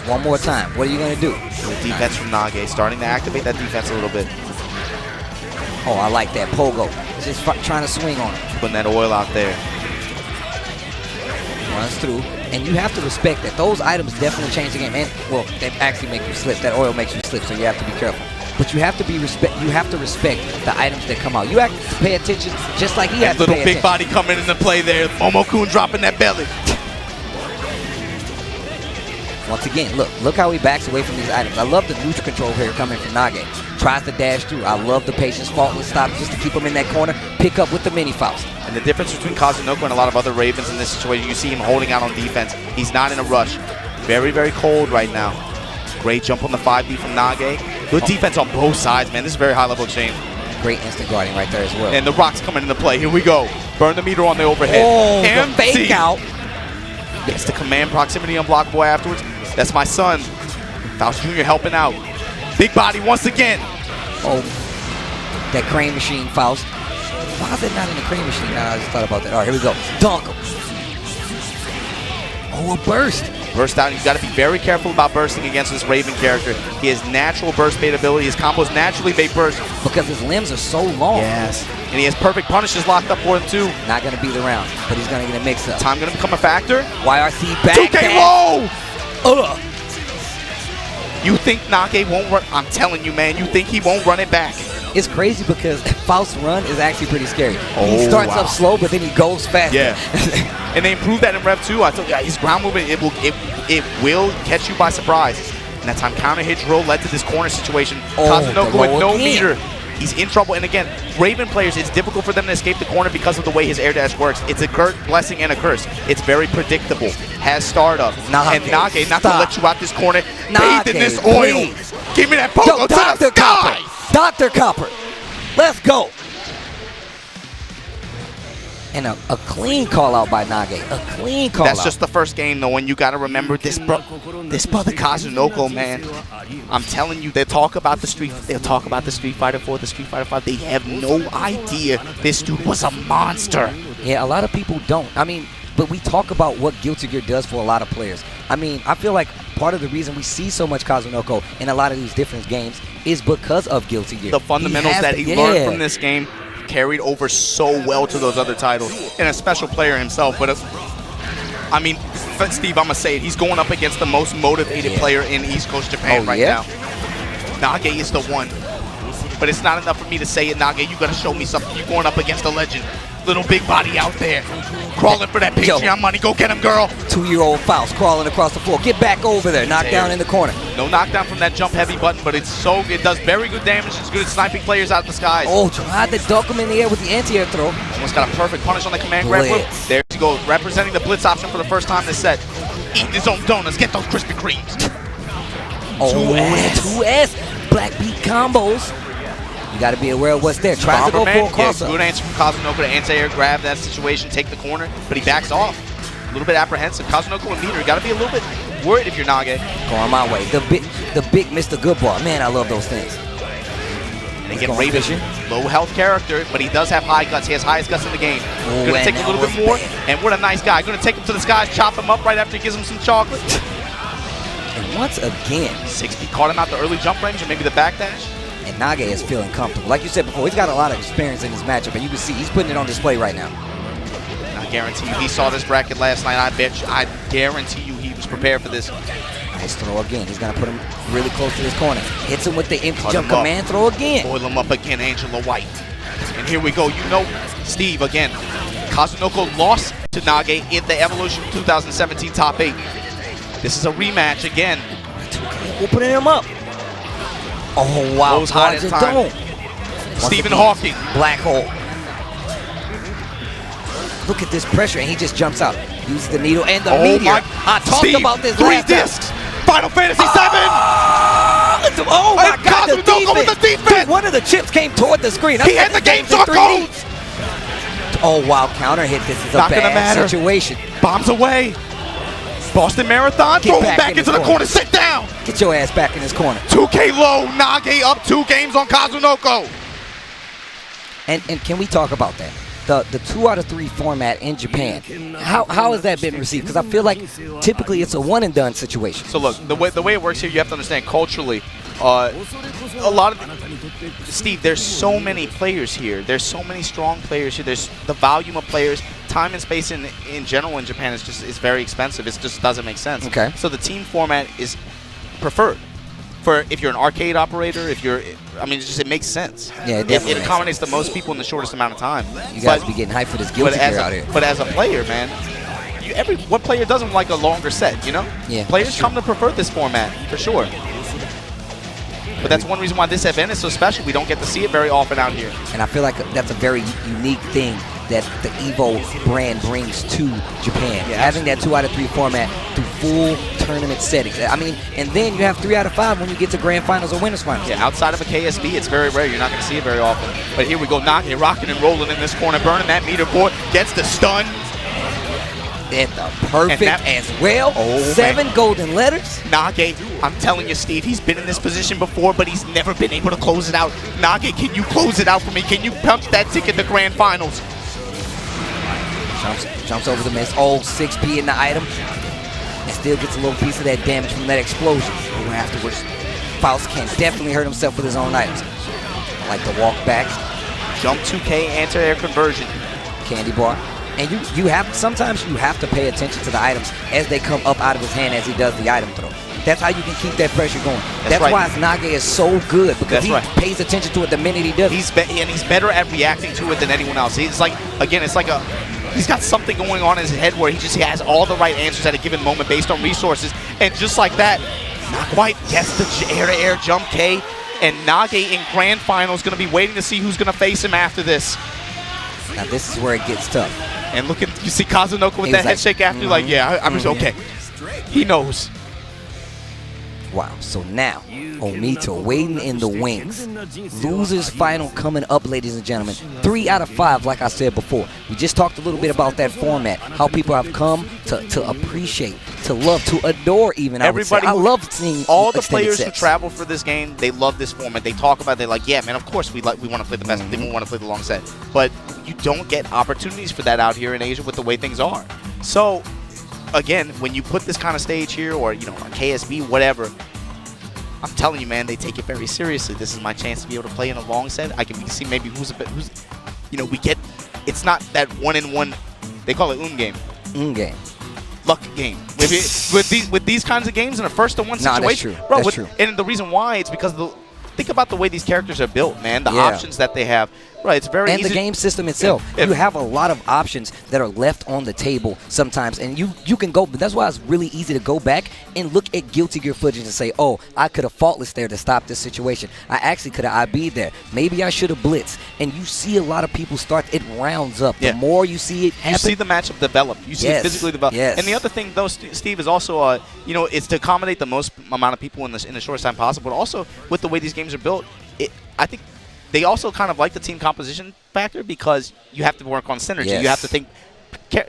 One more time. What are you going to do? The defense from Nage, starting to activate that defense a little bit. Oh, I like that. Pogo. Just trying to swing on it. Putting that oil out there. Runs through. And you have to respect that. Those items definitely change the game. And, well, they actually make you slip. That oil makes you slip, so you have to be careful. But you have to respect the items that come out. You have to pay attention just like he has to pay attention. Little big body coming into play there. Momo-kun dropping that belly. Once again, look how he backs away from these items. I love the neutral control here coming from Nage. Tries to dash through. I love the patience, faultless stop just to keep him in that corner. Pick up with the mini Faust. And the difference between Kazunoko and a lot of other Ravens in this situation, you see him holding out on defense. He's not in a rush. Very, very cold right now. Great jump on the 5D from Nage. Good defense on both sides, man. This is very high-level exchange. Great instant guarding right there as well. And the rock's coming into play. Here we go. Burn the meter on the overhead. Oh, the fake out. Gets the command proximity unblockable afterwards. That's my son. Faust Jr. helping out. Big body once again. Oh, that crane machine, Faust. Why is it not in the crane machine? I just thought about that. All right, here we go. Dunk him. Oh, a burst. Burst out. You got to be very careful about bursting against this Raven character. He has natural burst bait ability. His combos naturally bait burst. Because his limbs are so long. Yes. And he has perfect punishes locked up for him, too. Not going to be the round, but he's going to get a mix-up. Time going to become a factor. YRC back. 2K low! Ugh. You think Nage won't run? I'm telling you, man. You think he won't run it back? It's crazy because Faust's run is actually pretty scary. Oh, he starts wow. up slow, but then he goes fast. Yeah. And they improved that in Rev 2. I told you, his ground movement, it will catch you by surprise. And that time counter hit drill led to this corner situation. Kazunoko with no meter. He's in trouble. And again, Raven players, it's difficult for them to escape the corner because of the way his air dash works. It's a blessing and a curse. It's very predictable. Has startup. And Nage not going to let you out this corner. Bathed in this oil. Please. Give me that pogo to the sky. Dr. Copper. Let's go. And a clean call out by Nage. A clean call out. That's just the first game, though, and you got to remember this brother Kazunoko, man. I'm telling you, they'll talk about the Street Fighter 4, the Street Fighter 5. They have no idea this dude was a monster. Yeah, a lot of people don't. I mean, but we talk about what Guilty Gear does for a lot of players. I mean, I feel like part of the reason we see so much Kazunoko in a lot of these different games is because of Guilty Gear. The fundamentals that he learned from this game carried over so well to those other titles, and a special player himself. But I mean, Steve, I'm gonna say it, he's going up against the most motivated player in East Coast Japan right now. Nage is the one, but it's not enough for me to say it. Nage, you gotta show me something. You're going up against a legend. Little big body out there, crawling for that Patreon money. Go get him, girl. 2-year-old Faust crawling across the floor. Get back over there. Knockdown in the corner. No knockdown from that jump heavy button, but it does very good damage. It's good at sniping players out of the skies. Oh, tried to duck him in the air with the anti-air throw. Almost got a perfect punish on the command grab whip. There he goes, representing the blitz option for the first time this set. Eating his own donuts. Get those Krispy Kremes. Oh, 2S. Black beat combos. You got to be aware of what's there. Tries to go for a cross-up. Good answer from Kazunoko to anti-air grab that situation, take the corner, but he backs off. A little bit apprehensive. Kazunoko and meter, you got to be a little bit worried if you're Nage. Going my way. The big Mr. Goodbar. Man, I love those things. And again, Raven, low health character, but he does have high guts. He has highest guts in the game. Going to take a little bit more, and what a nice guy. Going to take him to the skies, chop him up right after he gives him some chocolate. And once again, 60 caught him out the early jump range and maybe the backdash. And Nage is feeling comfortable. Like you said before, he's got a lot of experience in this matchup, and you can see he's putting it on display right now. I guarantee you, he saw this bracket last night. I guarantee you he was prepared for this. Nice throw again. He's going to put him really close to this corner. Hits him with the empty jump command throw again. Boil him up again, Angela White. And here we go. You know, Steve, again, Kazunoko lost to Nage in the Evolution 2017 Top 8. This is a rematch again. Opening him up. Oh, wow. Goes hot at time. Stephen Hawking. Black hole. Look at this pressure, and he just jumps out. Uses the needle and the meteor. I talked about this last time. 3 discs. Final Fantasy 7. Oh, my God. The defense. Dude, one of the chips came toward the screen. He had the game's codes. Oh, wow. Counter hit. This is a bad situation. Bombs away. Boston Marathon, throw him back into the corner, sit down! Get your ass back in this corner. 2K low, Nage up 2 games on Kazunoko. And can we talk about that? The 2 out of 3 format in Japan. How has that been received? Because I feel like typically it's a one and done situation. So look, the way it works here, you have to understand culturally, a lot of Steve, there's so many players here. There's so many strong players here. There's the volume of players. Time and space in general in Japan is very expensive. It just doesn't make sense. Okay. So the team format is preferred for if you're an arcade operator. I mean, it makes sense. Yeah, it definitely it accommodates the most people in the shortest amount of time. You guys be getting hyped for this Guilty Gear out here. But as a player, man, what player doesn't like a longer set? You know. Yeah. Players come to prefer this format for sure. But that's one reason why this event is so special. We don't get to see it very often out here. And I feel like that's a very unique thing that the EVO brand brings to Japan. Yeah, having that 2 out of 3 format through full tournament settings. I mean, and then you have 3 out of 5 when you get to grand finals or winners finals. Yeah, outside of a KSB, it's very rare. You're not going to see it very often. But here we go, Nage rocking and rolling in this corner, burning that meter board, gets the stun. At the perfect as well. 7 golden letters. Nage, I'm telling you, Steve, he's been in this position before, but he's never been able to close it out. Nage, can you close it out for me? Can you punch that ticket to grand finals? Jumps over the miss. Oh, 6P in the item. and still gets a little piece of that damage from that explosion. But afterwards, Faust can definitely hurt himself with his own items. Like the walk back. Jump 2K anti-air conversion. Candy bar. And you have sometimes you have to pay attention to the items as they come up out of his hand as he does the item throw. That's how you can keep that pressure going. That's right. why Nage is so good, because he pays attention to it the minute he does it. He's better at reacting to it than anyone else. He's like, again, it's like he's got something going on in his head where he has all the right answers at a given moment based on resources. And just like that, not quite. Yes, the air-to-air jump K. And Nage in grand final is going to be waiting to see who's going to face him after this. Now this is where it gets tough. And look at, you see Kazunoko with that head shake after, like, yeah, I'm just okay. He knows. Wow, so now, Omito waiting in the wings. Losers final coming up, ladies and gentlemen. 3 out of 5, like I said before. We just talked a little bit about that format, how people have come to appreciate, to love, to adore even, I love seeing all the players sets. who travel for this game, they love this format. They talk about it, they're like, yeah, man, of course we want to play the best. They want to play the long set. But you don't get opportunities for that out here in Asia with the way things are. So, again, when you put this kind of stage here, or, you know, a KSB, whatever, I'm telling you, man, they take it very seriously. This is my chance to be able to play in a long set. I can see maybe who's, you know, we get, it's not that 1-in-1, they call it game. Game. Luck game. With these kinds of games in a first-to-one situation. That's true. Bro, that's true. And the reason why, it's because think about the way these characters are built, man. The options that they have. Right, it's very easy. And the game system itself. You have a lot of options that are left on the table sometimes. And you can go, that's why it's really easy to go back and look at Guilty Gear footage and say, oh, I could have faultless there to stop this situation. I actually could have IB'd there. Maybe I should have blitzed. And you see a lot of people start, it rounds up. The more you see it happen. You see the matchup develop. You see it physically develop. And the other thing, though, Steve, is also, you know, it's to accommodate the most amount of people in the shortest time possible. But also, with the way these games are built, I think they also kind of like the team composition factor, because you have to work on synergy. You have to think.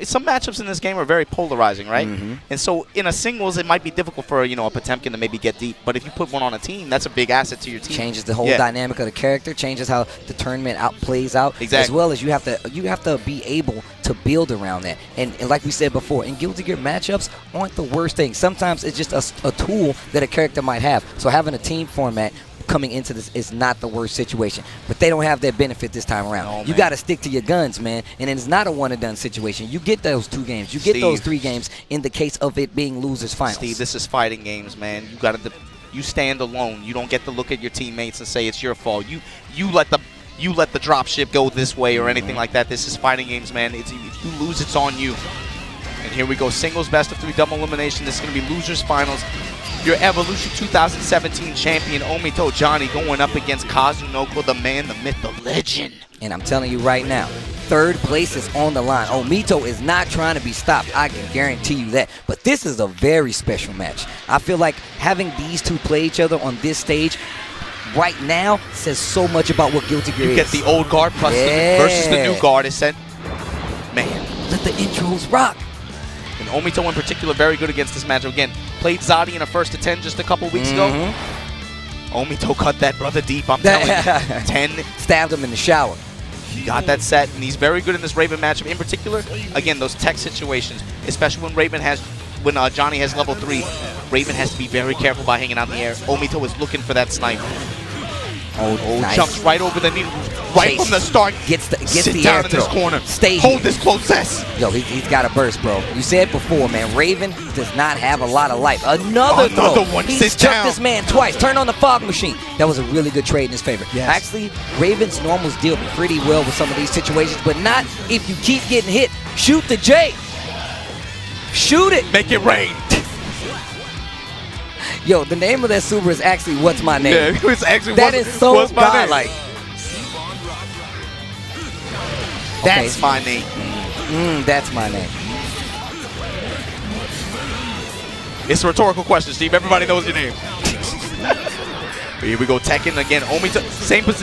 Some matchups in this game are very polarizing, right? And so in a singles, it might be difficult for, you know, a Potemkin to maybe get deep. But if you put one on a team, that's a big asset to your team. Changes the whole dynamic of the character, changes how the tournament plays out. Exactly. As well as you have to be able to build around that. And like we said before, in Guilty Gear, matchups aren't the worst thing. Sometimes it's just a tool that a character might have. So having a team format coming into this is not the worst situation, but they don't have that benefit this time around. Oh, you got to stick to your guns, man, and it's not a one-and-done situation. You get those 2 games, you get those 3 games in the case of it being losers finals. Steve, this is fighting games, man. You stand alone. You don't get to look at your teammates and say it's your fault. You let the drop ship go this way or anything like that. This is fighting games, man. If you lose, it's on you. And here we go, singles best of 3 double elimination. This is going to be losers finals. Your Evolution 2017 champion, Omito Johnny, going up against Kazunoko, the man, the myth, the legend. And I'm telling you right now, 3rd place is on the line. Omito is not trying to be stopped. I can guarantee you that. But this is a very special match. I feel like having these 2 play each other on this stage right now says so much about what Guilty Gear is. You get the old guard plus versus the new guard. It said, man. Let the intros rock. And Omito in particular, very good against this matchup. Again, played Zadi in a 1st to 10 just a couple weeks ago. Omito cut that brother deep, I'm telling you. 10. Stabbed him in the shower. He got that set, and he's very good in this Raven matchup. In particular, again, those tech situations, especially when Johnny has level 3, Raven has to be very careful by hanging out in the air. Omito is looking for that snipe. Nice. Jumps right over the knee, right from the start. Gets Sit the down air in throw. this corner. Stay Hold here. this closest. Yo, he's got a burst, bro. You said before, man, Raven does not have a lot of life. Another throw. One. He Sit struck down. this man twice. Turn on the fog machine. That was a really good trade in his favor. Yes. Actually, Raven's normals deal pretty well with some of these situations, but not if you keep getting hit. Shoot the J. Shoot it. Make it rain. Yo, the name of that super is actually What's My Name. Yeah, it's actually that is so what's my name? godlike. That's my name. That's my name. It's a rhetorical question, Steve. Everybody knows your name. Here we go, Tekken again. Omito,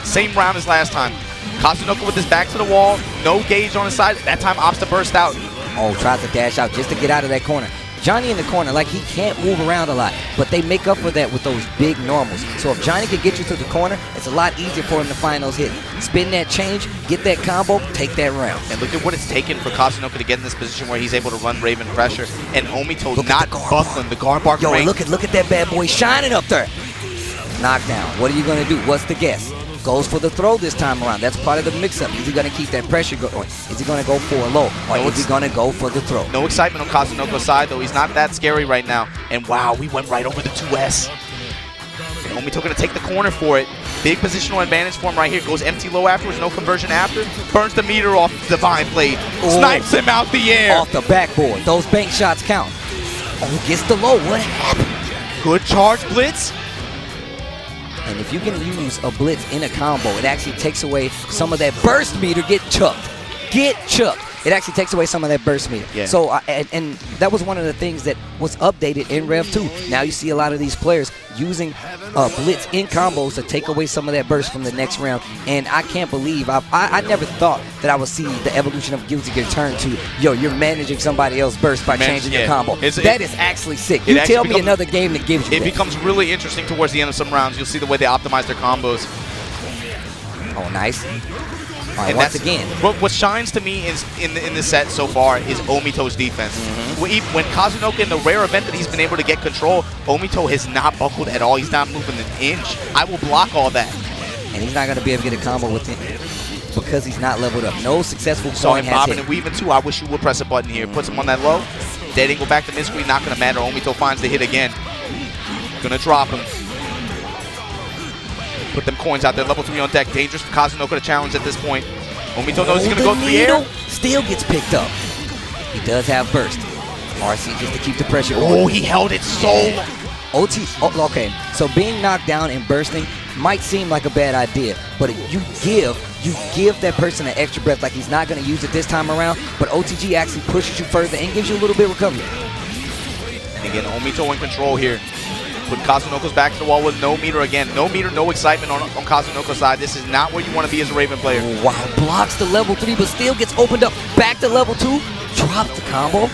same round as last time. Kazunoko with his back to the wall. No gauge on his side. That time opts to burst out. Oh, tries to dash out just to get out of that corner. Johnny in the corner, like, he can't move around a lot, but they make up for that with those big normals. So if Johnny can get you to the corner, it's a lot easier for him to find those hits. Spin that change, get that combo, take that round. And look at what it's taken for Kazunoko to get in this position where he's able to run Raven pressure, and Omito not buckling the guard bar. Yo, look at that bad boy shining up there. Knockdown. What are you going to do? What's the guess? Goes for the throw this time around. That's part of the mix-up. Is he going to keep that pressure going? Is he going to go for a low? Or is he going to go for the throw? No excitement on Kazunoko's side, though. He's not that scary right now. And wow, we went right over the 2S. And Omito going to take the corner for it. Big positional advantage for him right here. Goes empty low afterwards, no conversion after. Burns the meter off Divine Blade. Snipes him out the air. Off the backboard. Those bank shots count. Oh, gets the low. What happened? Good charge blitz. And if you can use a blitz in a combo, it actually takes away some of that burst meter. Get chucked. Get chucked. It actually takes away some of that burst meter. Yeah. So, and that was one of the things that was updated in Rev 2. Now you see a lot of these players using blitz in combos to take away some of that burst from the next round. And I can't believe, I never thought that I would see the evolution of Guilty Gear turn to, yo, you're managing somebody else's burst by changing your combo. That is actually sick. You tell me another game that gives you that. It becomes really interesting towards the end of some rounds. You'll see the way they optimize their combos. Oh, nice. All right, and once again. What shines to me is in the set so far is Omito's defense. When Kazunoko, in the rare event that he's been able to get control, Omito has not buckled at all. He's not moving an inch. I will block all that. And he's not going to be able to get a combo with him because he's not leveled up. No successful Saw him has bobbing hit. and weaving too. I wish you would press a button here. Puts him on that low. Dead angle back to mid-screen. Not going to matter. Omito finds the hit again. Going to drop him. Put them coins out there. Level 3 on deck. Dangerous for Kazunoko to challenge at this point. Omito knows he's going to go through the air. Still gets picked up. He does have burst. RC just to keep the pressure on. Oh, he held it so long. Okay, so being knocked down and bursting might seem like a bad idea, but you give that person an extra breath, like he's not going to use it this time around, but OTG actually pushes you further and gives you a little bit of recovery. And again, Omito in control here. Put Kazunoko's back to the wall with no meter again. No meter, no excitement on Kazunoko's side. This is not where you want to be as a Raven player. Wow, blocks the level 3, but still gets opened up. Back to level 2, drops the combo.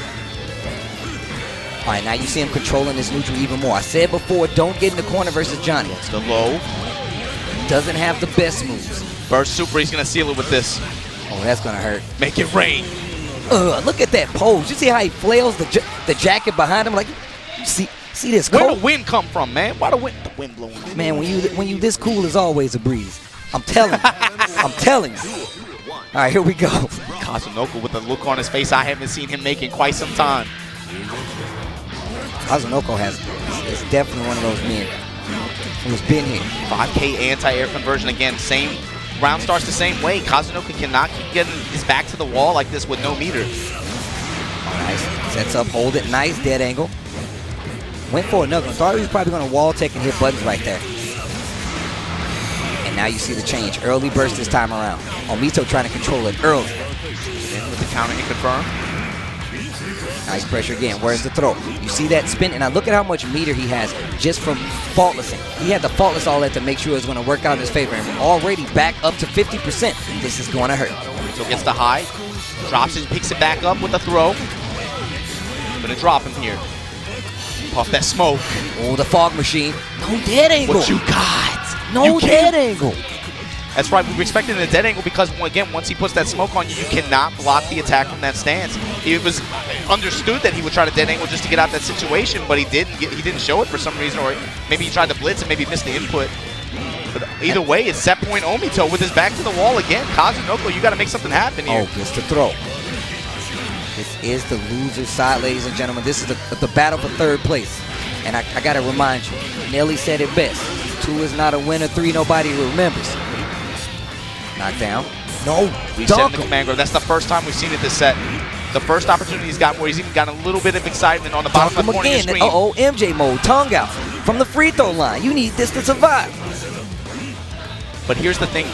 All right, now you see him controlling this neutral even more. I said before, don't get in the corner versus Johnny. It's the low. Doesn't have the best moves. Burst super, he's going to seal it with this. Oh, that's going to hurt. Make it rain. Look at that pose. You see how he flails the jacket behind him? Like, see this cold? Where the wind come from, man? Why the wind blowing? Man, when you this cool, is always a breeze. I'm telling you. I'm telling you. All right, here we go. Kazunoko with a look on his face I haven't seen him make in quite some time. Kazunoko is definitely one of those men who's been here. 5K anti-air conversion again. Same round starts the same way. Kazunoko cannot keep getting his back to the wall like this with no meter. Nice. Sets up, hold it. Nice dead angle. Went for another one. Thought he was probably going to wall take and hit buttons right there. And now you see the change. Early burst this time around. Omito trying to control it early. In with the counter and confirm. Nice pressure again. Where's the throw? You see that spin? And now look at how much meter he has just from faultlessing. He had the faultless all that to make sure it was going to work out in his favor. And already back up to 50%. This is going to hurt. Omito gets the high. Drops it, picks it back up with the throw. Going to drop him here. Off that smoke. Oh, the fog machine. No dead angle. What you got? No dead angle. That's right. We were expecting a dead angle because, again, once he puts that smoke on you, you cannot block the attack from that stance. It was understood that he would try to dead angle just to get out that situation, but he didn't show it for some reason, or maybe he tried to blitz and maybe missed the input. But either way, it's set point Omito with his back to the wall again. Kazunoko, you got to make something happen here. Oh, gets the throw. This is the loser's side, ladies and gentlemen. This is the battle for third place. And I got to remind you, Nelly said it best. 2 is not a winner, 3 nobody remembers. Knockdown. No, reset the command grab. That's the first time we've seen it this set. The first opportunity he's gotten where he's even gotten a little bit of excitement on the bottom left corner of the screen. Uh-oh, MJ mode, tongue out from the free throw line. You need this to survive. But here's the thing.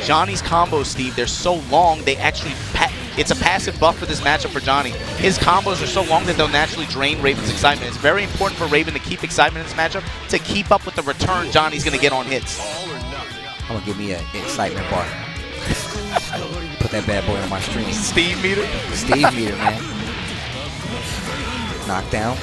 Johnny's combos, Steve, they're so long, they actually, it's a passive buff for this matchup for Johnny. His combos are so long that they'll naturally drain Raven's excitement. It's very important for Raven to keep excitement in this matchup to keep up with the return Johnny's going to get on hits. I'm going to give me an excitement bar. Put that bad boy on my stream. Steve meter? Steve meter, man. Knockdown.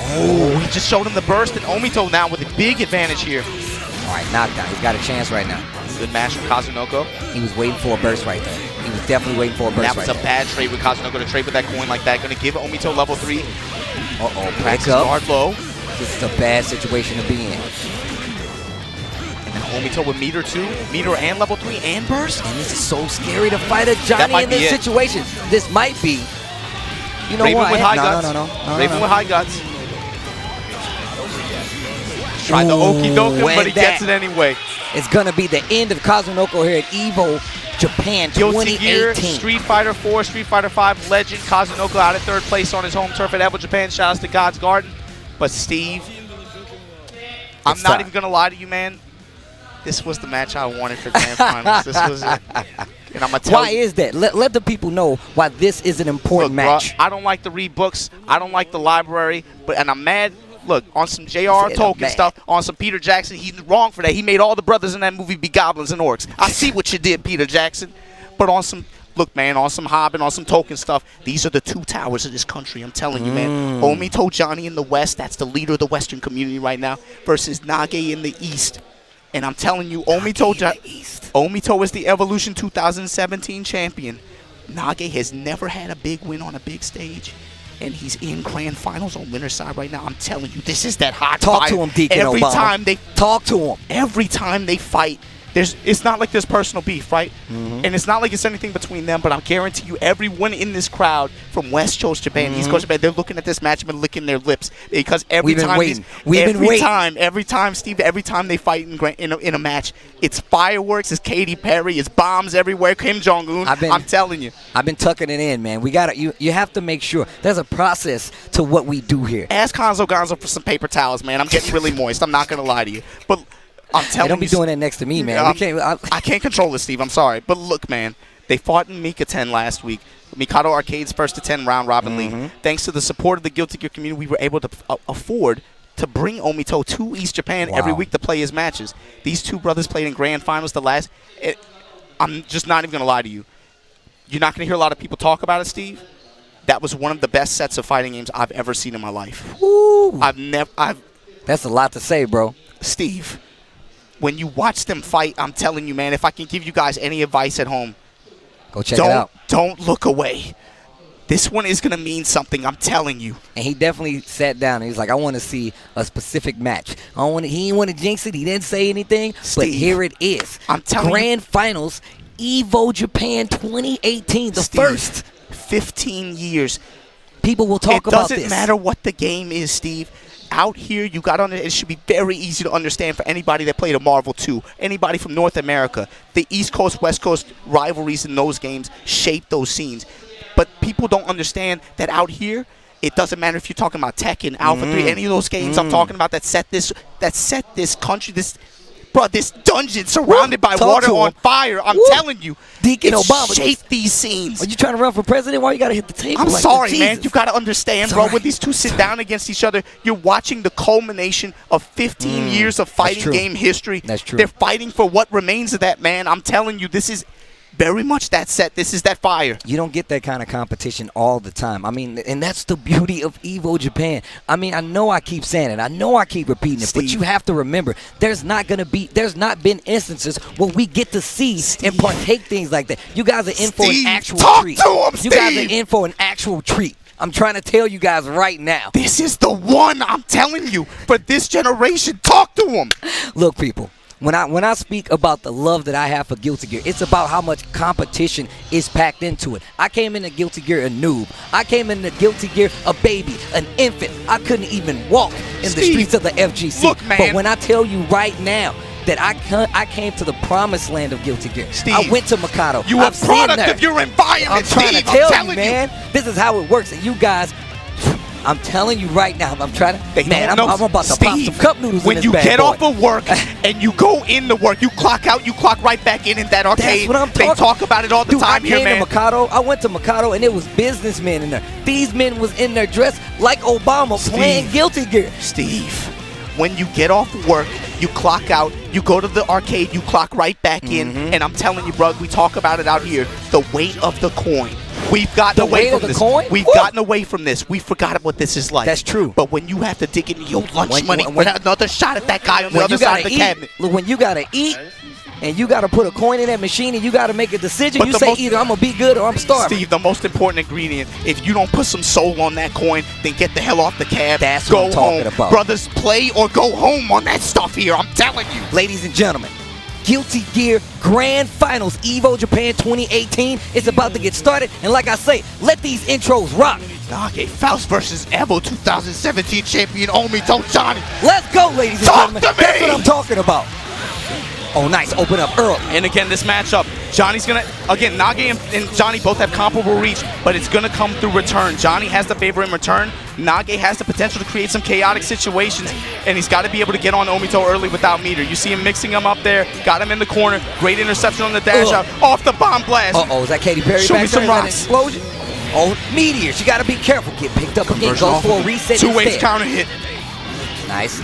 Oh, he just showed him the burst, and Omito now with a big advantage here. All right, knockdown. He's got a chance right now. Good match from Kazunoko. He was waiting for a burst right there. He was definitely waiting for a burst That was right a there. bad trade with Kazunoko to trade with that coin like that. Going to give Omito level 3. Uh-oh, Practice pick up. guard low. This is a bad situation to be in. And now Omito with meter 2, meter and level 3 and burst. And this is so scary to fight a Johnny in this situation. This might be. You know Raven what? with high guts. No. Raven with high guts. Tried the okie doke, but he gets it anyway. It's going to be the end of Kazunoko here at EVO Japan 2018. Gear, Street Fighter 4, Street Fighter 5 legend. Kazunoko out at 3rd place on his home turf at EVO Japan. Shout out to God's Garden. But Steve, I'm not even going to lie to you, man. This was the match I wanted for Grand Finals. This was it. And I'm gonna tell why is that? Let the people know why this is an important match. Bro, I don't like to read books. I don't like the library. And I'm mad. Look, on some J.R.R. Tolkien stuff, on some Peter Jackson, he's wrong for that. He made all the brothers in that movie be goblins and orcs. I see what you did, Peter Jackson. But on some, look, man, on some Hobbit, on some Tolkien stuff, these are the 2 towers of this country. I'm telling you, man. Omito Johnny in the West, that's the leader of the Western community right now, versus Nage in the East. And I'm telling you, Omito is the Evolution 2017 champion. Nage has never had a big win on a big stage. And he's in Grand Finals on winner's side right now. I'm telling you, this is that hot Talk fire. to him, Deacon Every Obama. time they talk to him. Every time they fight, it's not like there's personal beef, right? And it's not like it's anything between them, but I guarantee you everyone in this crowd from West Coast Japan, East Coast Japan, they're looking at this match and licking their lips because every time Steve, every time they fight in a match, it's fireworks, it's Katy Perry, it's bombs everywhere, Kim Jong-un. I'm telling you. I've been tucking it in, man. We got you have to make sure there's a process to what we do here. Ask Gonzo for some paper towels, man. I'm getting really moist. I'm not going to lie to you. But I'm telling you. Don't be doing that next to me, man. I can't control this, Steve. I'm sorry. But look, man, they fought in Mika 10 last week. Mikado Arcade's 1st to 10 round robin league. Thanks to the support of the Guilty Gear community, we were able to afford to bring Omito to East Japan every week to play his matches. These 2 brothers played in Grand Finals I'm just not even going to lie to you. You're not going to hear a lot of people talk about it, Steve. That was one of the best sets of fighting games I've ever seen in my life. Ooh. That's a lot to say, bro. Steve, when you watch them fight, I'm telling you, man, if I can give you guys any advice at home, go check it out. Don't look away. This one is going to mean something, I'm telling you. And he definitely sat down and he's like, I want to see a specific match. He didn't want to jinx it. He didn't say anything. Steve, but here it is. I'm telling Grand Finals, EVO Japan 2018, the first. 15 years. People will talk about this. It doesn't matter what the game is, Steve. Out here, you got on it. It should be very easy to understand for anybody that played a Marvel 2, anybody from North America. The East Coast, West Coast rivalries in those games shape those scenes. But people don't understand that out here, it doesn't matter if you're talking about Tekken, Alpha 3, any of those games I'm talking about that set this country, this dungeon surrounded by water on fire. I'm telling you, Deacon Obama shaped these scenes. Are you trying to run for president? Why you got to hit the table? I'm sorry, man. You got to understand, bro. When these 2 sit down against each other, you're watching the culmination of 15 years of fighting game history. That's true. They're fighting for what remains of that, man. I'm telling you, this is very much that set. This is that fire. You don't get that kind of competition all the time. I mean, and that's the beauty of EVO Japan. I mean, I know I keep saying it. I know I keep repeating it. But you have to remember, there's not been instances where we get to see and partake things like that. You guys are in for an actual treat. You guys are in for an actual treat. I'm trying to tell you guys right now. This is the one, I'm telling you, for this generation. Talk to them. Look, people. When I speak about the love that I have for Guilty Gear, it's about how much competition is packed into it. I came into Guilty Gear a noob. I came into Guilty Gear a baby, an infant. I couldn't even walk in the streets of the FGC. Look, man. But when I tell you right now that I came to the promised land of Guilty Gear. Steve, I went to Mikado. You a product of your environment, I'm trying Steve. to tell you, man. This is how it works. And you guys, I'm telling you right now, I'm trying to, man, I'm about to pop some cup noodles in this bad boy. When you get off of work and you go into work, you clock out, you clock right back in that arcade. That's what I'm talking. They talk about it all the time here, man. I came to Mikado. I went to Mikado, and it was businessmen in there. These men was in there dressed like Obama playing Guilty Gear. Steve, when you get off work, you clock out, you go to the arcade, you clock right back in, and I'm telling you, bro, we talk about it out here, the weight of the coin. We've gotten away from this. Coin? We've gotten away from this. We forgot what this is like. That's true. But when you have to dig into your lunch money for another shot at that guy on the other side of the cabinet. Look, when you gotta eat and you gotta put a coin in that machine and you gotta make a decision, you say either I'm gonna be good or I'm starving. Steve, the most important ingredient, if you don't put some soul on that coin, then get the hell off the cab. That's what I'm talking about. Brothers, play or go home on that stuff here. I'm telling you. Ladies and gentlemen, Guilty Gear Grand Finals EVO Japan 2018 is about to get started, and like I say, let these intros rock. Nage, Faust versus EVO 2017 champion Omito Johnny. Let's go, ladies and gentlemen. Talk to me. That's what I'm talking about. Oh, nice. Open up early. And again, this matchup, Johnny's going to, again, Nage and Johnny both have comparable reach, but it's going to come through return. Johnny has the favor in return. Nage has the potential to create some chaotic situations, and he's got to be able to get on Omito early without meter. You see him mixing him up there, got him in the corner. Great interception on the dash out, off the bomb blast. Uh-oh, is that Katy Perry Show back me some there? rocks. Explosion? Oh, meteors. You got to be careful. Get picked up again. Go for a reset 2 ways instead. counter hit. Nice.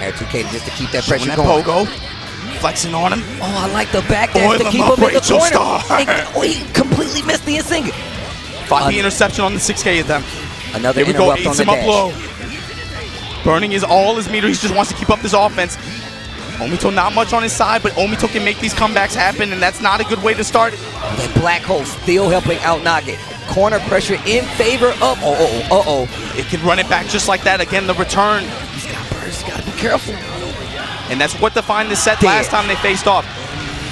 Air 2K just to keep that pressure That going. pogo. Flexing on him. Oh, I like the back dash Oil to him keep up, him in the Rachel corner. Star. He completely missed the Insinger. 5P interception on the 6K attempt. Another Here we go, interrupt on eats the him up dash. low. Burning all his meter, he just wants to keep up this offense. Omito not much on his side, but Omito can make these comebacks happen, and that's not a good way to start it. That black hole still helping out Nage. Corner pressure in favor of, It can run it back just like that. Again, the return. He's got burst, gotta be careful. And that's what defined this set last time they faced off.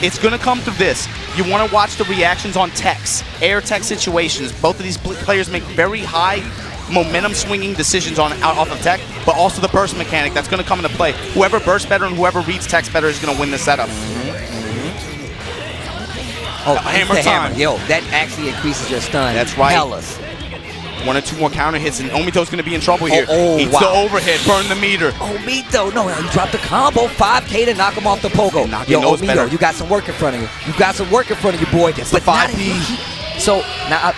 It's going to come through this. You want to watch the reactions on techs, air tech situations. Both of these players make very high momentum swinging decisions off of tech, but also the burst mechanic that's going to come into play. Whoever bursts better and whoever reads techs better is going to win the setup. Oh, hammer the time. Hammer. Yo, that actually increases your stun. That's right. Hellas. 1 or 2 more counter hits, and Omito's going to be in trouble here. Eats wow. the overhead, burn the meter. Omito, no, you dropped the combo, 5K to knock him off the pogo. Yo, Omito, better. you got some work in front of you. You got some work in front of you, boy. Gets the 5P. So, now,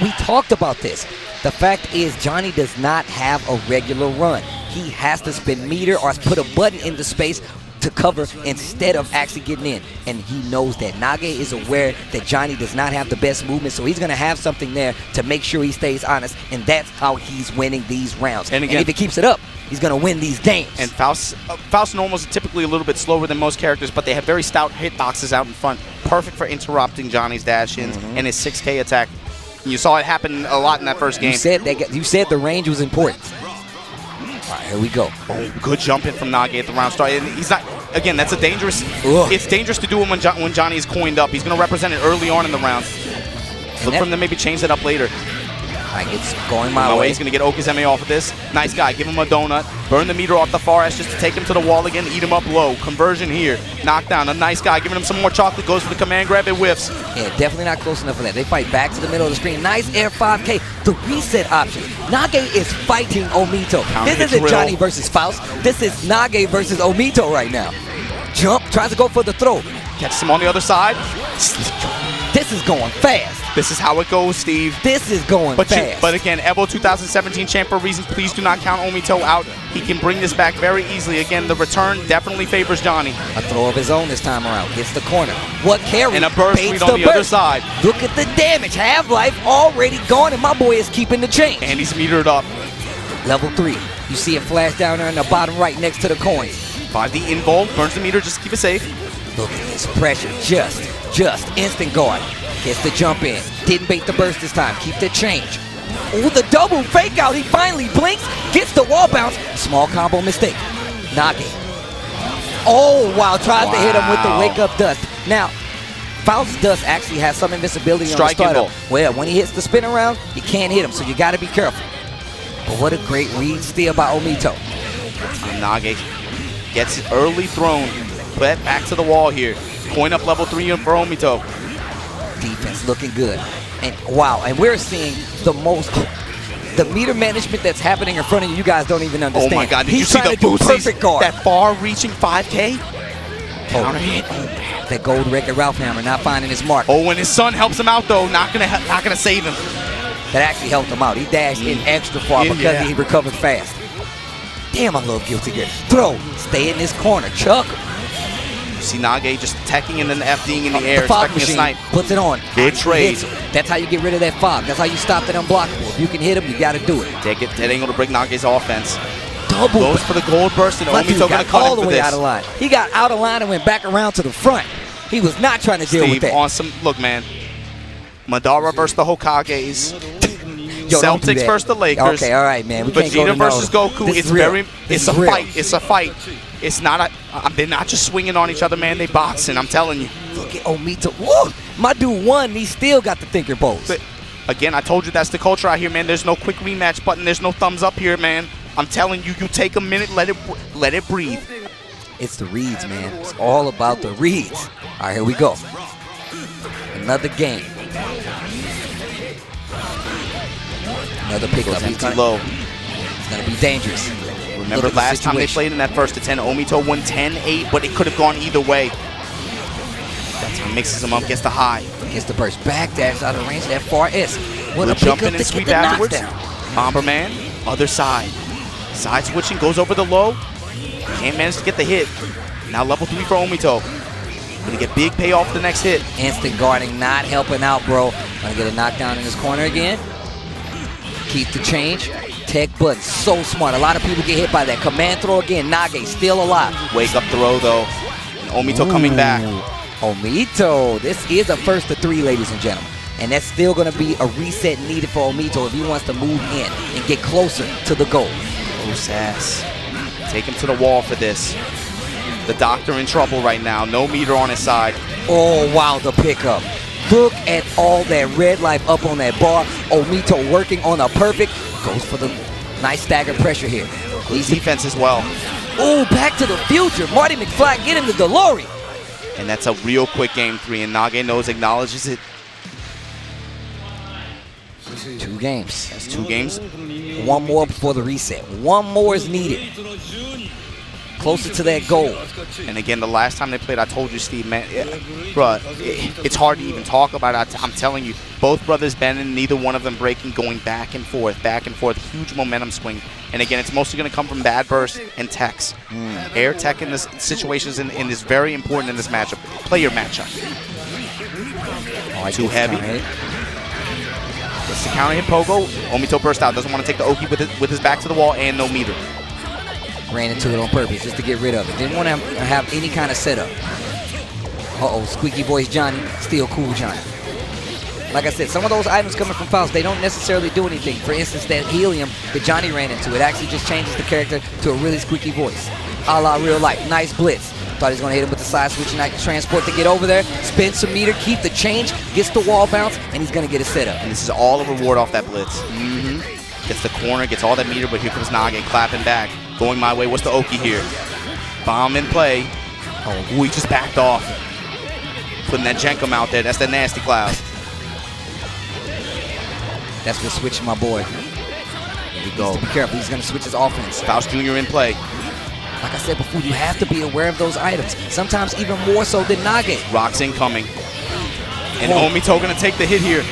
we talked about this. The fact is, Johnny does not have a regular run. He has to spin meter or put a button into space to cover instead of actually getting in. And he knows that. Nage is aware that Johnny does not have the best movement, so he's going to have something there to make sure he stays honest, and that's how he's winning these rounds. And if he keeps it up, he's going to win these games. And Faust normals are typically a little bit slower than most characters, but they have very stout hitboxes out in front. Perfect for interrupting Johnny's dash-ins and his 6K attack. You saw it happen a lot in that first game. You said the range was important. All right, here we go. Oh, good jump in from Nage at the round start. And he's not, again, that's a dangerous, it's dangerous to do it when Johnny is coined up. He's going to represent it early on in the round. Look for him to maybe change that up later. It's going my way. He's going to get Okazeme off of this. Nice guy. Give him a donut. Burn the meter off the far edge just to take him to the wall again. Eat him up low. Conversion here. Knockdown. A nice guy. Giving him some more chocolate. Goes for the command grab. It whiffs. Yeah, definitely not close enough for that. They fight back to the middle of the screen. Nice air 5K. The reset option. Nage is fighting Omito. This isn't Johnny versus Faust. This is Nage versus Omito right now. Jump. Tries to go for the throw. Catches him on the other side. This is going fast. This is how it goes, Steve. This is going fast. But again, EVO 2017 champ for reasons. Please do not count Omito out. He can bring this back very easily. Again, the return definitely favors Johnny. A throw of his own this time around. Gets the corner. What carry? And a burst read on the other side. Look at the damage. Half-Life already gone, and my boy is keeping the change. And he's metered up. Level 3. You see it flash down there in the bottom right next to the coins. 5D involved. Burns the meter just to keep it safe. Look at this pressure. Just instant guard. Gets the jump in. Didn't bait the burst this time. Keep the change. Oh, the double fake out. He finally blinks. Gets the wall bounce. Small combo mistake. Nage. Oh, wow. Tries to hit him with the wake up dust. Now, Faust does actually have some invincibility on the startup. Well, when he hits the spin around, you can't hit him, so you got to be careful. But what a great read steal by Omito. Nage gets it early thrown. But back to the wall here. Point up level 3 for Omito. Defense looking good. And wow, and we're seeing the meter management that's happening in front of you. You guys don't even understand. Oh my God, did He's you see the boost? Perfect guard. That far-reaching 5K? Counter hit. That gold record Ralph Hammer not finding his mark. Oh, and his son helps him out though. Not gonna save him. That actually helped him out. He dashed in extra far because he recovered fast. Damn, I love Guilty Gear. Throw. Stay in this corner. Chuck. See Nage just teching and then FDing in the air, The fog expecting a machine snipe. puts it on. Good trade. That's how you get rid of that fog. That's how you stop that unblockable. If you can hit him, you got to do it. Take it, dead angle to break Nage's offense. Double. Goes for the gold burst, and Like Omito gonna cut all him the for way this. out of line. He got out of line and went back around to the front. He was not trying to deal with Steve, that. on some, look, man. Madara versus the Hokages. Yo, don't do Celtics that. versus the Lakers. Okay, all right, man. We can't go Vegeta to versus no. Goku. This It's is real. very. This It's a is real. fight. It's a fight. It's not a. They're not just swinging on each other, man. They boxing. I'm telling you. Look at Omito. Whoa! My dude won. He still got the thinker pose. But again, I told you that's the culture out here, man. There's no quick rematch button. There's no thumbs up here, man. I'm telling you, you take a minute, let it breathe. It's the reads, man. It's all about the reads. All right, here we go. Another game. Another pickup. Goes empty low. It's gonna be dangerous. Remember last time they played in that first to 10, Omito won 10-8, but it could have gone either way. That's how he mixes them up, gets the high. Gets the burst back, that's out of range, that far S. What a Jump pickup in and to sweep get the afterwards. knockdown. Bomberman, other side. Side switching, goes over the low. Can't manage to get the hit. Now level 3 for Omito. Gonna get big payoff the next hit. Instant guarding, not helping out, bro. Gonna get a knockdown in his corner again. Keep the change. Tech button, so smart. A lot of people get hit by that. Command throw again. Nage still alive. Wake up throw though. And Omito coming back. Omito. This is a first to 3, ladies and gentlemen. And that's still going to be a reset needed for Omito if he wants to move in and get closer to the goal. Oh, Sass. Take him to the wall for this. The doctor in trouble right now. No meter on his side. Oh, wow, the pickup. Look at all that red life up on that bar. Omito working on a perfect. Goes for the nice stagger pressure here. Good defense as well. Oh, back to the future. Marty McFly, get him the DeLorean. And that's a real quick game 3, and Nage knows, acknowledges it. 2 games. That's 2 games. 1 more before the reset. 1 more is needed. Closer to that goal. And again, the last time they played, I told you, Steve, man, bruh, it's hard to even talk about it. I'm telling you, both brothers bending, neither one of them breaking, going back and forth, huge momentum swing. And again, it's mostly going to come from bad bursts and techs. Air tech in this situations in is very important in this matchup. Player matchup. Too heavy. Gets the counter hit Pogo. Omito burst out. Doesn't want to take the Oki with his back to the wall and no meter. Ran into it on purpose just to get rid of it. Didn't want to have any kind of setup. Uh-oh, squeaky voice Johnny. Still cool Johnny. Like I said, some of those items coming from Faust, they don't necessarily do anything. For instance, that helium that Johnny ran into, it actually just changes the character to a really squeaky voice. A la real life. Nice blitz. Thought he was going to hit him with the side switch and transport to get over there. Spin some meter, keep the change, gets the wall bounce, and he's going to get a setup. And this is all a reward off that blitz. Gets the corner, gets all that meter, but here comes Nage clapping back. Going my way. What's the Oki here? Bomb in play. Oh, he just backed off. Putting that Jenkum out there. That's that nasty cloud. That's what switched my boy. Here we go. Be careful. He's going to switch his offense. Faust Jr. in play. Like I said before, you have to be aware of those items. Sometimes even more so than Nage. Rocks incoming. And Omito going to take the hit here.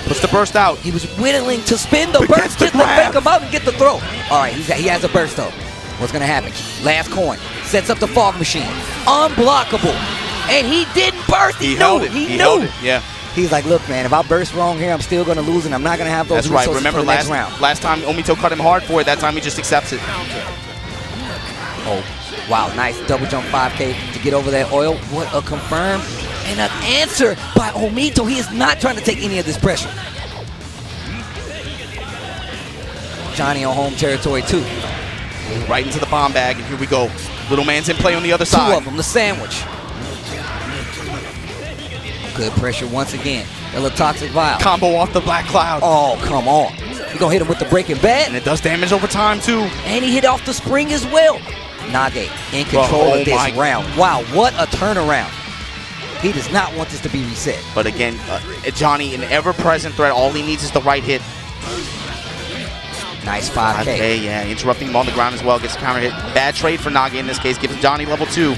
Puts the burst out. He was willing to spin the burst just to fake him out and get the throw. All right, he has a burst though. What's going to happen? Last coin. Sets up the fog machine. Unblockable. And he didn't burst. He held knew. it. He knew. Held it. Yeah. He's like, look, man, if I burst wrong here, I'm still going to lose, and I'm not going to have those That's right. resources Remember for the next round. last time Omito cut him hard for it. That time he just accepts it. Oh, wow. Nice double jump 5K to get over that oil. What a confirm and an answer by Omito. He is not trying to take any of this pressure. Johnny on home territory, too. Right into the bomb bag, and here we go. Little man's in play on the other side. 2 of them, the sandwich. Good pressure once again. A little toxic vial. Combo off the black cloud. Oh, come on. You're going to hit him with the breaking bad. And it does damage over time, too. And he hit off the spring as well. Nage in control of this round. Wow, what a turnaround. He does not want this to be reset. But again, Johnny, an ever-present threat. All he needs is the right hit. Nice 5K. 5K, yeah. Interrupting him on the ground as well. Gets a counter hit. Bad trade for Nage in this case. Gives Johnny level 2.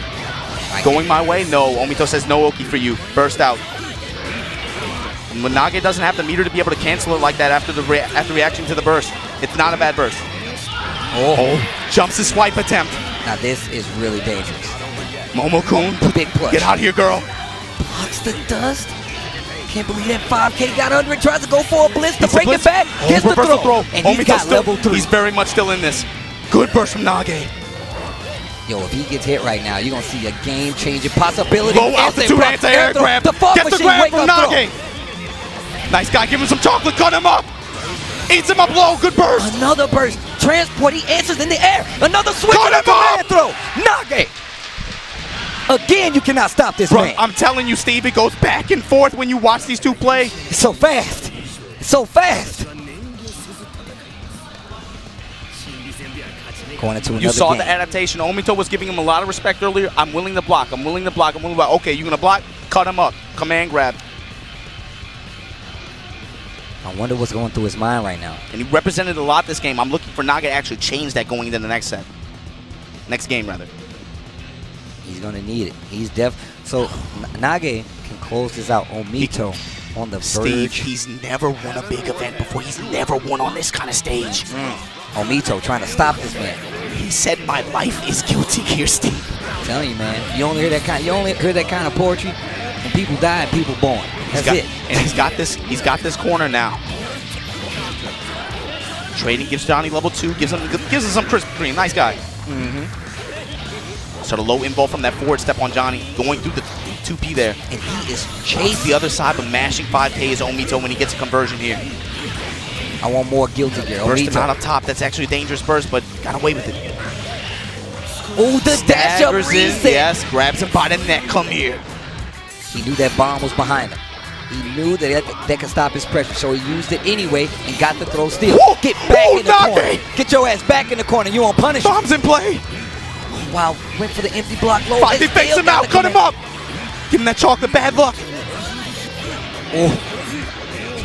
Going my way? No. Omito says no Oki for you. Burst out. And when Nage doesn't have the meter to be able to cancel it like that after reaction to the burst, it's not a bad burst. Oh. Jumps his swipe attempt. Now this is really dangerous. Momo-kun, Big push. get out here, girl. Blocks the dust. Can't believe that 5K got under it. Tries to go for a blitz to It's a break blitz. it back. Gets the Reversal throw. And he's Omito's got still, level 3. He's very much still in this. Good burst from Nage. Yo, if he gets hit right now, you're going to see a game-changing possibility. Low altitude anti-air grab. The fog Gets the machine grab wake from up Nage. Nice guy, give him some chocolate, cut him up. Eats him up low, good burst. Another burst. Transport, he answers in the air. Another switch Cut and a him up. command throw. Nage. Again, you cannot stop this Bro, man. I'm telling you, Steve, it goes back and forth when you watch these two play. It's so fast. It's so fast. Going into another You saw game. the adaptation. Omito was giving him a lot of respect earlier. I'm willing to block. I'm willing to block. I'm willing to block. Okay, you gonna block? Cut him up. Command grab. I wonder what's going through his mind right now. And he represented a lot this game. I'm looking for Nage to actually change that going into the next set. Next game, rather. He's going to need it. He's So Nage can close this out. Omito on the Steve, verge. he's never won a big event before. He's never won on this kind of stage. Omito trying to stop this man. He said, "My life is guilty here, Steve." I'm telling you, man. You only hear that kind of poetry when people die and people born. That's it. And he's got this corner now. Trading gives Johnny level 2, gives him some Krispy Kreme. Nice guy. Sort of low involve from that forward step on Johnny, going through the 2P there. And he is Chase chasing the other side, but mashing 5K is Omito when he gets a conversion here. I want more guilty gear. Burst him Omito. out up top. That's actually a dangerous burst, but got away with it. Oh, the dash up Staggers in, reset. yes, grabs him by the neck. Come here. He knew that bomb was behind him. He knew that could stop his pressure, so he used it anyway and got the throw still. Woo! Get back Woo, in the Nage! corner. Get your ass back in the corner. You on punishment. Bombs in play. Wow, went for the empty block low. 5K fakes him out. Cut him up. Give him that chocolate. Bad luck. Oh.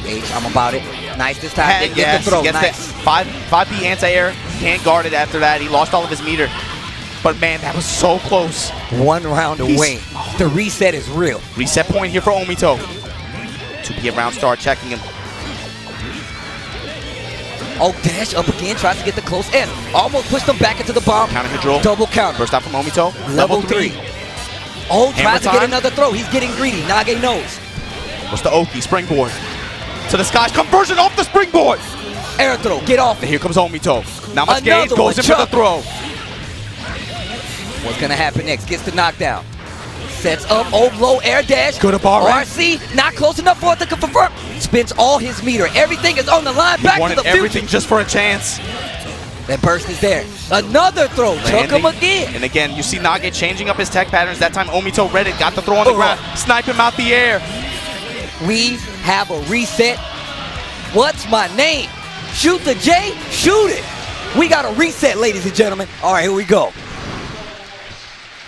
H, I'm about it. Nice this time. Didn't get the throw. Gets Nice. that 5B anti-air. Can't guard it after that. He lost all of his meter. But man, that was so close. 1 round away. The reset is real. Reset point here for Omito. 2P round start checking him. Oh, dash up again. Tries to get the close S. Almost pushed him back into the bomb. Counter control. Double counter. Burst out from Omito. Level 3. Oh, Hammer tries to time. get another throw. He's getting greedy. Nage knows. What's the Oki? Springboard. To the skies. Conversion off the springboard. Air throw. Get off And it. here comes Omito. Now much Another gauge. Goes one, in for the Chuck. throw. What's going to happen next? Gets the knockdown. Sets up. Oh, low air dash. Good bar, right? RC. Not close enough for it to confirm. Spends all his meter. Everything is on the line. Back to Wanted the everything future. just for a chance. That burst is there. Another throw. Took him again. And again, you see Nage changing up his tech patterns. That time Omito read it, got the throw on the ground, snipe him out the air. We have a reset. What's my name? Shoot the J, shoot it. We got a reset, ladies and gentlemen. All right, here we go.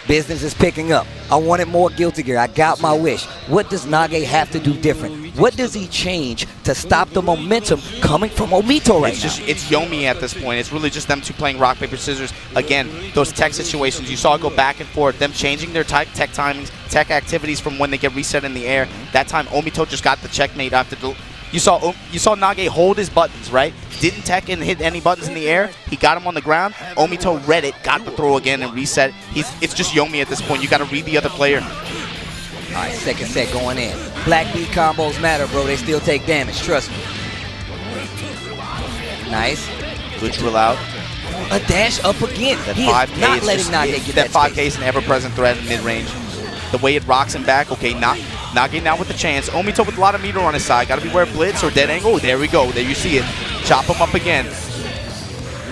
Business is picking up. I wanted more guilty gear. I got my wish. What does Nage have to do different? What does he change to stop the momentum coming from Omito right now? It's Yomi at this point. It's really just them two playing rock, paper, scissors. Again, those tech situations, you saw it go back and forth. Them changing their tech timings, tech activities from when they get reset in the air. That time, Omito just got the checkmate after the... You saw Nage hold his buttons, right? Didn't tech and hit any buttons in the air. He got him on the ground. Omito read it, got the throw again, and reset. It's just Yomi at this point. You got to read the other player. All right, second set going in. Black beat combos matter, bro. They still take damage. Trust me. Nice. Good drill out. A dash up again. That He 5K is not is letting just, Nage get that that 5K space. is an ever-present threat in mid-range. The way it rocks him back. Okay, Nage now with the chance. Omito with a lot of meter on his side. Got to be aware of blitz or dead angle. There we go. There you see it. Chop him up again.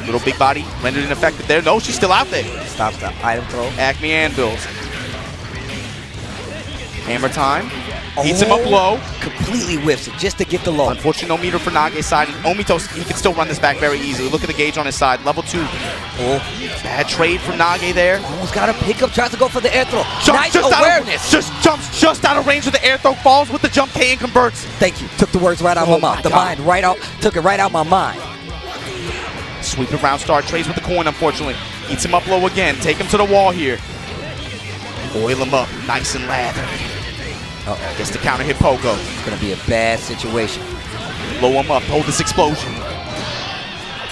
Little big body rendered ineffective there. No, she's still out there. Stops the item throw. Acme Anvils. Hammer time. Heats him up low. Completely whiffs it just to get the low. Unfortunately, no meter for Nage's side. And Omito, he can still run this back very easily. Look at the gauge on his side. Level 2. Oh, Bad trade from Nage there. almost got a pickup. Tries to go for the air throw. Nice just awareness. Jumps just out of range with the air throw. Falls with the jump K and converts. Thank you. Took the words right out of my mouth. The mind right out. Took it right out my mind. Sweep around start. Trades with the coin, unfortunately. Eats him up low again. Take him to the wall here. Oil him up. Nice and lathered. Uh-oh. Gets the counter hit Pogo. It's going to be a bad situation. Blow him up. Hold this explosion.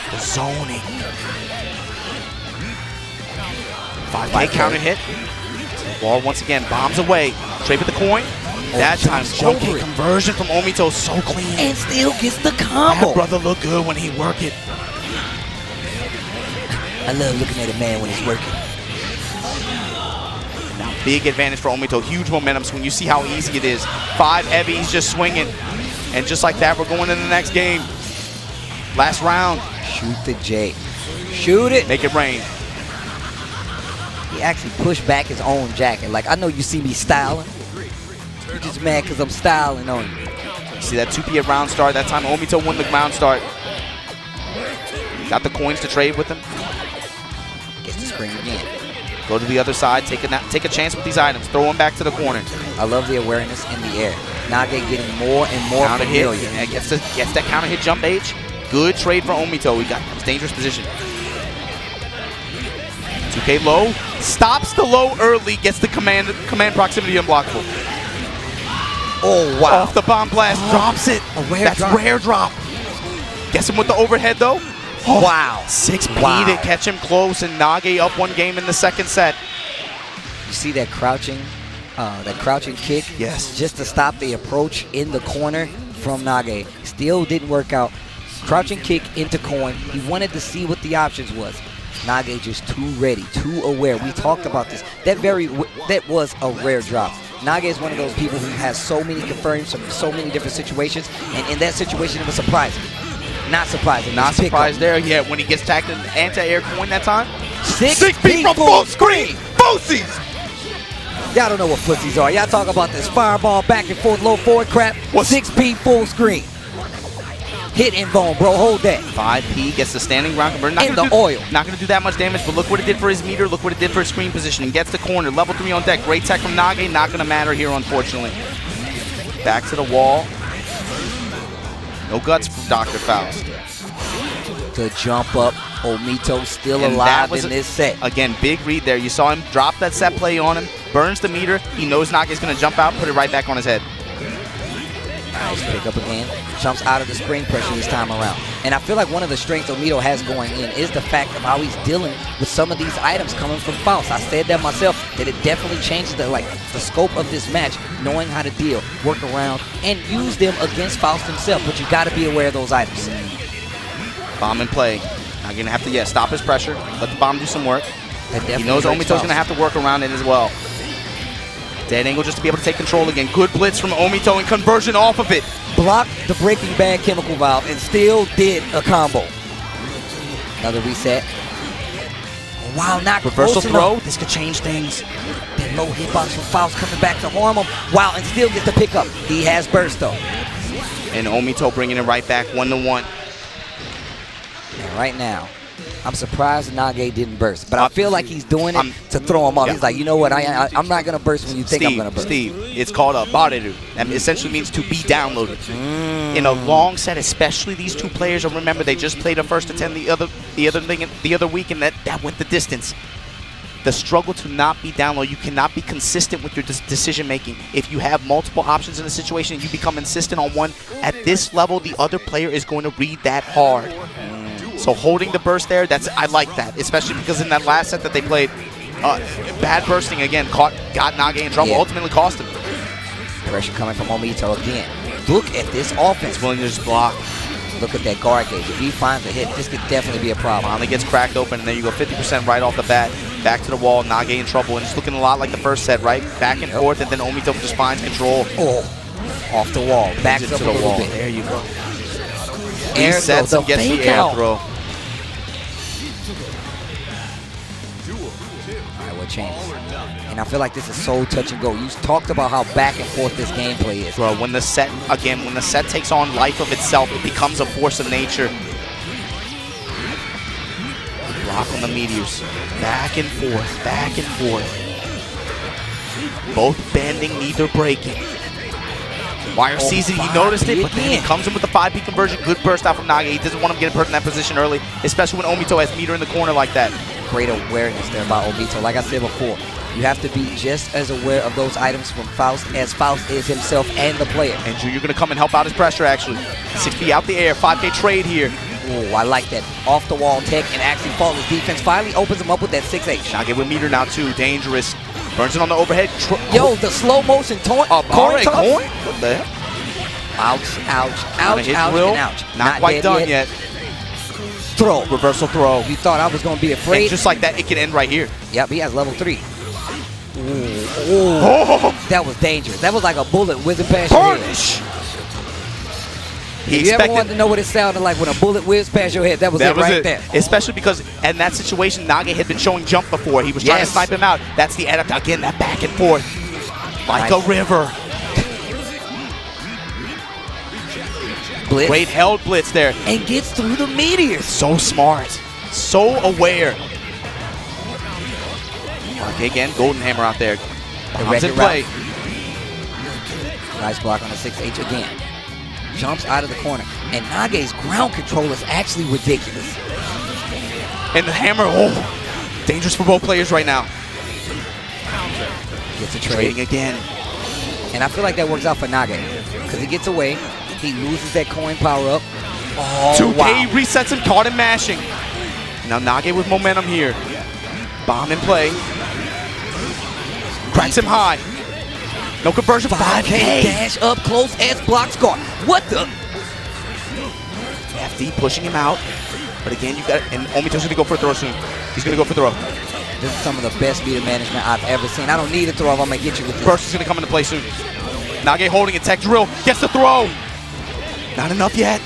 The zoning. 5K counter hit. Wall once again bombs away. Trade with the coin. That time, jump kick conversion from Omito, so clean. And still gets the combo. That brother look good when he work it. I love looking at a man when he's working. Now, big advantage for Omito, huge momentum. So when you see how easy it is, 5 heavies just swinging. And just like that, we're going into the next game. Last round. Shoot the J. Shoot it. Make it rain. He actually pushed back his own jacket. Like, I know you see me styling. You're just mad because I'm styling on you. See that 2P at round start. That time Omito won the round start. Got the coins to trade with him. Gets the spring again. Go to the other side. Take a chance with these items. Throw them back to the corner. I love the awareness in the air. Nage getting more and more counter familiar. Hit. Yeah, gets that counter hit jump H. Good trade for Omito. He got his dangerous position. 2K low. Stops the low early. Gets the command proximity unblockable. Oh, wow. Off the bomb blast. Drops it. That's rare drop. Gets him with the overhead, though. Oh, wow. 6P to catch him close, and Nage up 1 game in the second set. You see that crouching kick? Yes. Just to stop the approach in the corner from Nage. Still didn't work out. Crouching kick into coin. He wanted to see what the options was. Nage just too ready, too aware. We talked about this. That was a rare drop. Nage is one of those people who has so many confirms from so many different situations, and in that situation it was surprising. Not surprising. Not surprised there. Yeah, when he gets tagged in anti-air coin that time. 6P from full screen. Boosies. Y'all don't know what pussies are. Y'all talk about this fireball back and forth low forward crap. 6P full screen. Hit and bone, bro. Hold that. 5P gets the standing ground conversion. In the oil. Not going to do that much damage, but look what it did for his meter. Look what it did for his screen positioning. Gets the corner. Level 3 on deck. Great tech from Nage. Not going to matter here, unfortunately. Back to the wall. No guts from Dr. Faust. To jump up. Omito still alive in this set. Again, big read there. You saw him drop that set play on him. Burns the meter. He knows Nage's going to jump out. Put it right back on his head. Nice pick up again. Jumps out of the spring pressure this time around. And I feel like one of the strengths Omito has going in is the fact of how he's dealing with some of these items coming from Faust. I said that myself, that it definitely changes the scope of this match, knowing how to deal, work around, and use them against Faust himself. But you got to be aware of those items. Bomb in play. Now you're going to have to, stop his pressure. Let the bomb do some work. He knows Omito's going to have to work around it as well. Dead angle just to be able to take control again. Good blitz from Omito and conversion off of it. Blocked the Breaking Bad chemical valve and still did a combo. Another reset. Wow, not reversal close throw. enough. This could change things. That low hitbox from Faust coming back to harm him. Wow, and still gets the pickup. He has burst though. And Omito bringing it right back 1-1. And right now, I'm surprised Nage didn't burst, but I feel like he's doing it to throw him off. He's like, you know what, I'm not going to burst when you think I'm going to burst. Steve, it's called a bareru. That essentially means to be downloaded. In a long set, especially these two players, and remember, they just played a first to 10 the other week, and that went the distance. The struggle to not be downloaded, you cannot be consistent with your decision making. If you have multiple options in a situation and you become insistent on one, at this level, the other player is going to read that hard. So holding the burst there, I like that, especially because in that last set that they played, bad bursting again got Nage in trouble, ultimately cost him. Pressure coming from Omito again. Look at this offense. Willing to just block. Look at that guard gauge. If he finds a hit, this could definitely be a problem. Finally gets cracked open, and there you go, 50% right off the bat. Back to the wall, Nage in trouble, and it's looking a lot like the first set, right? Back and forth, and then Omito just finds control. Oh, off the wall. Backs up to the wall. Bit. There you go. Air resets throw, and gets the air throw. What changes? And I feel like this is so touch and go. You talked about how back and forth this gameplay is. Bro, when the set takes on life of itself, it becomes a force of nature. Block on the meteors. Back and forth, back and forth. Both bending, neither breaking. Wire sees it, he noticed it, but then he comes in with the 5P conversion. Good burst out from Nage. He doesn't want him getting put in that position early, especially when Omito has meter in the corner like that. Great awareness there by Omito. Like I said before, you have to be just as aware of those items from Faust as Faust is himself and the player. And Drew, you're going to come and help out his pressure, actually. 6P out the air, 5K trade here. Oh, I like that. Off the wall tech and actually follows defense. Finally opens him up with that 6H. Nage with meter now, too. Dangerous. Burns it on the overhead. Yo, the slow motion coin Coin? toss. What the hell? Ouch, ouch, ouch, ouch, and ouch. Not quite dead done yet. Throw. Reversal throw. You thought I was going to be afraid? And just like that, it can end right here. Yep, he has level 3. Oh. That was dangerous. That was like a bullet whizzing past your head. Punish. If you ever wanted to know what it sounded like when a bullet whizzed past your head, that was it right there. Especially because in that situation, Nage had been showing jump before. He was trying to snipe him out. That's the edit. Again, that back and forth. Like a river. Blitz. Great held blitz there. And gets through the meteors. So smart. So aware. Okay, again, Golden Hammer out there. Comes in play. Nice block on the 6H again. Jumps out of the corner. And Nage's ground control is actually ridiculous. And the hammer, dangerous for both players right now. Gets a trade. Trading again. And I feel like that works out for Nage. Because he gets away. He loses that coin power up. Oh, 2K resets him, caught him mashing. Now Nage with momentum here. Bomb in play. Cracks him high. No conversion. 5K. Dash up close S block score. What the? FD pushing him out. But again, you got it. And Omito's going to go for a throw soon. He's going to go for a throw. This is some of the best meter management I've ever seen. I don't need a throw. I'm going to get you with this. Burst is going to come into play soon. Nage holding it. Tech drill. Gets the throw. Not enough yet.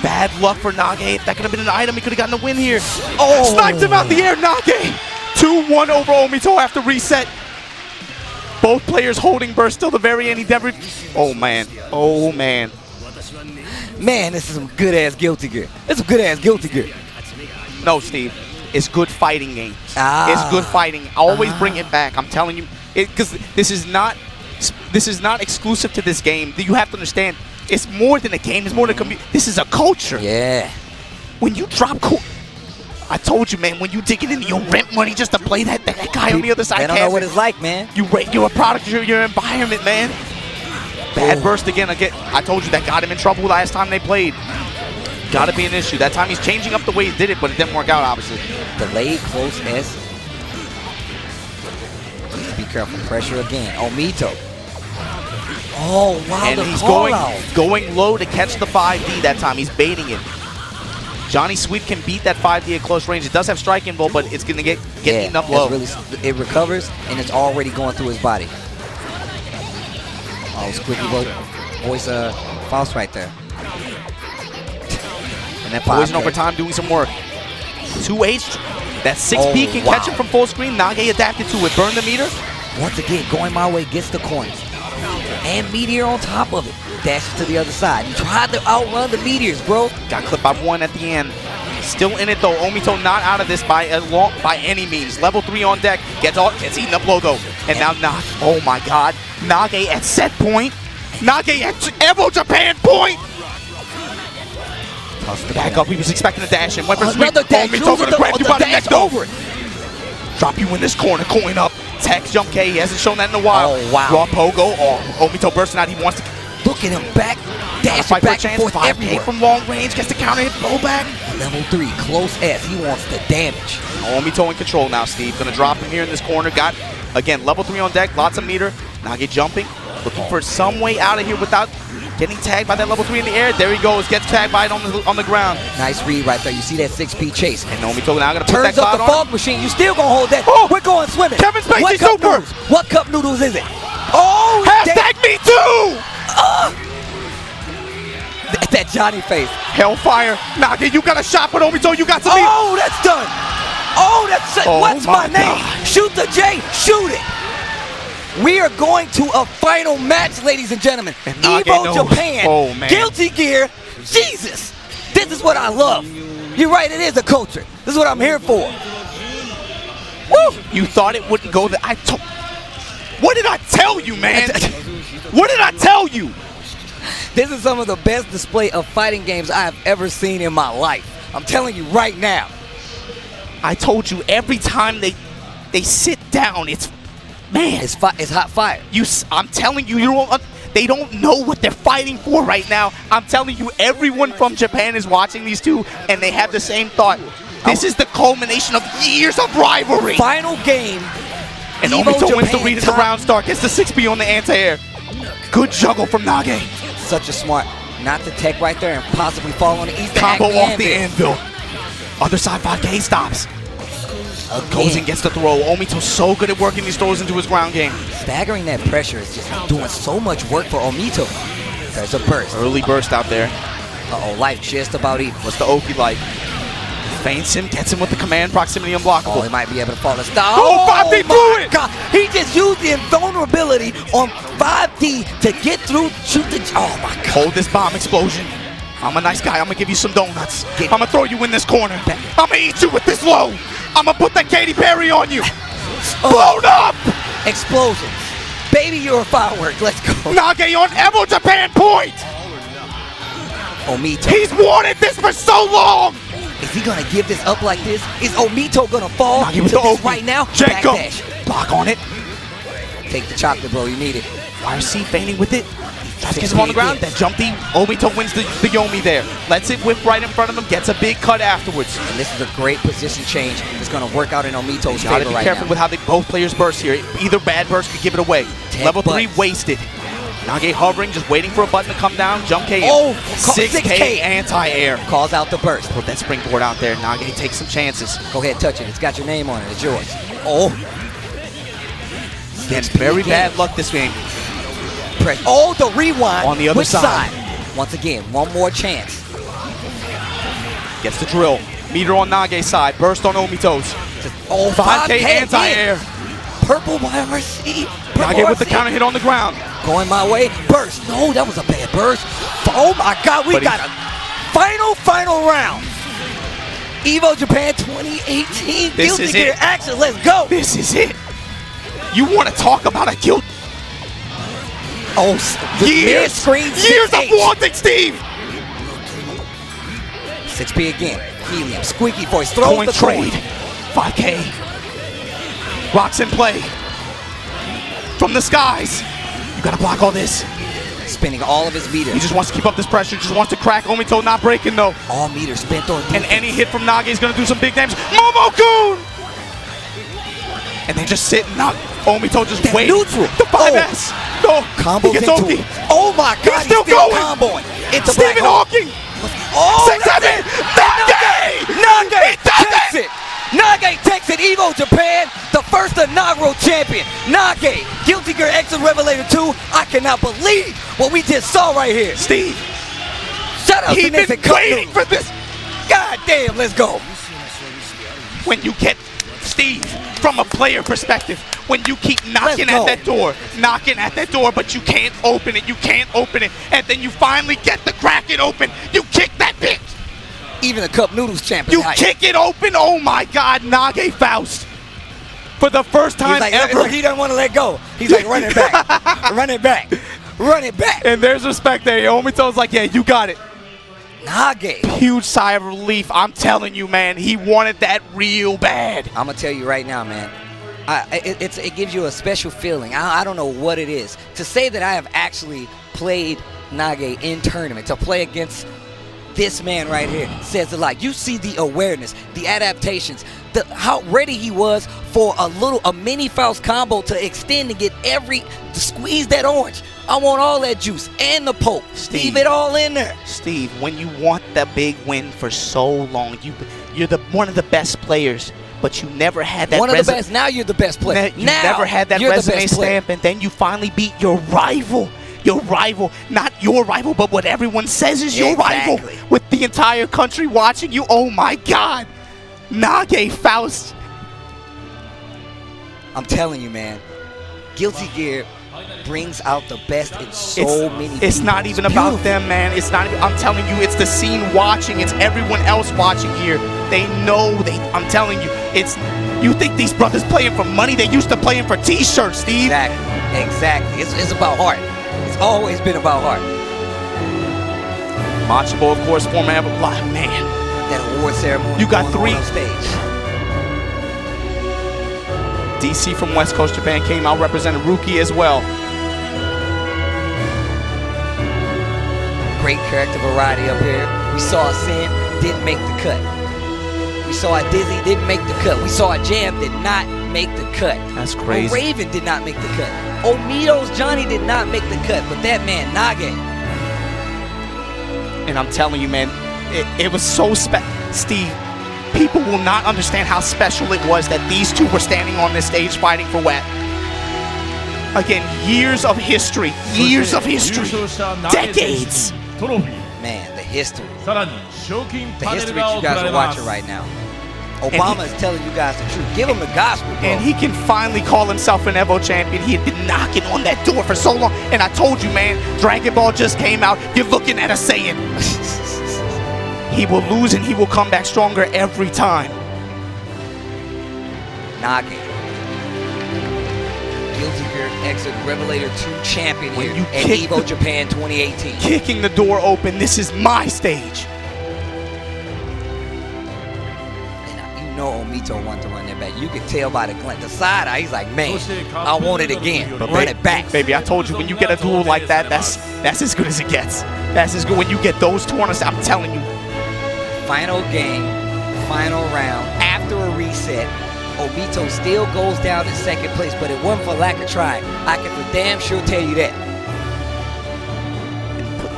Bad luck for Nage. If that could have been an item, he could have gotten a win here. Oh! Sniped him out the air. Nage. 2-1 over Omito after reset. Both players holding burst till the very end. He never. Oh, man. Oh, man. Man, this is some good-ass Guilty Gear. This is some good-ass Guilty Gear. No, Steve. It's good fighting games. It's good fighting. Always bring it back. I'm telling you. Because this is not exclusive to this game. You have to understand, it's more than a game. It's more than a community. This is a culture. Yeah. When you drop I told you, man, when you dig it into your rent money just to play that guy on the other side. I don't know what it's like, man. You're a product of your environment, man. Bad burst again. I told you that got him in trouble last time they played. Got to be an issue. That time he's changing up the way he did it, but it didn't work out, obviously. Delayed close S. Be careful. Pressure again. Omito. Oh, wow. And he's going low to catch the 5D that time. He's baiting it. Johnny Sweep can beat that 5D at close range. It does have strike involved, but it's going to get eaten up low. It recovers, and it's already going through his body. Oh, squeaky voice Faust right there. And that poison over time doing some work. 2H. That 6P can catch him from full screen. Nage adapted to it. Burn the meter. Once again, going my way, gets the coin. And Meteor on top of it. Dashes to the other side. He tried to outrun the Meteors, bro. Got clipped by 1 at the end. Still in it, though. Omito not out of this by any means. Level 3 on deck. Gets eaten up low, though. And now Nage. Oh, my God. Nage at set point. Nage at EVO Japan point. Back up. He was expecting a dash in. Weapon sweep. Omito going to grab you by the neck over. Drop you in this corner. Coin up. Tech jump K. He hasn't shown that in a while. Oh, wow. Raw pogo. Oh, Omito bursting out. He wants to. Look at him back. Dash back and forth everywhere. From long range. Gets the counter hit. Blow back. Level 3. Close S. He wants the damage. Omito in control now, Steve. Going to drop him here in this corner. Got, again, level 3 on deck. Lots of meter. Nage jumping. Looking for some way out of here without getting tagged by that level 3 in the air. There he goes. Gets tagged by it on the ground. Nice read right there. You see that 6P chase. And Omito now going to put that turns up the fog machine. You still going to hold that. Oh! We're going swimming. Kevin Spacey super. What cup noodles is it? Oh! Hashtag me too! That Johnny face. Hellfire. Nage, you got a shot, but Omito, you got to beat. Oh, that's done. Oh, that's it. What's my name? God. Shoot the J. Shoot it. We are going to a final match, ladies and gentlemen. EVO Japan. Oh, man. Guilty Gear. Jesus. This is what I love. You're right, it is a culture. This is what I'm here for. Woo! You thought it wouldn't go there. What did I tell you, man? What did I tell you? This is some of the best display of fighting games I have ever seen in my life. I'm telling you right now. I told you every time they sit down, it's hot fire. I'm telling you, they don't know what they're fighting for right now. I'm telling you, everyone from Japan is watching these two, and they have the same thought. This is the culmination of years of rivalry. Final game And EVO Omito wins the Japan read as the top. round start. Gets the 6B on the anti-air. Good juggle from Nage. Such a smart, not to tech right there and possibly fall on the Easter Combo egg off the anvil. Other side 5K stops. Goes and gets the throw. Omito's so good at working these throws into his ground game. Staggering that pressure is just doing so much work for Omito. There's a burst. Early burst out there. Uh-oh, life just about even. What's the Oki like? Feints him, gets him with the command proximity unblockable. Oh, he might be able to fall asleep. Oh, 5D threw it! God. He just used the invulnerability on 5D to get through, shoot the... Oh, my God. Hold this bomb explosion. I'm a nice guy. I'm going to give you some donuts. I'm going to throw you in this corner. I'm going to eat you with this low. I'm going to put that Katy Perry on you. Blown up! Explosions. Baby, you're a firework. Let's go. Nage on EVO Japan point! Omito. He's wanted this for so long! Is he gonna give this up like this? Is Omito gonna fall Nage to with the this Oki. right now? Jenko. Backdash. Block on it. Take the chocolate, bro. You need it. YRC feigning with it. Tries to get him on the ground. That jump D. Omito wins the Yomi there. Lets it whip right in front of him. Gets a big cut afterwards. And this is a great position change. It's gonna work out in Omito's favor right now. Gotta be careful with how both players burst here. Either bad burst could give it away. Level 3 wasted. Nage hovering, just waiting for a button to come down. Jump K. Oh, 6K anti-air. Calls out the burst. Put that springboard out there. Nage takes some chances. Go ahead, touch it. It's got your name on it. It's yours. Oh. Again, very bad luck this game. Press. Oh, the rewind. On the other Which side. Once again, one more chance. Gets the drill. Meter on Nage's side. Burst on Omito's. Oh, 5K anti-air. Purple YRC. Nage with the counter hit on the ground. Going my way. Burst. No, that was a bad burst. Oh my God, we got a final round. EVO Japan 2018. This Guilty is Gear it. action. Let's go. This is it. You want to talk about a guilt? Oh, years of wanting, Steve. 6P again. Helium. Squeaky voice. Throws Coin the trade. 5K. Rocks in play. From the skies. You gotta block all this. Spending all of his meters. He just wants to keep up this pressure. Just wants to crack. Omito not breaking though. All meters spent on defense. And any hit from Nage is gonna do some big damage. Momo-kun! And they just sit and not. Omito just wait. Neutral. The 5S. No. Combo He gets into Oki. it. Oh my God. He's still going. Comboing. It's Stephen Hawking. Oh, 6-7. Nage takes it. Nage takes it. EVO Japan, the first inaugural champion. Nage, Guilty Gear X and Revelator 2. I cannot believe what we just saw right here. Steve. Shut up. He's been waiting for this. God damn, let's go. When you get Steve from a player perspective, when you keep knocking at that door, but you can't open it, and then you finally get the crack it open, you kick that bitch. Even the Cup Noodles champion. You kick it open, oh my God, Nage Faust. For the first time ever. He doesn't want to let go. He's like, run it back, run it back, run it back. And there's respect there. Omito's like, yeah, you got it. Nage. Huge sigh of relief. I'm telling you, man, he wanted that real bad. I'm going to tell you right now, man. It gives you a special feeling. I don't know what it is. To say that I have actually played Nage in tournament, to play against this man right here says a lot. You see the awareness, the adaptations, how ready he was for a mini Faust combo to extend and get to squeeze that orange. I want all that juice and the poke. Leave it all in there. Steve, when you want the big win for so long, you're one of the best players, but you never had that. One of the best. Now you're the best player. You never had that resume stamp, and then you finally beat your rival. Your rival, not your rival, but what everyone says is your rival, with the entire country watching you. Oh my God, Nage Faust. I'm telling you, man, Guilty Gear brings out the best in so many people. It's not even about them, man. It's not even, I'm telling you, it's the scene watching. It's everyone else watching here. They know, I'm telling you, you think these brothers playing for money? They used to playing for t-shirts, Steve. Exactly. It's about heart. It's always been about heart. Machabo, of course, former man. That award ceremony. You got 3 on stage. DC from West Coast Japan came out, represented Ruki as well. Great character variety up here. We saw a Sin, didn't make the cut. We saw a Dizzy, didn't make the cut. We saw a Jam, did not make the cut. That's crazy. Raven did not make the cut. Omito's Johnny did not make the cut, but that man, Nage. And I'm telling you, man, it was so Steve, people will not understand how special it was that these two were standing on this stage fighting for WET. Again, years of history, decades. Man, the history. The history that you guys are watching right now. Obama is telling you guys the truth. Give him the gospel, bro. And he can finally call himself an EVO champion. He had been knocking on that door for so long. And I told you, man, Dragon Ball just came out. You're looking at a Saiyan. He will lose and he will come back stronger every time. Nage. Guilty Gear X Revelator 2 champion here at EVO Japan 2018. Kicking the door open. This is my stage. You know Omito wanted to run that back. You can tell by the side eye. He's like, man, I want it again. But run it back. Baby, I told you, when you get a duel like that, that's as good as it gets. That's as good when you get those two on us. I'm telling you. Final game, final round, after a reset, Omito still goes down in second place, but it wasn't for lack of trying. I can for damn sure tell you that.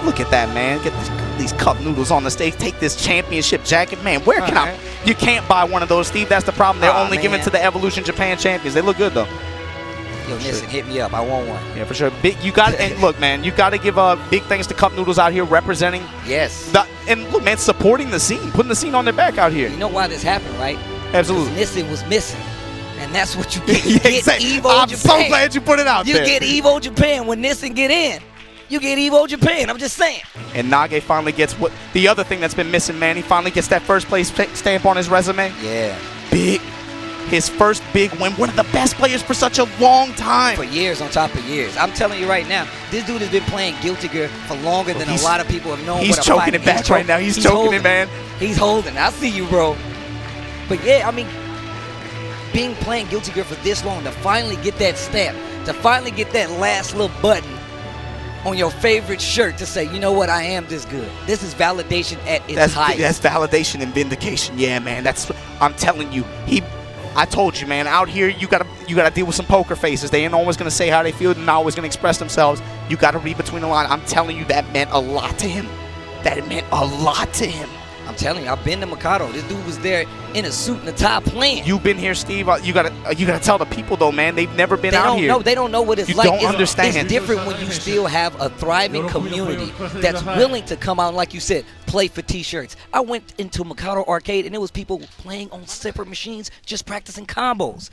Look at that, man. Get these cup noodles on the stage. Take this championship jacket. Man, where can I? You can't buy one of those, Steve. That's the problem. They're only given to the Evolution Japan champions. They look good, though. Yo, listen, hit me up. I want one. Yeah, for sure. Big, you got and look, man, you got to give big thanks to Cup Noodles out here representing. Yes. And look, man, supporting the scene, putting the scene on their back out here. You know why this happened, right? Absolutely. Nissan was missing. And that's what you get. You get EVO I'm Japan. so glad you put it out there. You get EVO Japan when Nissan get in. You get EVO Japan. I'm just saying. And Nage finally gets what the other thing that's been missing, man. He finally gets that first place stamp on his resume. Yeah. Big. His first big win. One of the best players for such a long time. For years on top of years. I'm telling you right now, this dude has been playing Guilty Gear for longer than a lot of people have known. He's choking it back right now. He's choking it, man. He's holding. I see you, bro. But yeah, I mean, playing Guilty Gear for this long, to finally get that stamp, to finally get that last little button on your favorite shirt to say, you know what, I am this good. This is validation at its highest. That's validation and vindication. Yeah, man. I'm telling you. I told you, man, out here you gotta deal with some poker faces. They ain't always gonna say how they feel and not always gonna express themselves. You gotta read between the lines. I'm telling you, that meant a lot to him. That meant a lot to him. I'm telling you, I've been to Machado. This dude was there in a suit and a tie playing. You've been here, Steve. You gotta tell the people though, man. They've never been out here. They don't know what it's like. You don't understand. It's different when you still have a thriving community that's willing to come out and, like you said, play for T-shirts. I went into Machado Arcade and there was people playing on separate machines, just practicing combos.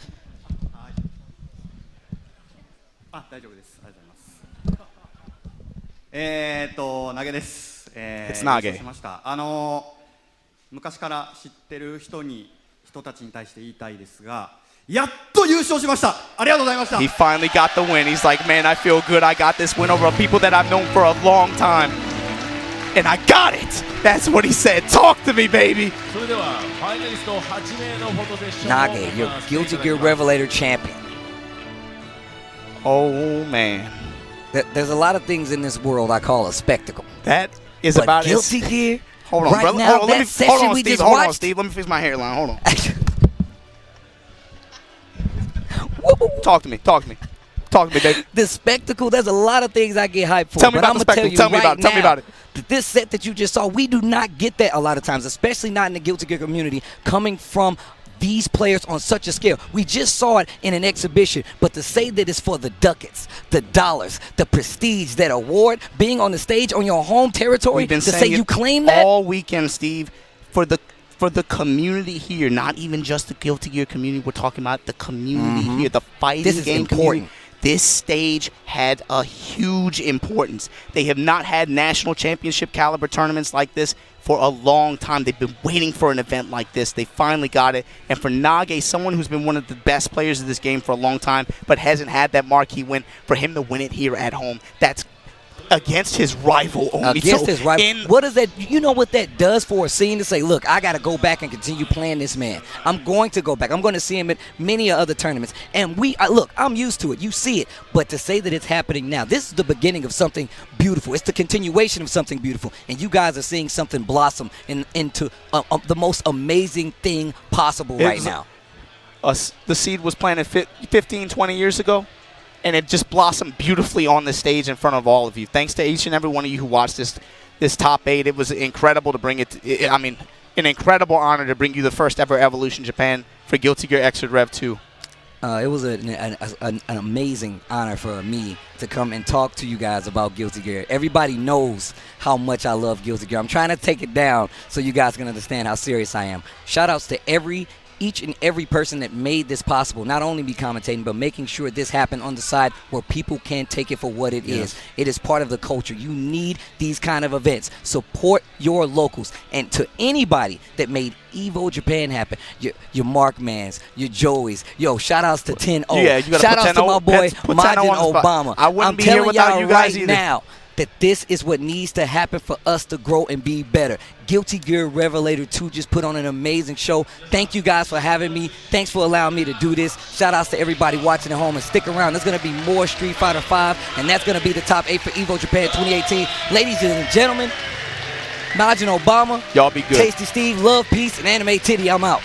It's Nage. 昔から知ってる人たちに対して言いたいですが、やっと優勝しました。ありがとうございました。 He finally got the win. He's like, man, I feel good. I got this win over people that I've known for a long time. And I got it. That's what he said. Talk to me, baby. Nage, your Guilty Gear Revelator champion. Oh, man. There's a lot of things in this world I call a spectacle. That is but about Guilty Gear. Hold on, right brother. now, Hold on, that session we just watched. Hold on, Steve. Let me fix my hairline. Hold on. Talk to me, baby. The spectacle, there's a lot of things I get hyped for. Tell me about the spectacle. Tell me about it. This set that you just saw, we do not get that a lot of times, especially not in the Guilty Gear community, coming from these players on such a scale. We just saw it in an exhibition, but to say that it's for the ducats, the dollars, the prestige, that award, being on the stage on your home territory, to say you claim that all weekend, Steve, for the community here, not even just the Guilty Gear community. We're talking about the community here, the fighting game community. This stage had a huge importance. They have not had national championship caliber tournaments like this for a long time. They've been waiting for an event like this. They finally got it. And for Nage, someone who's been one of the best players of this game for a long time, but hasn't had that marquee win, for him to win it here at home, that's against his rival, Omito. Against his rival. What is that? You know what that does for a scene to say, look, I got to go back and continue playing this man. I'm going to go back. I'm going to see him at many other tournaments. And look, I'm used to it. You see it. But to say that it's happening now, this is the beginning of something beautiful. It's the continuation of something beautiful. And you guys are seeing something blossom into the most amazing thing possible right now. the seed was planted 15, 20 years ago, and it just blossomed beautifully on the stage in front of all of you. Thanks to each and every one of you who watched this top 8. It was incredible to bring it. An incredible honor to bring you the first ever Evolution Japan for Guilty Gear Xrd Rev 2. It was an amazing honor for me to come and talk to you guys about Guilty Gear. Everybody knows how much I love Guilty Gear. I'm trying to take it down so you guys can understand how serious I am. Shout outs to each and every person that made this possible, not only me commentating, but making sure this happened on the side where people can take it for what it is. It is part of the culture. You need these kind of events. Support your locals. And to anybody that made EVO Japan happen, your Markmans, your Joeys, shout outs to 10-0. Yeah, you gotta shout outs to my boy Majin Obama. Obama. I wouldn't I'm be here telling without y'all you guys right either. now that this is what needs to happen for us to grow and be better. Guilty Gear Revelator 2 just put on an amazing show. Thank you guys for having me. Thanks for allowing me to do this. Shout outs to everybody watching at home, and stick around. There's going to be more Street Fighter 5, and that's going to be the top 8 for EVO Japan 2018. Ladies and gentlemen, Majin Obama, y'all be good. Tasty Steve, love, peace, and anime titty. I'm out.